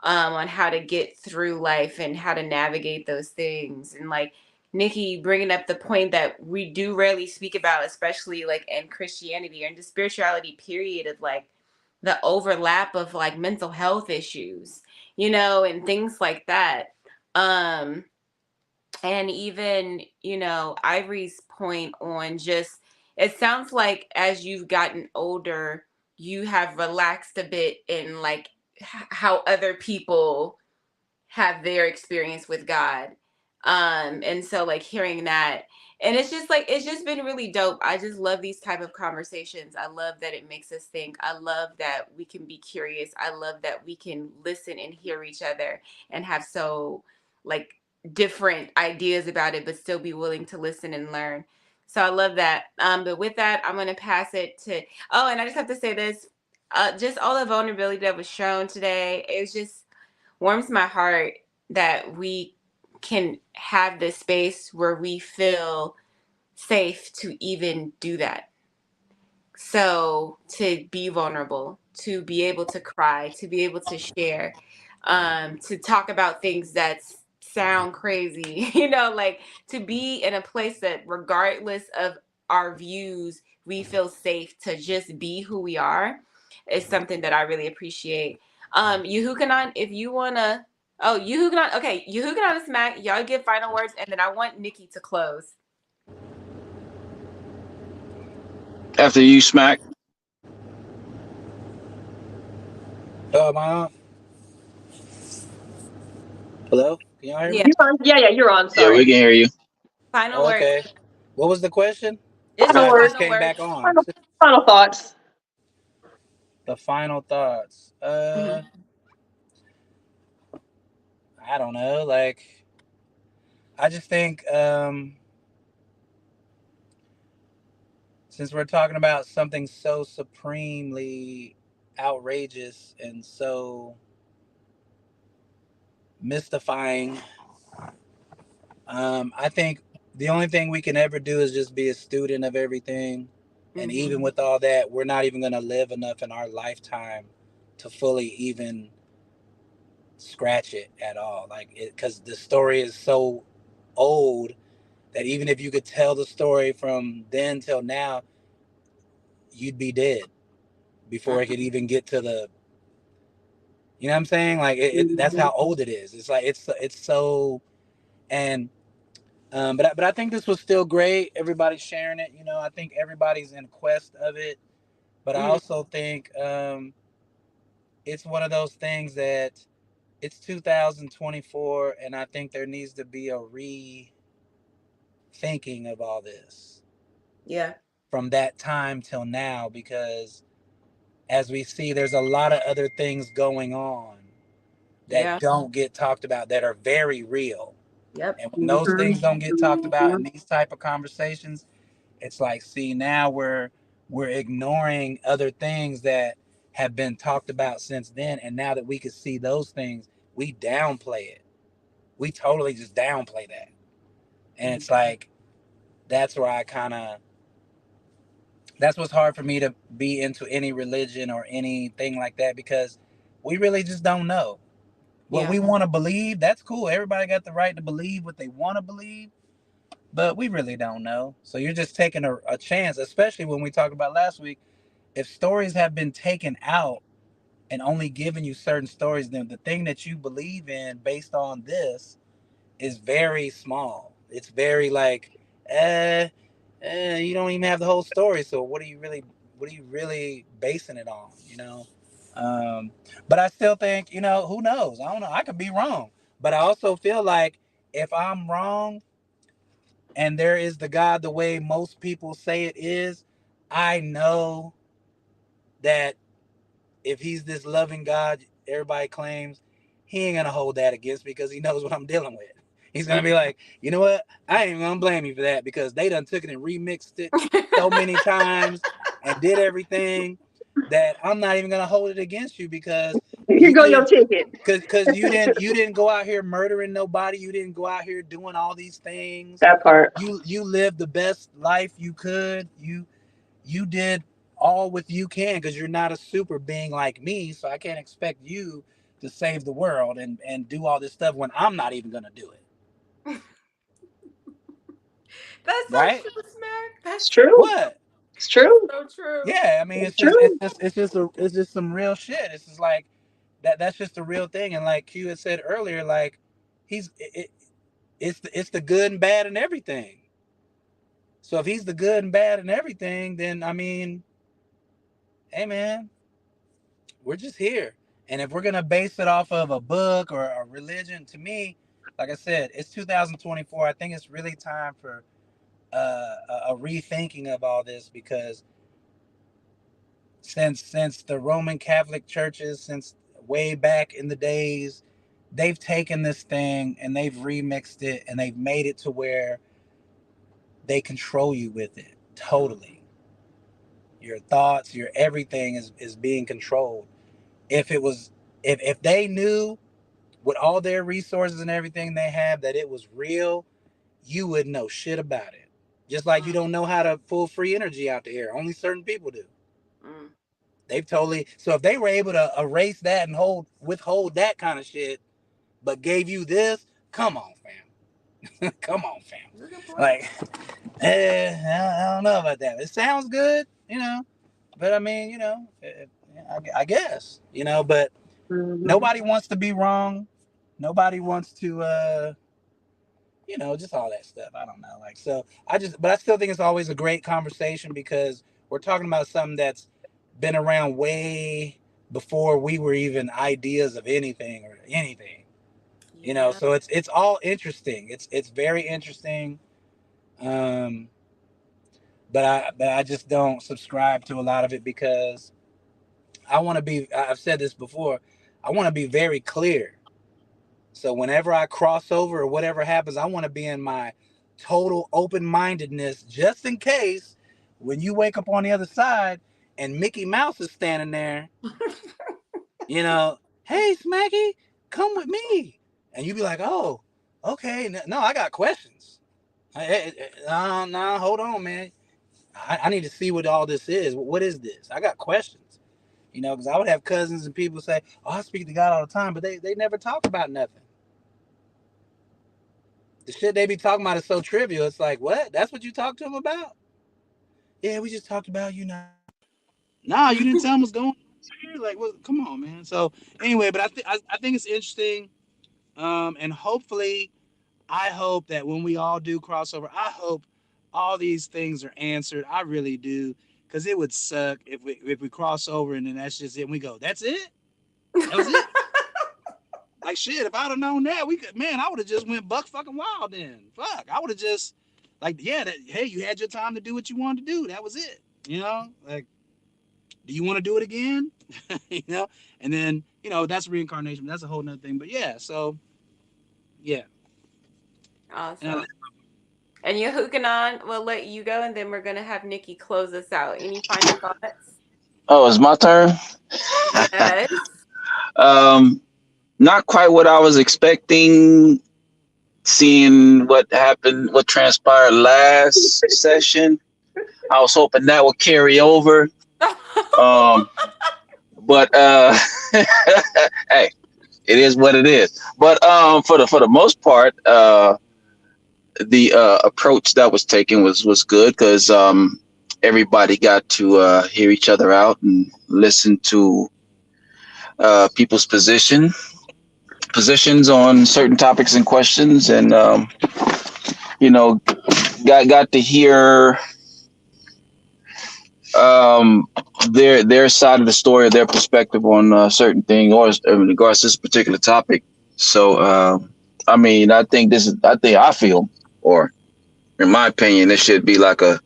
on how to get through life and how to navigate those things. And like Nikki bringing up the point that we do rarely speak about, especially like in Christianity or in the spirituality period, of like the overlap of like mental health issues, and things like that. And even, Ivory's point on just, it sounds like as you've gotten older, you have relaxed a bit in like how other people have their experience with God. And so like hearing that, and it's just been really dope. I just love these type of conversations. I love that it makes us think. I love that we can be curious. I love that we can listen and hear each other and have so like different ideas about it, but still be willing to listen and learn. So I love that. But with that, I'm going to pass it to, oh, and I just have to say this, just all the vulnerability that was shown today. It was just warms my heart that we can have this space where we feel safe to even do that. So to be vulnerable, to be able to cry, to be able to share, to talk about things that sound crazy, like to be in a place that regardless of our views, we feel safe to just be who we are, is something that I really appreciate. Yehukanan, if you wanna, Yehukanan, okay, Yehukanan and Smack, y'all give final words, and then I want Nikki to close. After you, Smack. Am I on? Hello? Can y'all hear me? Yeah, You're on. Yeah, you're on. Yeah, we Sorry. can hear you. final Oh, words. okay. What was the question? It's Final just I just words. final came words. back on. Final thoughts. The final thoughts. Mhm. I don't know. Like, I just think since we're talking about something so supremely outrageous and so mystifying, I think the only thing we can ever do is just be a student of everything. And even with all that, we're not even going to live enough in our lifetime to fully even scratch it at all. Like, because the story is so old that even if you could tell the story from then till now, you'd be dead before it could even get to the, you know what I'm saying? Like, that's how old it is. It's like it's so, and but I think this was still great. Everybody's sharing it. I think everybody's in quest of it. But I Mm. also think it's one of those things that it's 2024, and I think there needs to be a rethinking of all this Yeah. from that time till now, because as we see, there's a lot of other things going on that Yeah. don't get talked about that are very real. Yep. And when those Mhm. things don't get talked about in these type of conversations, it's like, see, now we're ignoring other things that have been talked about since then, and now that we can see those things, we downplay it. We totally just downplay that. And it's like that's where I kind of that's what's hard for me to be into any religion or anything like that, because we really just don't know. What Yeah. we want to believe, that's cool. Everybody got the right to believe what they want to believe, but we really don't know. So you're just taking a chance, especially when we talked about last week. If stories have been taken out and only giving you certain stories, then the thing that you believe in based on this is very small. It's very like, uh, you don't even have the whole story. So what are you really basing it on? Um, but I still think, who knows? I don't know. I could be wrong, but I also feel like if I'm wrong and there is the God the way most people say it is, I know that if he's this loving God everybody claims, he ain't gonna hold that against me because he knows what I'm dealing with. He's gonna be like, you know what? I ain't gonna blame you for that because they done took it and remixed it so many times and did everything that I'm not even gonna hold it against you because Here you go your didn't ticket. because you didn't go out here murdering nobody. You didn't go out here doing all these things. That part. You lived the best life you could. You did all with you can because you're not a super being like me, so I can't expect you to save the world and do all this stuff when I'm not even gonna do it. That's so Right? true, Smack. It's That's so true. What? It's true. so true. Yeah, I mean It's it's just it's true. just it's just it's just some real shit. It's just like that's just the real thing. And like Q had said earlier, like it's the good and bad and everything. So if he's the good and bad and everything, then I mean, hey man, we're just here. And if we're gonna base it off of a book or a religion, to me, like I said, it's 2024. I think it's really time for a rethinking of all this because since the Roman Catholic churches, since way back in the days, they've taken this thing and they've remixed it and they've made it to where they control you with it totally. Your thoughts, your everything is being controlled. If it was, if they knew with all their resources and everything they have that it was real, you wouldn't know shit about it. Just like you Mm, don't know how to pull free energy out the air. Only certain people do. mm. They've totally so if they were able to erase that and withhold that kind of shit, but gave you this, come on, fam. Come on, fam. That's a good point. Like, I don't know about that. It sounds good, but I mean, I guess, but Mhm. nobody wants to be wrong. Nobody wants to just all that stuff. I don't know. Like, so but I still think it's always a great conversation because we're talking about something that's been around way before we were even ideas of anything or anything. Yeah. So it's all interesting. It's very interesting. Um, but I just don't subscribe to a lot of it because I want to be. I've said this before. I want to be very clear. So whenever I cross over or whatever happens, I want to be in my total open mindedness just in case when you wake up on the other side and Mickey Mouse is standing there, hey Smacky, come with me. And you be like, oh, okay. No, I got questions. No, hold on, man. I need to see what all this is. What is this? I got questions. Because I would have cousins and people say, oh, I speak to God all the time, but they never talk about nothing. The shit they be talking about is so trivial. It's like, what? That's what you talked to him about? Yeah, we just talked about, Nah, you didn't tell him what's going on here. Like, well, come on, man. So anyway, but I think it's interesting. And hopefully, I hope that when we all do crossover, I hope all these things are answered. I really do, because it would suck if we cross over and then that's just it. And we go, that's it. That was it. Like shit. If I'd have known that, I would have just went buck fucking wild. Then fuck, I would have just hey, you had your time to do what you wanted to do. That was it. Like, do you want to do it again? And then that's reincarnation. That's a whole nother thing. But yeah, so yeah. Awesome. And Yehukanan, we'll let you go, and then we're gonna have Nikki close us out. Any final thoughts? Oh, it's my turn. Yes. Not quite what I was expecting. Seeing what happened, what transpired last session, I was hoping that would carry over. But hey, it is what it is. But for the most part, the approach that was taken was good because everybody got to hear each other out and listen to people's positions on certain topics and questions, and got to hear their side of the story, their perspective on a certain thing, or in regards to this particular topic. So I feel, or in my opinion, it should be like a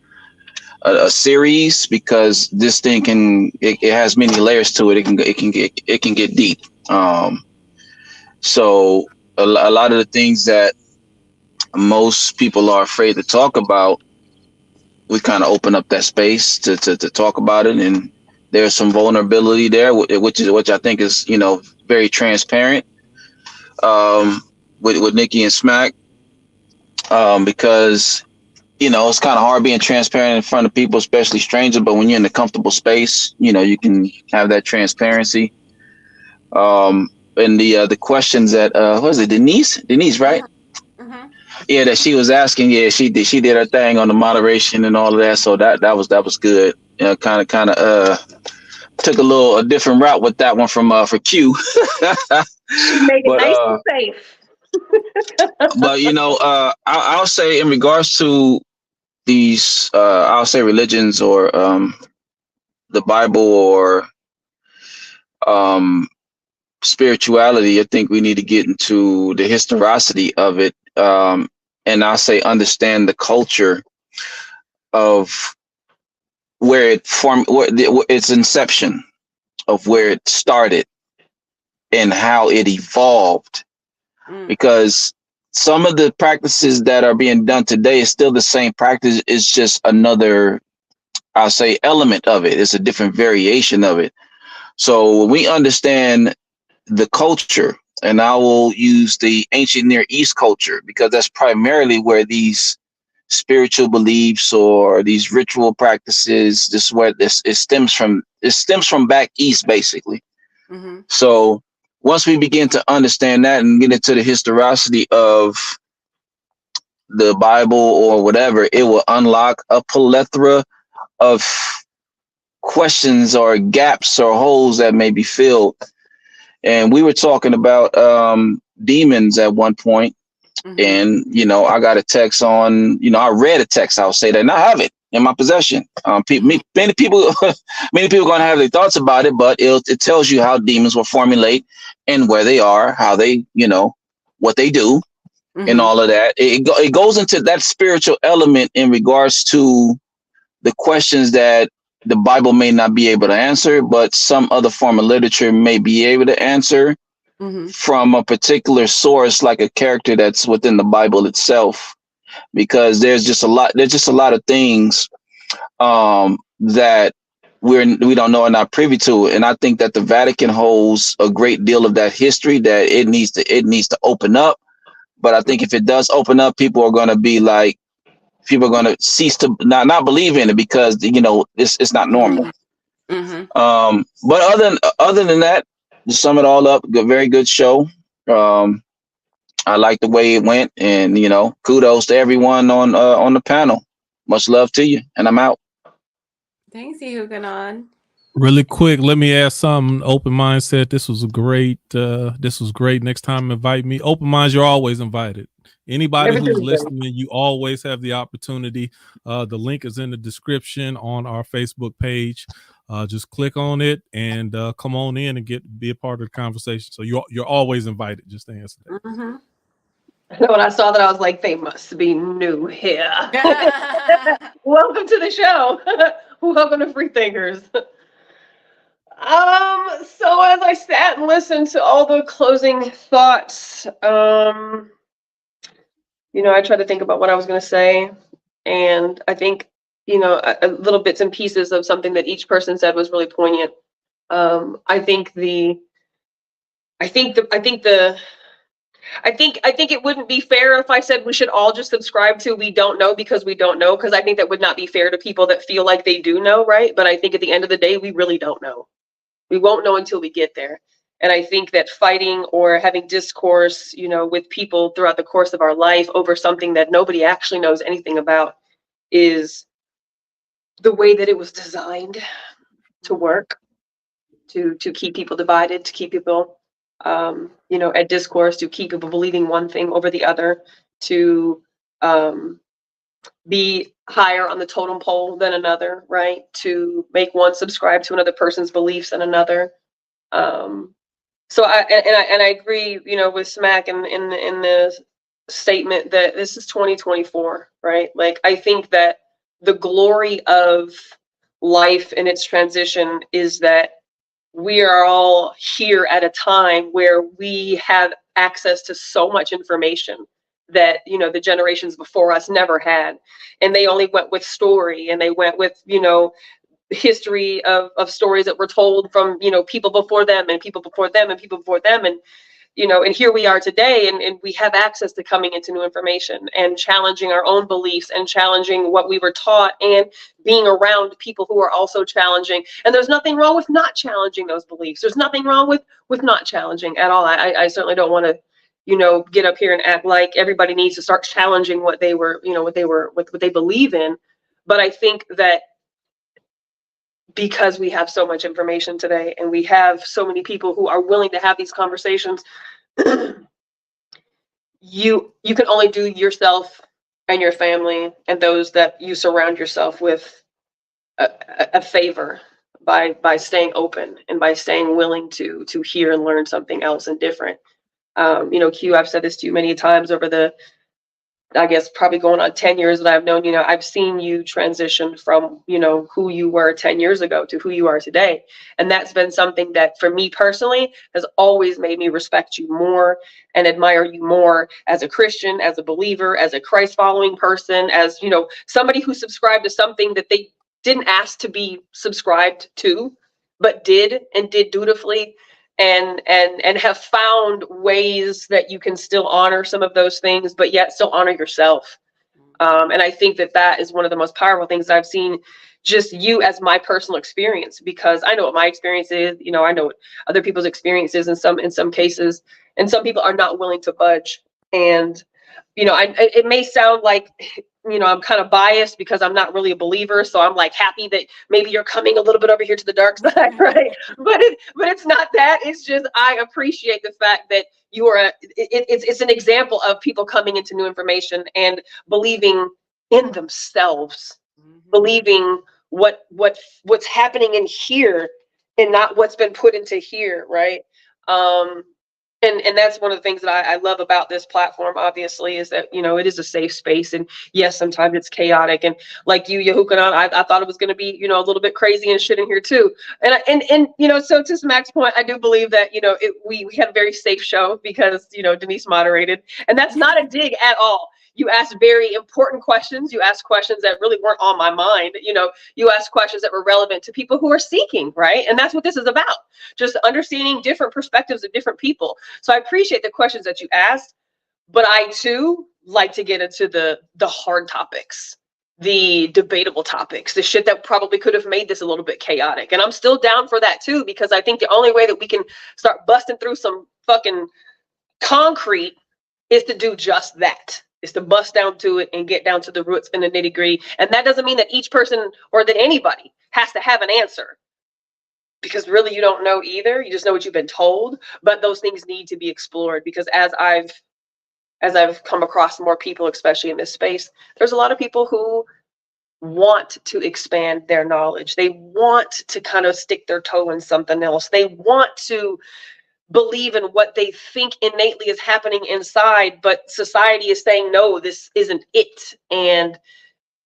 series, because this thing it has many layers to it. It can get deep. So a lot of the things that most people are afraid to talk about, we kind of open up that space to talk about it, and there's some vulnerability there, which I think is very transparent with Nikki and Smack, because it's kind of hard being transparent in front of people, especially strangers. But when you're in a comfortable space, you can have that transparency. And the questions that what was it, Denise, right? Mm-hmm. Yeah, that she was asking. Yeah, she did her thing on the moderation and all of that. So that was good. Kind of took a different route with that one for Q. She made it nice and safe. But I'll say, in regards to these, I'll say religions, or the Bible, or spirituality, I think we need to get into the historicity of it, and I'll say understand the culture of where it formed, its inception, of where it started and how it evolved. Because some of the practices that are being done today is still the same practice. It's just another, I'll say, element of it. It's a different variation of it. So when we understand the culture, and I will use the ancient Near East culture, because that's primarily where these spiritual beliefs or these ritual practices, it stems from back east, basically. Mm-hmm. So once we begin to understand that and get into the historicity of the Bible or whatever, it will unlock a plethora of questions or gaps or holes that may be filled. And we were talking about demons at one point. Mm-hmm. And, I got a text on, I read a text, I'll say that, and I have it in my possession. Many people going to have their thoughts about it, but it tells you how demons will formulate and where they are, how they, what they do, mm-hmm. and all of that. It goes into that spiritual element in regards to the questions that the Bible may not be able to answer, but some other form of literature may be able to answer, mm-hmm. from a particular source, like a character that's within the Bible itself. Because there's just a lot of things that we don't know and not privy to. And I think that the Vatican holds a great deal of that history that it needs to open up. But I think if it does open up, people are going to cease to not believe in it, because it's not normal. Mm-hmm. But other than that, to sum it all up, very good show. I like the way it went, and kudos to everyone on the panel. Much love to you, and I'm out. Thanks, Yehukanan. Really quick, let me ask something. Open mindset. This was a great. This was great. Next time, invite me. Open minds, you're always invited. Anybody who's listening, you always have the opportunity. The link is in the description on our Facebook page. Just click on it and come on in and be a part of the conversation. So you're always invited. Just to answer that. Mm-hmm. When I saw that, I was like, they must be new here. Welcome to the show. Welcome to Freethinkers. So as I sat and listened to all the closing thoughts, I tried to think about what I was going to say, and I think, little bits and pieces of something that each person said was really poignant. I think it wouldn't be fair if I said we should all just subscribe to we don't know because we don't know, because I think that would not be fair to people that feel like they do know, right? But I think at the end of the day, we really don't know. We won't know until we get there. And I think that fighting or having discourse, with people throughout the course of our life over something that nobody actually knows anything about is the way that it was designed to work, to keep people divided, to keep people at discourse, to keep people believing one thing over the other, to be higher on the totem pole than another, right? To make one subscribe to another person's beliefs than another. So I agree, with Smack in the statement that this is 2024, right? Like, I think that the glory of life and its transition is that we are all here at a time where we have access to so much information that, the generations before us never had. And they only went with story, and they went with, history of stories that were told from, people before them and people before them and people before them. And, and here we are today, and we have access to coming into new information and challenging our own beliefs and challenging what we were taught and being around people who are also challenging. And there's nothing wrong with not challenging those beliefs. There's nothing wrong with not challenging at all. I certainly don't want to, get up here and act like everybody needs to start challenging what they believe in. But I think that because we have so much information today and we have so many people who are willing to have these conversations, you can only do yourself and your family and those that you surround yourself with a favor by staying open and by staying willing to hear and learn something else and different. Q, I've said this to you many times over the, I guess, probably going on 10 years that I've known, I've seen you transition from, who you were 10 years ago to who you are today. And that's been something that for me personally has always made me respect you more and admire you more as a Christian, as a believer, as a Christ following person, as, somebody who subscribed to something that they didn't ask to be subscribed to, but did dutifully. And have found ways that you can still honor some of those things, but yet still honor yourself. And I think that is one of the most powerful things I've seen, just you as my personal experience, because I know what my experience is, I know what other people's experiences in some cases, and some people are not willing to budge. And, it may sound like, I'm kind of biased because I'm not really a believer. So I'm like happy that maybe you're coming a little bit over here to the dark side, right? But it's not that. It's just, I appreciate the fact that you are, it's an example of people coming into new information and believing in themselves, believing what's happening in here and not what's been put into here, right? And that's one of the things that I love about this platform, obviously, is that, it is a safe space. And yes, sometimes it's chaotic. And like you, Yahukanan, I thought it was going to be, a little bit crazy and shit in here too. And so to Smack's point, I do believe that, we had a very safe show because, Denise moderated. And that's not a dig at all. You asked very important questions. You asked questions that really weren't on my mind. You asked questions that were relevant to people who are seeking, right? And that's what this is about. Just understanding different perspectives of different people. So I appreciate the questions that you asked, but I too like to get into the hard topics, the debatable topics, the shit that probably could have made this a little bit chaotic. And I'm still down for that too, because I think the only way that we can start busting through some fucking concrete is to do just that. Is to bust down to it and get down to the roots and the nitty-gritty. And that doesn't mean that each person or that anybody has to have an answer. because really you don't know either. You just know what you've been told, but those things need to be explored, because as I've come across more people, especially in this space, there's a lot of people who want to expand their knowledge. They want to kind of stick their toe in something else. They want to believe in what they think innately is happening inside, but society is saying, no, this isn't it. And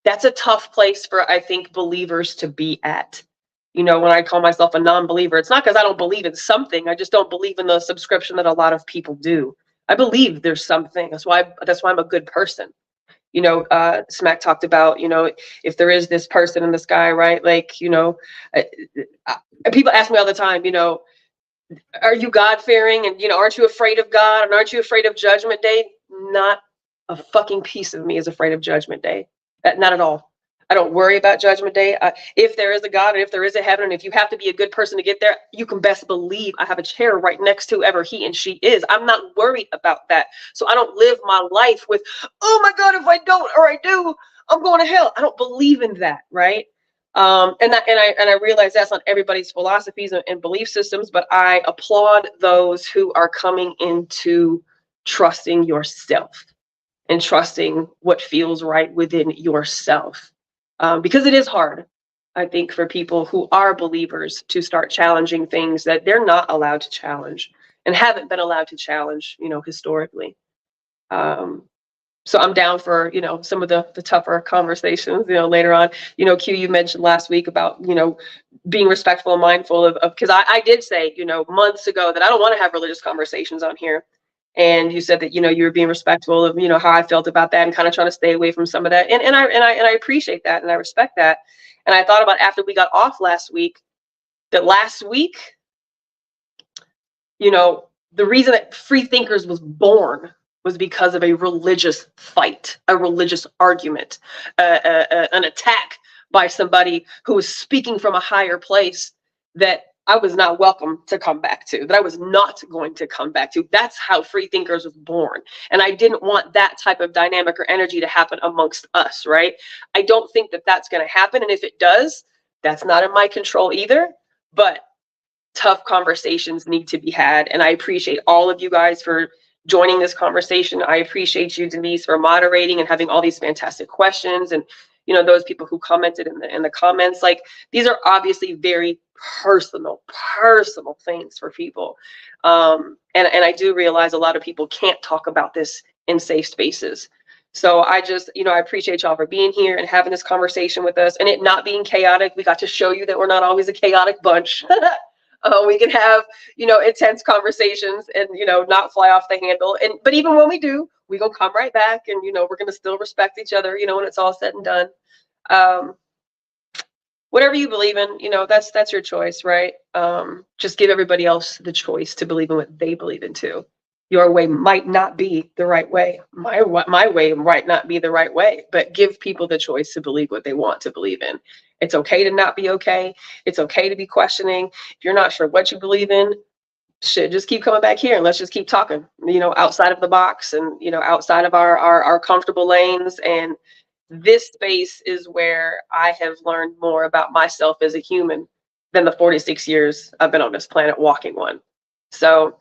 that's a tough place for, I think, believers to be at. You know, when I call myself a non-believer, it's not because I don't believe in something. I just don't believe in the subscription that a lot of people do. I believe there's something. That's why I'm a good person. You know, Smack talked about, you know, if there is this person in the sky, right? Like, you know, people ask me all the time, you know, are you God-fearing? And, you know, aren't you afraid of God? And aren't you afraid of Judgment Day? Not a fucking piece of me is afraid of Judgment Day. Not at all. I don't worry about Judgment Day. If there is a God, and if there is a heaven, and if you have to be a good person to get there, you can best believe I have a chair right next to whoever he and she is. I'm not worried about that. So I don't live my life with, oh my God, if I don't or I do, I'm going to hell. I don't believe in that, right? And I realize that's not everybody's philosophies and belief systems, but I applaud those who are coming into trusting yourself and trusting what feels right within yourself. Because it is hard, I think, for people who are believers to start challenging things that they're not allowed to challenge and haven't been allowed to challenge, you know, historically. So I'm down for, you know, some of the tougher conversations, you know, later on. You know, Q, you mentioned last week about, you know, being respectful and mindful of because I did say, you know, months ago that I don't want to have religious conversations on here. And you said that, you know, you were being respectful of, you know, how I felt about that and kind of trying to stay away from some of that. And I appreciate that and I respect that. And I thought about after we got off last week, that last week, you know, the reason that Free Thinkers was born was because of a religious fight, a religious argument, an attack by somebody who was speaking from a higher place that I was not welcome to come back to, that I was not going to come back to. That's how Free Thinkers was born. And I didn't want that type of dynamic or energy to happen amongst us, right? I don't think that that's going to happen. And if it does, that's not in my control either. But tough conversations need to be had. And I appreciate all of you guys for joining this conversation. I appreciate you, Denise, for moderating and having all these fantastic questions. And, you know, those people who commented in the comments, like, these are obviously very personal things for people. And I do realize a lot of people can't talk about this in safe spaces. So I just, you know, I appreciate y'all for being here and having this conversation with us and it not being chaotic. We got to show you that we're not always a chaotic bunch. We can have, you know, intense conversations and, you know, not fly off the handle. But even when we do, we gonna come right back and, you know, we're going to still respect each other, you know, when it's all said and done. Whatever you believe in, you know, that's your choice, right? Just give everybody else the choice to believe in what they believe in too. Your way might not be the right way. My way might not be the right way, but give people the choice to believe what they want to believe in. It's okay to not be okay. It's okay to be questioning. If you're not sure what you believe in, shit, just keep coming back here and let's just keep talking, you know, outside of the box and, you know, outside of our comfortable lanes. And this space is where I have learned more about myself as a human than the 46 years I've been on this planet walking one. So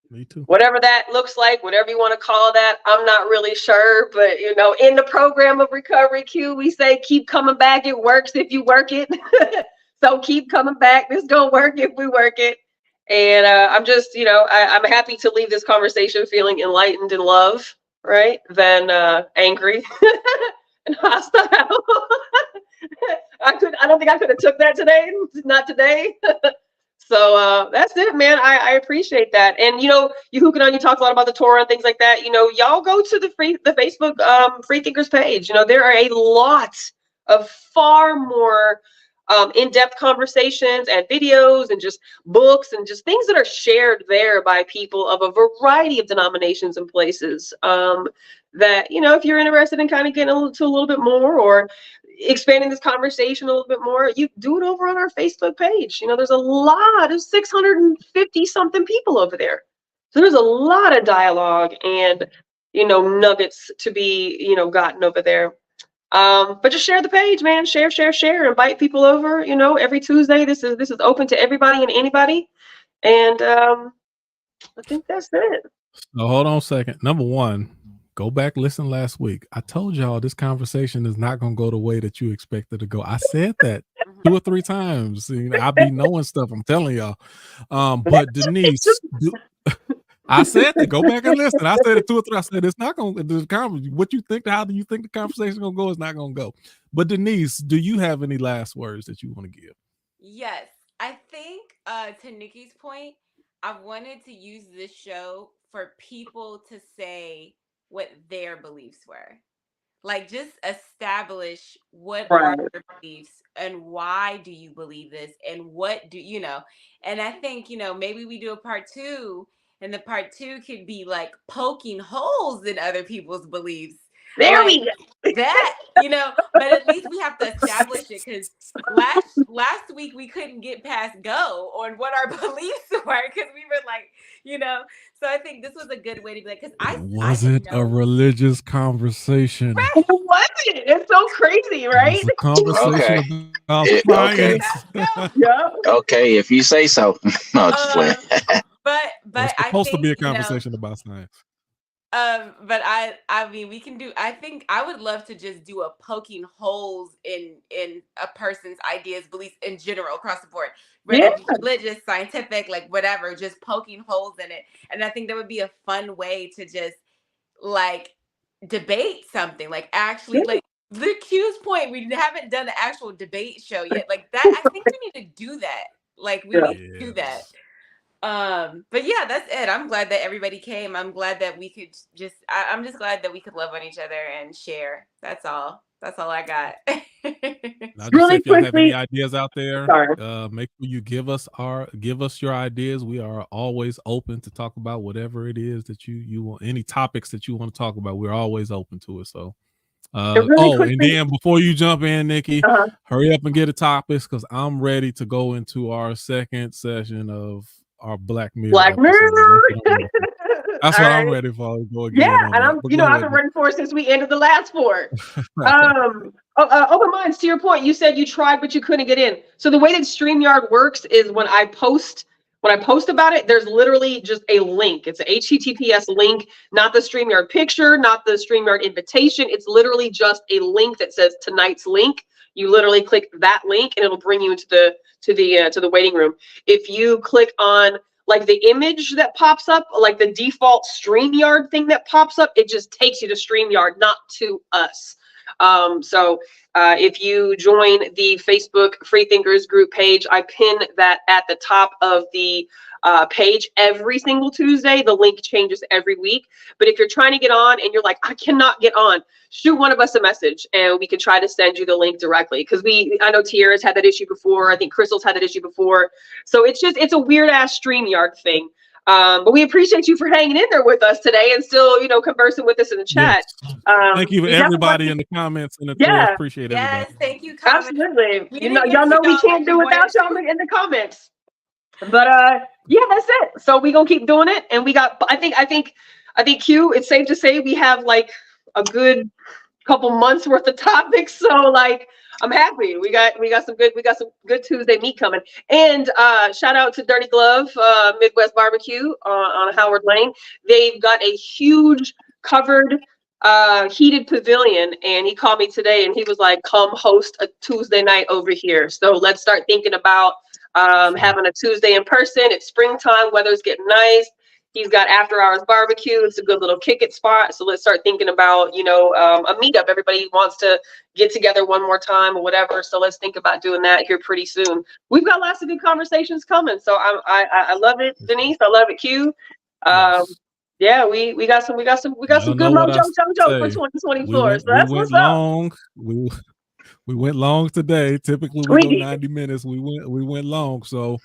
me too. Whatever that looks like, whatever you want to call that, I'm not really sure. But, you know, in the program of Recovery Q, we say keep coming back. It works if you work it. So keep coming back. This gonna work if we work it. And I'm just, you know, I'm happy to leave this conversation feeling enlightened and love, right? Than angry and hostile. I don't think I could have took that today. Not today. So that's it, man. I appreciate that. And, you know, you talk a lot about the Torah and things like that. You know, y'all go to the Facebook Free Thinkers page. You know, there are a lot of far more in-depth conversations and videos and just books and just things that are shared there by people of a variety of denominations and places that, you know, if you're interested in kind of getting a little bit more or expanding this conversation a little bit more, you do it over on our Facebook page. You know, there's a lot of 650 something people over there. So there's a lot of dialogue and, you know, nuggets to be, you know, gotten over there. But just share the page, man. Share. Invite people over. You know, every Tuesday. This is open to everybody and anybody. And I think that's it. So hold on a second. Number one, go back, listen last week. I told y'all this conversation is not going to go the way that you expected to go. I said that 2 or 3 times. You know, I be knowing stuff. I'm telling y'all. But Denise, I said that. Go back and listen. I said it 2 or 3. I said it's not going to. What you think? How do you think the conversation is going to go? It's not going to go. But Denise, do you have any last words that you want to give? Yes, I think to Nikki's point, I wanted to use this show for people to say what their beliefs were. Like, just establish what are your beliefs and why do you believe this and what do you know. And I think, you know, maybe we do a part 2, and the part 2 could be like poking holes in other people's beliefs. There like, we go. That, you know, but at least we have to establish it, because last week we couldn't get past go on what our beliefs were, because we were like, you know. So I think this was a good way to be like, because I wasn't a religious conversation. Right. It wasn't. It's so crazy, right? It was a conversation about science. Yeah. Okay, if you say so. No, just playing. But it's supposed to be a conversation about science. But I mean, we can do. I think I would love to just do a poking holes in a person's ideas, beliefs in general across the board, whether it be religious, scientific, like whatever, just poking holes in it. And I think that would be a fun way to just like debate something, like actually like the Q's point. We haven't done the actual debate show yet. Like that, I think we need to do that. Like we need to do that. But yeah, that's it. I'm glad that everybody came. I'm glad that we could just, I'm just glad that we could love on each other and share. That's all I got. Now, just really if y'all have any ideas out there, make sure you give us your ideas. We are always open to talk about whatever it is that you want, any topics that you want to talk about. We're always open to it. So and then before you jump in, Nikki, hurry up and get a topics, because I'm ready to go into our second session of our Black Mirror. That's what I'm ready for. Yeah, and I've been ready for it since we ended the last 4. Open minds, to your point, you said you tried but you couldn't get in. So the way that StreamYard works is when I post about it, there's literally just a link. It's an HTTPS link, not the StreamYard picture, not the StreamYard invitation. It's literally just a link that says tonight's link. You literally click that link and it'll bring you into the waiting room. If you click on like the image that pops up, like the default StreamYard thing that pops up, it just takes you to StreamYard, not to us. So if you join the Facebook Freethinkers group page, I pin that at the top of the page every single Tuesday. The link changes every week. But if you're trying to get on and you're like, I cannot get on, shoot one of us a message and we can try to send you the link directly. Because I know Tiara's had that issue before. I think Crystal's had that issue before. So it's a weird ass StreamYard thing. But we appreciate you for hanging in there with us today and still, conversing with us in the chat. Yes. Thank you, everybody in the comments and the threads. Appreciate everybody. Yes, thank you. Absolutely. Y'all know we can't do without y'all in the comments. But yeah, that's it. So we're gonna keep doing it. And we got, I think Q, it's safe to say we have like a good couple months worth of topics. So like I'm happy. We got some good Tuesday meat coming. And shout out to Dirty Glove, Midwest Barbecue on Howard Lane. They've got a huge covered heated pavilion, and he called me today and he was like, come host a Tuesday night over here. So let's start thinking about having a Tuesday in person. It's springtime, weather's getting nice. He's got after hours barbecue. It's a good little kick it spot. So let's start thinking about, a meetup. Everybody wants to get together one more time or whatever. So let's think about doing that here pretty soon. We've got lots of good conversations coming. So I love it, Denise. I love it, Q. Yeah, we got some good mojo for 2024. So that's what's up. We went long today. Typically we go 90 minutes. We went long. So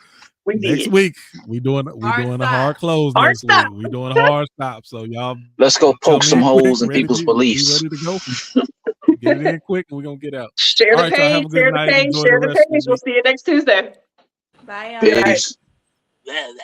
next week we doing a hard close next week. We doing a hard stop. So y'all, let's go poke some holes in people's beliefs. Ready to go. Get it in quick, and we're gonna get out. Share the page. Share the page. We'll see you next Tuesday. Bye. Peace. Bye.